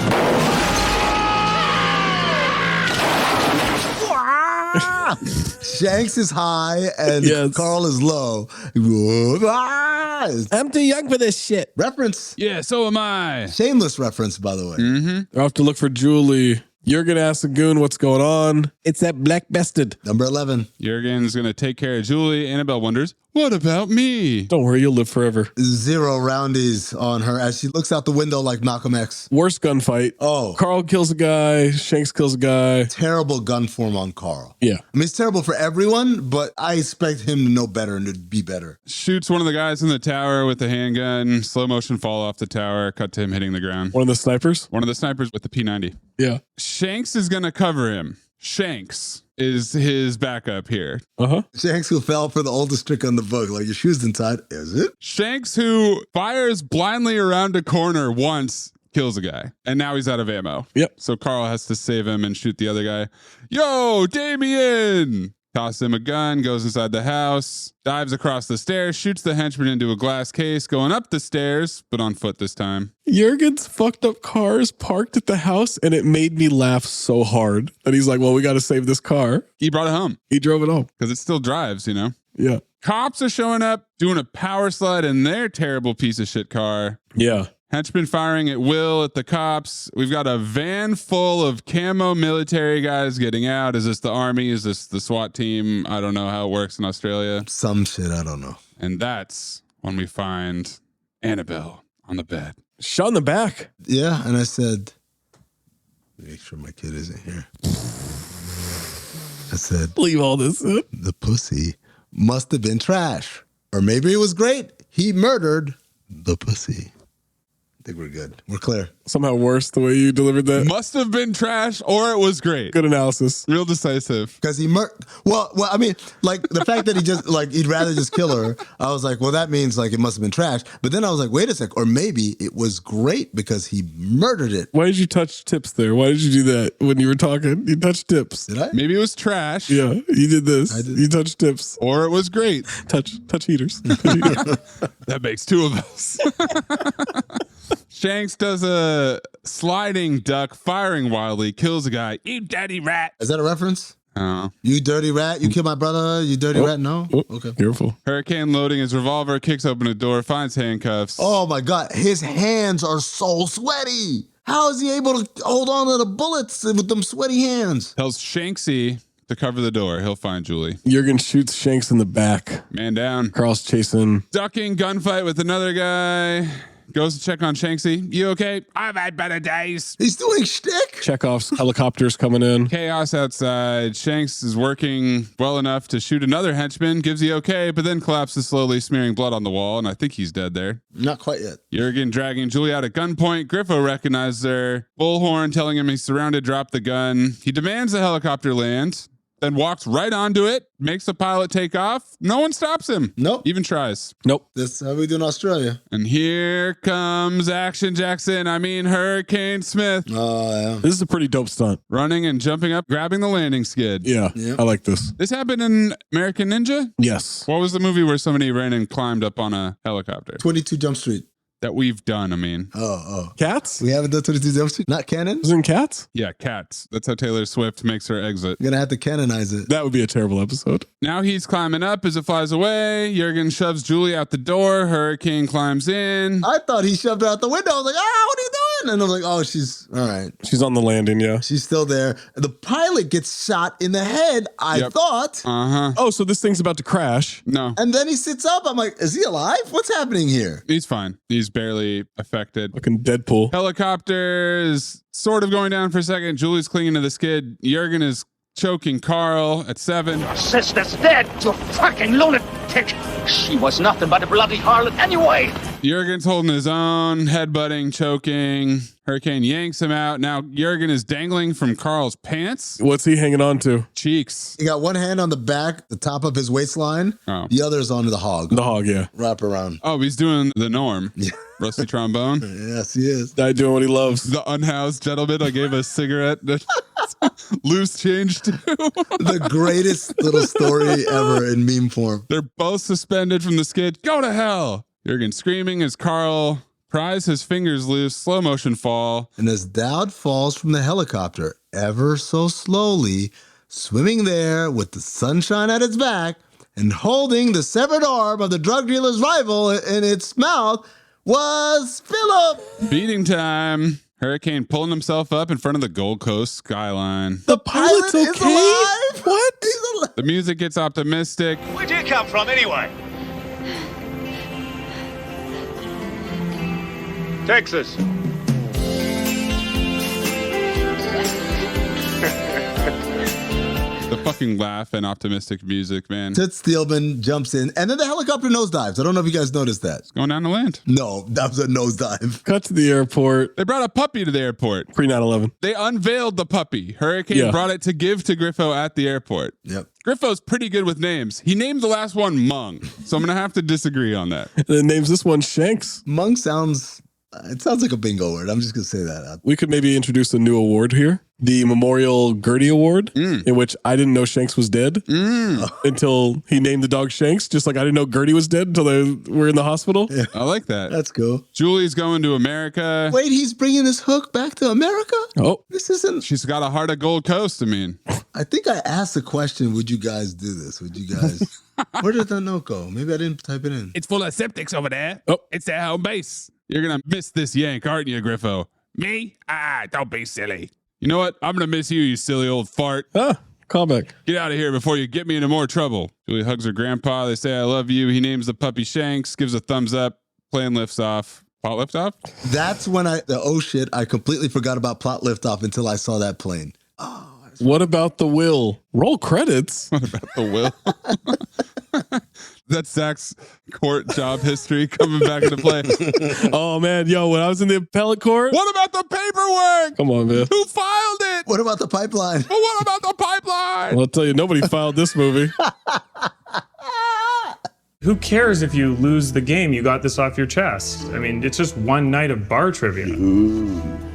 Shanks is high and Carl is low. I'm too young for this shit. Reference. Yeah, so am I. Shameless reference, by the way. Mm-hmm. They're off to look for Julie. Jurgen asks the goon what's going on. It's that black bastard. Number 11. Jurgen's going to take care of Julie. Annabelle wonders, what about me? Don't worry, you'll live forever. 0 roundies on her as she looks out the window like Malcolm X. Worst gunfight. Oh. Carl kills a guy. Shanks kills a guy. Terrible gun form on Carl. Yeah. I mean, it's terrible for everyone, but I expect him to know better and to be better. Shoots one of the guys in the tower with a handgun. Slow motion fall off the tower. Cut to him hitting the ground. One of the snipers? One of the snipers with the P90. Yeah. Shanks is going to cover him. Shanks is his backup here. Shanks who fell for the oldest trick on the book. Like, your shoes untied. Is it? Shanks who fires blindly around a corner once kills a guy. And now he's out of ammo. Yep. So Carl has to save him and shoot the other guy. Yo, Damien! Tosses him a gun, goes inside the house, dives across the stairs, shoots the henchman into a glass case, going up the stairs, but on foot this time. Jurgen's fucked up car is parked at the house, and it made me laugh so hard. And he's like, well, we got to save this car. He brought it home. He drove it home. Because it still drives, you know? Yeah. Cops are showing up, doing a power slide in their terrible piece of shit car. Yeah. Henchmen firing at will at the cops. We've got a van full of camo military guys getting out. Is this the army? Is this the SWAT team? I don't know how it works in Australia. Some shit, I don't know. And that's when we find Annabelle on the bed. Shot in the back. Yeah, and I said, make sure my kid isn't here. I said, leave all this in. The pussy must have been trash. Or maybe it was great. He murdered the pussy. I think we're good. We're clear. Somehow worse the way you delivered that. Must have been trash or it was great. Good analysis. Real decisive. Because he well, I mean, like the fact that he just like he'd rather just kill her. I was like, well, that means like it must have been trash. But then I was like, wait a sec, or maybe it was great because he murdered it. Why did you touch tips there? Why did you do that when you were talking? You touched tips. Did I? Maybe it was trash. Yeah, you did this. You touched tips. Or it was great. Touch heaters. That makes 2 of us. Shanks does a sliding duck, firing wildly, kills a guy. You dirty rat. Is that a reference? Oh. You dirty rat. You killed my brother. You dirty rat. No? Okay. Careful. Hurricane loading his revolver, kicks open a door, finds handcuffs. Oh my God. His hands are so sweaty. How is he able to hold on to the bullets with them sweaty hands? Tells Shanksy to cover the door. He'll find Julie. Jurgen shoots Shanks in the back. Man down. Carl's chasing. Ducking gunfight with another guy. Goes to check on Shanksy. You okay? I've had better days. He's doing shtick. Chekhov's helicopters coming in. Chaos outside. Shanks is working well enough to shoot another henchman. Gives the okay, but then collapses slowly, smearing blood on the wall, and I think he's dead there. Not quite yet. Jurgen dragging Julie out at gunpoint. Griffo recognizes her. Bullhorn telling him he's surrounded, drop the gun. He demands the helicopter land, then walks right onto it, makes the pilot take off. No one stops him. Nope. Even tries. Nope. That's how we do in Australia. And here comes Action Jackson. I mean, Hurricane Smith. Oh, yeah. This is a pretty dope stunt. Running and jumping up, grabbing the landing skid. Yeah, I like this. This happened in American Ninja? Yes. What was the movie where somebody ran and climbed up on a helicopter? 22 Jump Street. That we've done, I mean. Oh. Cats? We haven't done 22 Jump Street? Not canon? Was it in Cats? Yeah, Cats. That's how Taylor Swift makes her exit. You're going to have to canonize it. That would be a terrible episode. Now he's climbing up as it flies away. Jurgen shoves Julie out the door. Hurricane climbs in. I thought he shoved her out the window. I was like, what are you doing? And I'm like, oh, she's all right. She's on the landing, yeah. She's still there. The pilot gets shot in the head, I thought. Uh-huh. Oh, so this thing's about to crash. No. And then he sits up. I'm like, is he alive? What's happening here? He's fine. He's barely affected. Fucking Deadpool. Helicopter is sort of going down for a second. Julie's clinging to the skid. Jurgen is choking Carl at 7. Your sister's dead, you fucking lunatic. She was nothing but a bloody harlot anyway. Jurgen's holding his own, headbutting, choking. Hurricane yanks him out. Now Jurgen is dangling from Carl's pants. What's he hanging on to? Cheeks. He got one hand on the back, the top of his waistline. Oh. The other's on the hog. The hog, yeah. Wrap around. Oh, he's doing the norm. Yeah. Rusty trombone. Yes, he is. Guy doing what he loves. The unhoused gentleman I gave a cigarette. Loose change too. The greatest little story ever in meme form. They're both suspended from the skid. Go to hell. Jurgen screaming as Carl pries his fingers loose. Slow motion fall. And as Dowd falls from the helicopter ever so slowly, swimming there with the sunshine at its back and holding the severed arm of the drug dealer's rival in its mouth, was Philip. Beating time. Hurricane pulling himself up in front of the Gold Coast skyline. The pilot's is okay? alive? What? He's alive. The music gets optimistic. Where'd you come from, anyway? Texas. The fucking laugh and optimistic music, man. Toots Thielman jumps in, and then the helicopter nosedives. I don't know if you guys noticed that. It's going down the land. No, that was a nosedive. Cut to the airport. They brought a puppy to the airport. Pre 9/11. They unveiled the puppy. Hurricane brought it to give to Griffo at the airport. Yep. Griffo's pretty good with names. He named the last one Mung, so I'm going to have to disagree on that. And then names this one Shanks. Mung sounds, it sounds like a bingo word. I'm just going to say that. We could maybe introduce a new award here. The Memorial Gertie Award, in which I didn't know Shanks was dead until he named the dog Shanks, just like I didn't know Gertie was dead until they were in the hospital. Yeah. I like that. That's cool. Julie's going to America. Wait, he's bringing his hook back to America? Oh. This isn't... She's got a heart of Gold Coast, I mean. I think I asked the question, would you guys do this? Would you guys... Where did that note go? Maybe I didn't type it in. It's full of septics over there. Oh. It's their home base. You're going to miss this yank, aren't you, Griffo? Me? Don't be silly. You know what? I'm going to miss you silly old fart. Callback. Get out of here before you get me into more trouble. Julie hugs her grandpa. They say, I love you. He names the puppy Shanks, gives a thumbs up. Plane lifts off. Plot lift off? That's when I completely forgot about plot liftoff until I saw that plane. What about the will? Roll credits. What about the will? That's Zach's court job history coming back into play. Oh, man. Yo, when I was in the appellate court. What about the paperwork? Come on, man. Who filed it? What about the pipeline? Well, what about the pipeline? Well, I'll tell you, nobody filed this movie. Who cares if you lose the game? You got this off your chest. I mean, it's just one night of bar trivia.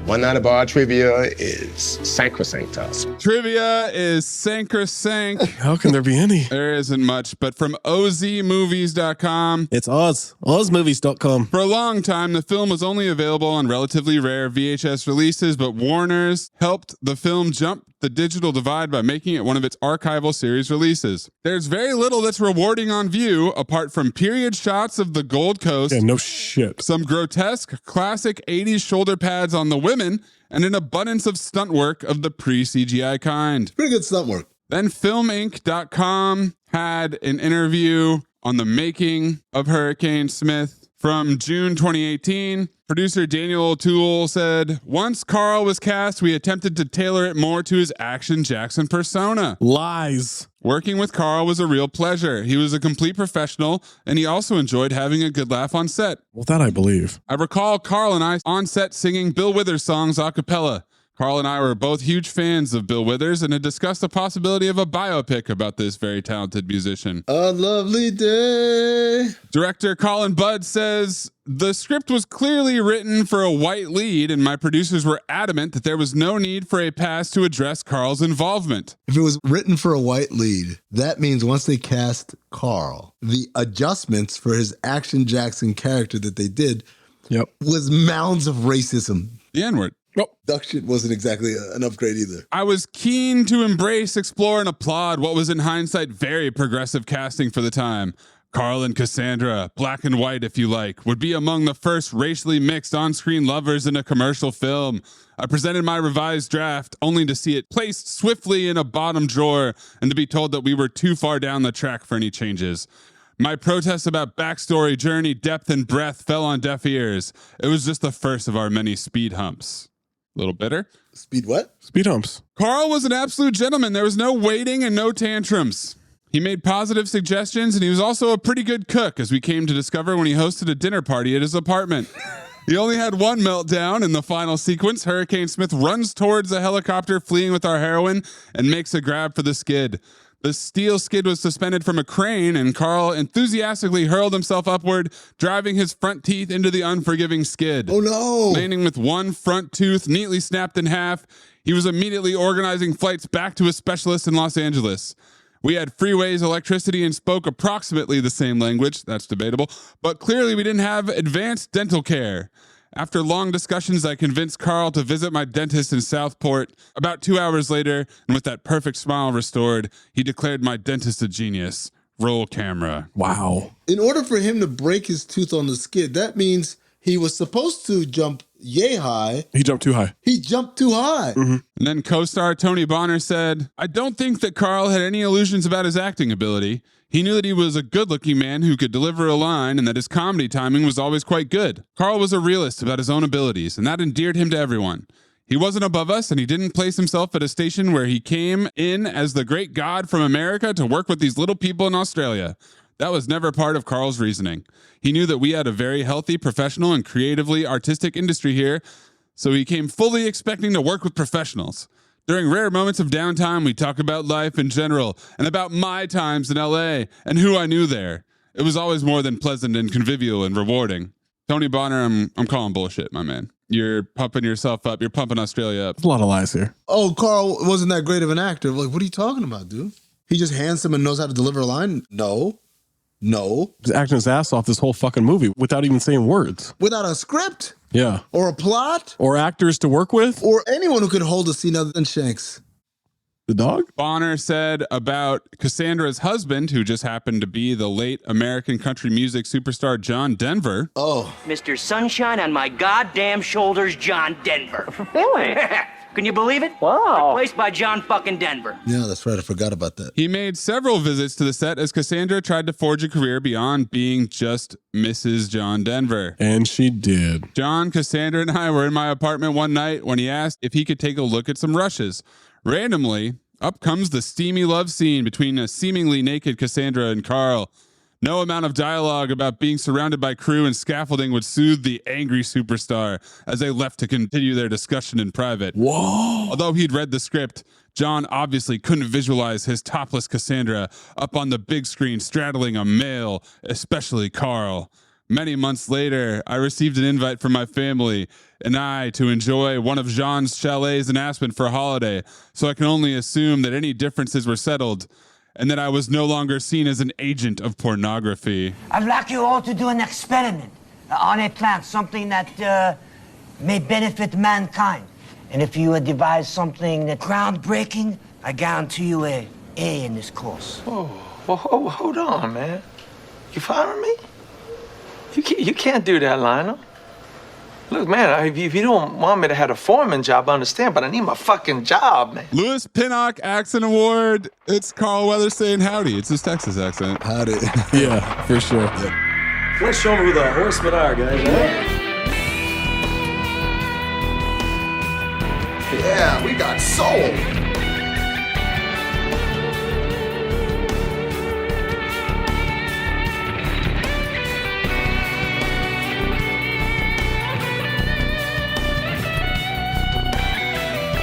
One night of bar trivia is sacrosanct to us. Trivia is sacrosanct. How can there be any? There isn't much, but from ozmovies.com. It's Oz. Ozmovies.com. For a long time, the film was only available on relatively rare VHS releases, but Warner's helped the film jump the digital divide by making it one of its archival series releases. There's very little that's rewarding on view, apart from period shots of the Gold Coast. Yeah, no shit. Some grotesque, classic 80s shoulder pads on the women, and an abundance of stunt work of the pre-CGI kind. Pretty good stunt work. Then filminc.com had an interview on the making of Hurricane Smith from June 2018. Producer Daniel O'Toole said, once Carl was cast, we attempted to tailor it more to his Action Jackson persona. Lies. Working with Carl was a real pleasure. He was a complete professional, and he also enjoyed having a good laugh on set. Well, that I believe. I recall Carl and I on set singing Bill Withers songs a cappella. Carl and I were both huge fans of Bill Withers and had discussed the possibility of a biopic about this very talented musician. A lovely day. Director Colin Budd says, the script was clearly written for a white lead, and my producers were adamant that there was no need for a pass to address Carl's involvement. If it was written for a white lead, that means once they cast Carl, the adjustments for his Action Jackson character that they did was mounds of racism. The N-word. Duck shit wasn't exactly an upgrade either. I was keen to embrace, explore, and applaud what was in hindsight very progressive casting for the time. Carl and Cassandra, black and white if you like, would be among the first racially mixed on-screen lovers in a commercial film. I presented my revised draft only to see it placed swiftly in a bottom drawer and to be told that we were too far down the track for any changes. My protests about backstory, journey, depth, and breadth fell on deaf ears. It was just the first of our many speed humps. A little bitter. Speed what? Speed humps. Carl was an absolute gentleman. There was no waiting and no tantrums. He made positive suggestions, and he was also a pretty good cook, as we came to discover when he hosted a dinner party at his apartment. He only had one meltdown in the final sequence. Hurricane Smith runs towards a helicopter fleeing with our heroine and makes a grab for the skid. The steel skid was suspended from a crane, and Carl enthusiastically hurled himself upward, driving his front teeth into the unforgiving skid. Oh, no. Landing with one front tooth neatly snapped in half, he was immediately organizing flights back to a specialist in Los Angeles. We had freeways, electricity, and spoke approximately the same language. That's debatable. But clearly we didn't have advanced dental care. After long discussions, I convinced Carl to visit my dentist in Southport. About 2 hours later, and with that perfect smile restored, he declared my dentist a genius. Roll camera. Wow. In order for him to break his tooth on the skid, that means he was supposed to jump yay high. He jumped too high. He jumped too high. And then co-star Tony Bonner said, I don't think that Carl had any illusions about his acting ability. He knew that he was a good-looking man who could deliver a line and that his comedy timing was always quite good. Carl was a realist about his own abilities, and that endeared him to everyone. He wasn't above us, and he didn't place himself at a station where he came in as the great god from America to work with these little people in Australia. That was never part of Carl's reasoning. He knew that we had a very healthy, professional, and creatively artistic industry here, so he came fully expecting to work with professionals. During rare moments of downtime, we talk about life in general and about my times in LA and who I knew there. It was always more than pleasant and convivial and rewarding. Tony Bonner, I'm calling bullshit, my man. You're pumping yourself up. You're pumping Australia up. There's a lot of lies here. Oh, Carl wasn't that great of an actor. Like, what are you talking about, dude? He just handsome and knows how to deliver a line? No. He's acting his ass off this whole fucking movie without even saying words. Without a script? Yeah. Or a plot? Or actors to work with? Or anyone who could hold a scene other than Shanks. The dog? Bonner said about Cassandra's husband, who just happened to be the late American country music superstar John Denver. Oh. Mr. Sunshine on my goddamn shoulders, John Denver. Really? Can you believe it? Wow. Replaced by John fucking Denver. Yeah, that's right. I forgot about that. He made several visits to the set as Cassandra tried to forge a career beyond being just Mrs. John Denver. And she did. John, Cassandra, and I were in my apartment one night when he asked if he could take a look at some rushes. Randomly, up comes the steamy love scene between a seemingly naked Cassandra and Carl. No amount of dialogue about being surrounded by crew and scaffolding would soothe the angry superstar as they left to continue their discussion in private. Whoa. Although he'd read the script, John obviously couldn't visualize his topless Cassandra up on the big screen straddling a male, especially Carl. Many months later, I received an invite from my family and I to enjoy one of Jean's chalets in Aspen for a holiday, so I can only assume that any differences were settled and that I was no longer seen as an agent of pornography. I'd like you all to do an experiment on a plant, something that may benefit mankind. And if you devise something that's groundbreaking, I guarantee you a A in this course. Oh, well, hold on, man. You following me? You can't do that, Lionel. Look, man, if you don't want me to have a foreman job, I understand, but I need my fucking job, man. Louis Pinnock Accent Award. It's Carl Weathers saying howdy. It's his Texas accent. Howdy. Yeah, for sure. Yep. Let's show them who the horsemen are, guys. Yeah, we got soul.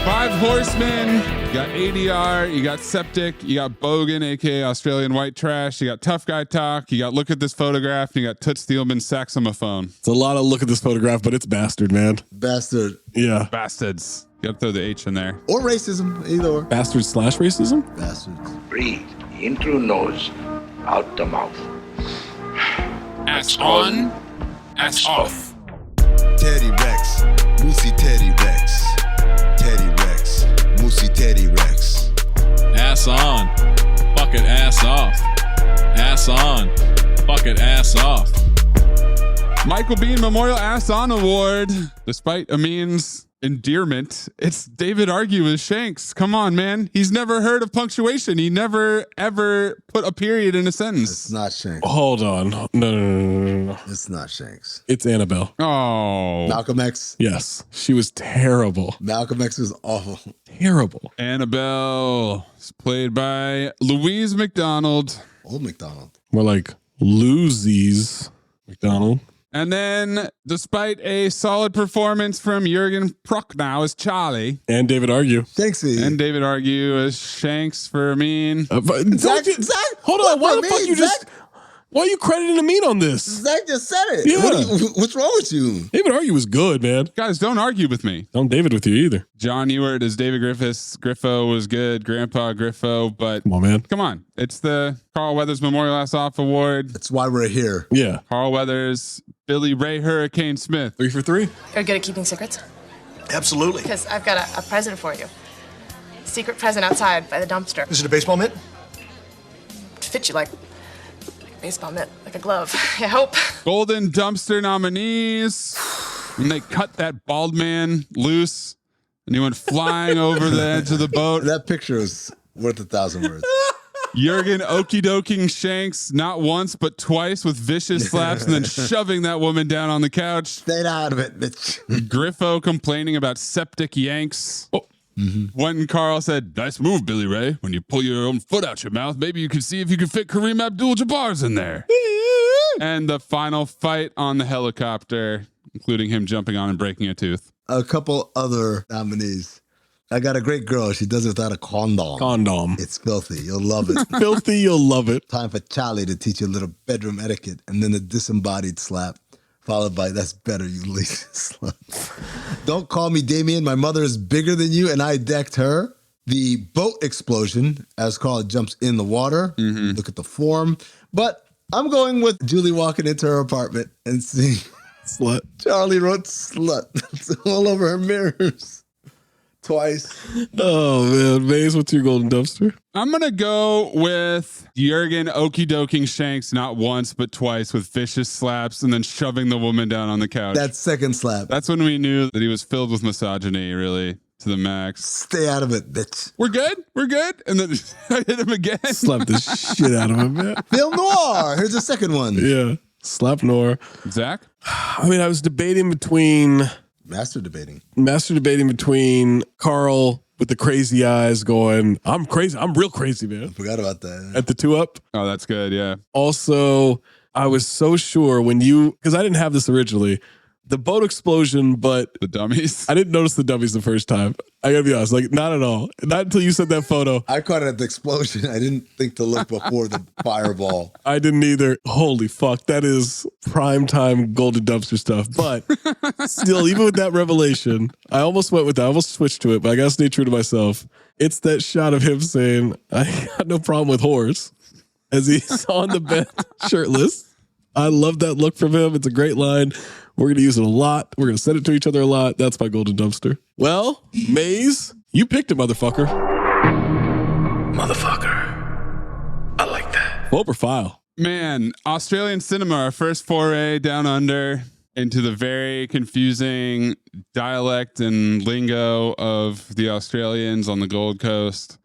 Five Horsemen, you got ADR, you got Septic, you got Bogan, aka Australian White Trash, you got Tough Guy Talk, you got Look at This Photograph, and you got Toots Thielman's Saxophone. It's a lot of look at this photograph, but it's bastard, man. Bastard. Yeah. Bastards. You gotta throw the H in there. Or racism, either or. Bastard / racism? Bastards. Breathe in through nose, out the mouth. Ass on, ass off. Teddy Rex, Moosey Teddy Rex. Teddy Rex, Moosey Teddy Rex. Ass on, fuck it, ass off. Ass on, fuck it, ass off. Michael Bean Memorial Ass On Award. Despite Amin's endearment, it's David Argue as Shanks. Come on, man. He's never heard of punctuation. He never, ever put a period in a sentence. It's not Shanks. Hold on. No. It's not Shanks. It's Annabelle. Oh. Malcolm X. Yes. She was terrible. Malcolm X was awful. Terrible. Annabelle is played by Louise McDonald. Old McDonald. More like Lucy's McDonald. And then, despite a solid performance from Jürgen Prochnow as Charlie. And David Argue. Shanksy. And David Argue as Shanks for Amin. Zach, hold on. Why the fuck you just... Why are you crediting Amin on this? Zach just said it. Yeah. What's wrong with you? David Argue was good, man. Guys, don't argue with me. Don't David with you either. John Ewart as David Griffiths. Griffo was good. Grandpa Griffo. But come on, man. Come on. It's the Carl Weathers Memorial Ass Off Award. That's why we're here. Yeah. Carl Weathers, Billy Ray Hurricane Smith. 3 for 3. You're good at keeping secrets? Absolutely. Because I've got a present for you. Secret present outside by the dumpster. Is it a baseball mitt? To fit you like baseball mitt, like a glove. I hope. Golden Dumpster nominees. When they cut that bald man loose and he went flying over the edge of the boat. That picture is worth 1,000 words. Jurgen okey-doking Shanks not once but twice with vicious slaps and then shoving that woman down on the couch. Stay out of it, bitch. Griffo complaining about septic yanks. Oh. When Carl said, "Nice move, Billy Ray. When you pull your own foot out your mouth, maybe you can see if you can fit Kareem Abdul-Jabbar's in there." And the final fight on the helicopter, including him jumping on and breaking a tooth. A couple other nominees. I got a great girl. She does it without a condom. Condom. It's filthy. You'll love it. Filthy, you'll love it. Time for Charlie to teach you a little bedroom etiquette, and then the disembodied slap, followed by "That's better, you lazy slut." Don't call me Damien. My mother is bigger than you, and I decked her. The boat explosion as Carl jumps in the water. Look at the form. But I'm going with Julie walking into her apartment and seeing slut. Charlie wrote slut all over her mirrors. Twice. Oh, man. Maze, what's your golden dumpster? I'm going to go with Jurgen okey-doking Shanks not once but twice with vicious slaps and then shoving the woman down on the couch. That second slap. That's when we knew that he was filled with misogyny, really, to the max. Stay out of it, bitch. We're good? We're good? And then I hit him again. Slap the shit out of him, man. Film noir. Here's the second one. Yeah. Slap noir. Zach? I mean, I was debating between... Master debating between Carl with the crazy eyes going, "I'm crazy. I'm real crazy, man." I forgot about that. At the 2-Up. Oh, that's good. Yeah. Also, I was so sure because I didn't have this originally, the boat explosion, but the dummies. I didn't notice the dummies the first time. I gotta be honest, like not at all. Not until you said that photo. I caught it at the explosion. I didn't think to look before the fireball. I didn't either. Holy fuck, that is primetime golden dumpster stuff. But still, even with that revelation, I almost went with that. I almost switched to it, but I gotta stay true to myself. It's that shot of him saying, "I got no problem with whores," as he's on the bed shirtless. I love that look from him. It's a great line. We're going to use it a lot. We're going to send it to each other a lot. That's my golden dumpster. Well, Maze, you picked it, motherfucker. Motherfucker. I like that. Vote or file. Man, Australian cinema, our first foray down under into the very confusing dialect and lingo of the Australians on the Gold Coast.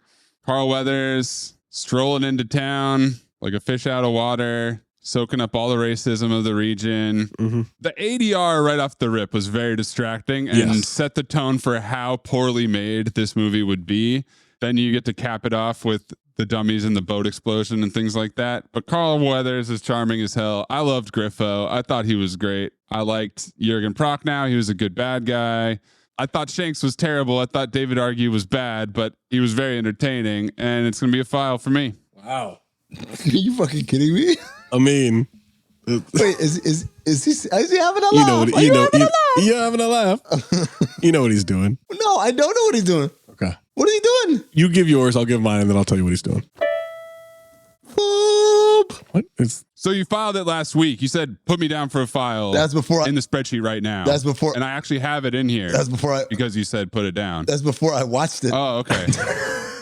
Carl Weathers strolling into town like a fish out of water, soaking up all the racism of the region. The ADR right off the rip was very distracting and set the tone for how poorly made this movie would be. Then you get to cap it off with the dummies and the boat explosion and things like that. But Carl Weathers is charming as hell. I loved Griffo. I thought he was great. I liked Jurgen Prochnow. He was a good bad guy. I thought Shanks was terrible. I thought David Argue was bad, but he was very entertaining. And it's going to be a file for me. Wow. Are you fucking kidding me? I mean, wait, is he having a laugh? You know what? You having a laugh? You know what he's doing. No, I don't know what he's doing. Okay. What are you doing? You give yours, I'll give mine, and then I'll tell you what he's doing. What? So you filed it last week. You said, put me down for a file. That's before in the spreadsheet right now. That's before. And I actually have it in here. That's before because you said put it down. That's before I watched it. Oh, okay.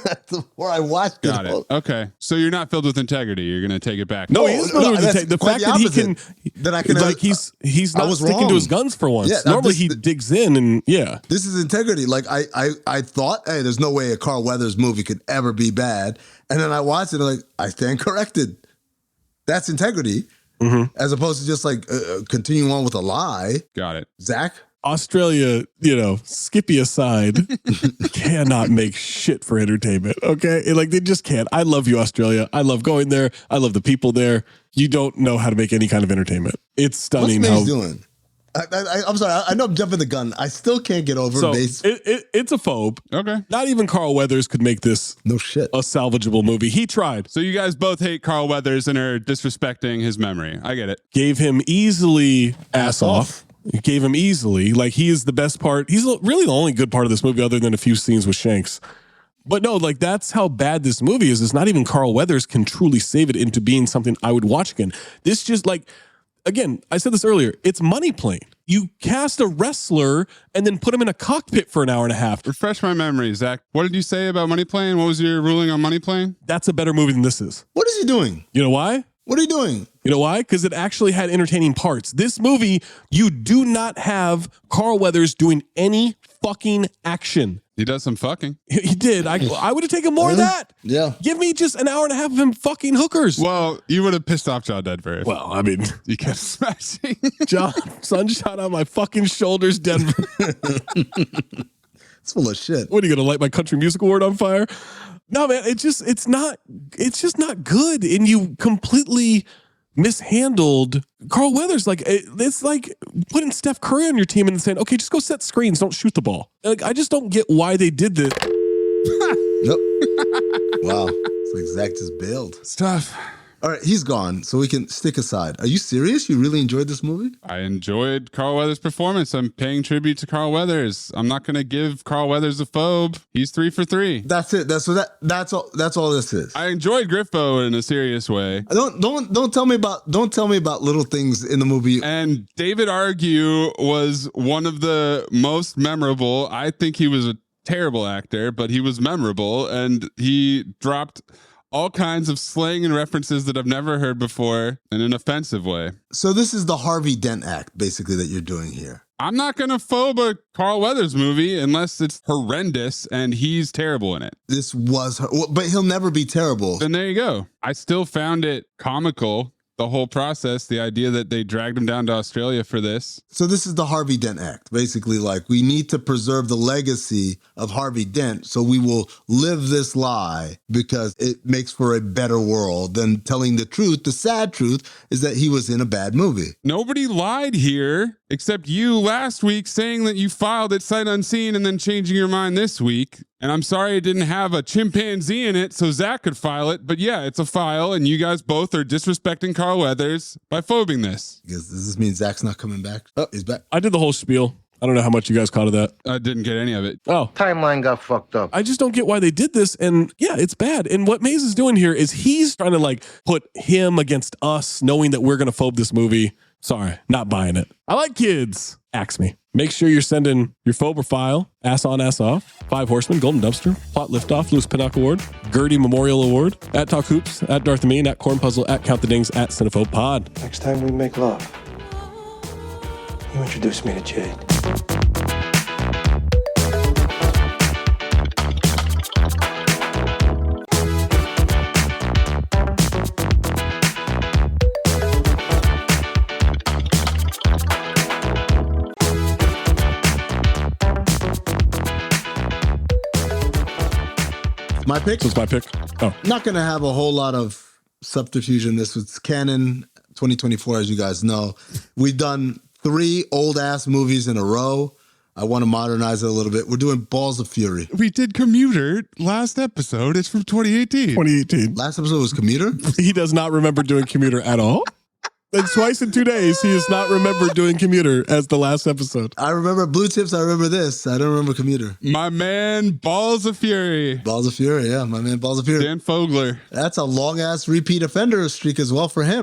That's before I watched Got it. Okay. So you're not filled with integrity. You're going to take it back. No, he is filled with integrity. The fact that he can, that I can, like he's not sticking to his guns for once. Yeah, normally he digs in and this is integrity. Like I thought, hey, there's no way a Carl Weathers movie could ever be bad. And then I watched it and like, I stand corrected. That's integrity. As opposed to just like continuing on with a lie. Got it. Zach? Australia, Skippy aside, cannot make shit for entertainment. Okay. Like they just can't. I love you, Australia. I love going there. I love the people there. You don't know how to make any kind of entertainment. It's stunning. What's Maze doing? I'm sorry. I know I'm jumping the gun. I still can't get over Maze. It's a phobe. Okay. Not even Carl Weathers could make this no shit a salvageable movie. He tried. So you guys both hate Carl Weathers and are disrespecting his memory. I get it. Gave him easily ass off. Gave him easily. Like he is the best part. He's really the only good part of this movie other than a few scenes with Shanks. But no, like that's how bad this movie is. It's not even Carl Weathers can truly save it into being something I would watch again. This just like, again, I said this earlier, it's Money Plane. You cast a wrestler and then put him in a cockpit for an hour and a half. Refresh my memory, Zach. What did you say about Money Plane? What was your ruling on Money Plane? That's a better movie than this is. What is he doing? You know why? What are you doing? You know why? Because it actually had entertaining parts. This movie, you do not have Carl Weathers doing any fucking action. He does some fucking. He did. I would have taken more of that. Yeah. Give me just an hour and a half of him fucking hookers. Well, you would have pissed off John Denver. Well, I mean, you kept smashing. John, sunshine on my fucking shoulders, Denver. It's full of shit. What are you going to light my country music award on fire? No, man, it's just not good. And you completely mishandled Carl Weathers. Like, it's like putting Steph Curry on your team and saying, okay, just go set screens. Don't shoot the ball. Like, I just don't get why they did this. Nope. Wow. It's like Zach just bailed. It's tough. All right, he's gone, so we can stick aside. Are you serious? You really enjoyed this movie? I enjoyed Carl Weathers' performance. I'm paying tribute to Carl Weathers. I'm not going to give Carl Weathers a phobe. He's 3 for 3. That's it. That's all this is. I enjoyed Griffo in a serious way. Don't tell me about little things in the movie. And David Argue was one of the most memorable. I think he was a terrible actor, but he was memorable, and he dropped all kinds of slang and references that I've never heard before in an offensive way. So this is the Harvey Dent act, basically, that you're doing here. I'm not going to phobe a Carl Weathers movie unless it's horrendous and he's terrible in it. This was, but he'll never be terrible. Then there you go. I still found it comical, the whole process, the idea that they dragged him down to Australia for this. So this is the Harvey Dent act. Basically, like, we need to preserve the legacy of Harvey Dent, so we will live this lie because it makes for a better world than telling the truth. The sad truth is that he was in a bad movie. Nobody lied here except you last week saying that you filed it sight unseen and then changing your mind this week. And I'm sorry it didn't have a chimpanzee in it so Zach could file it. But yeah, it's a file, and you guys both are disrespecting Carl Weathers by phobing this. Does this mean Zach's not coming back? Oh, he's back. I did the whole spiel. I don't know how much you guys caught of that. I didn't get any of it. Oh. Timeline got fucked up. I just don't get why they did this. And yeah, it's bad. And what Mayes is doing here is he's trying to like put him against us, knowing that we're going to phobe this movie. Sorry, not buying it. I like kids. Axe me. Make sure you're sending your phobe file, ass on, ass off, 5 Horsemen, Golden Dumpster, Plot Liftoff, Lewis Pinnock Award, Gertie Memorial Award, at Talk Hoops, at Darth Amin, at Corn Puzzle, at Count the Dings, at Cinephobe Pod. Next time we make love, you introduce me to Jade. My pick? This was my pick. Oh. Not going to have a whole lot of subterfuge in this. It's canon 2024, as you guys know. We've done 3 old-ass movies in a row. I want to modernize it a little bit. We're doing Balls of Fury. We did Commuter last episode. It's from 2018. 2018. Last episode was Commuter? He does not remember doing Commuter at all. And twice in 2 days, he has not remembered doing Commuter as the last episode. I remember Blue Tips. I remember this. I don't remember Commuter. My man, Balls of Fury. Balls of Fury, yeah. My man, Balls of Fury. Dan Fogler. That's a long-ass repeat offender streak as well for him.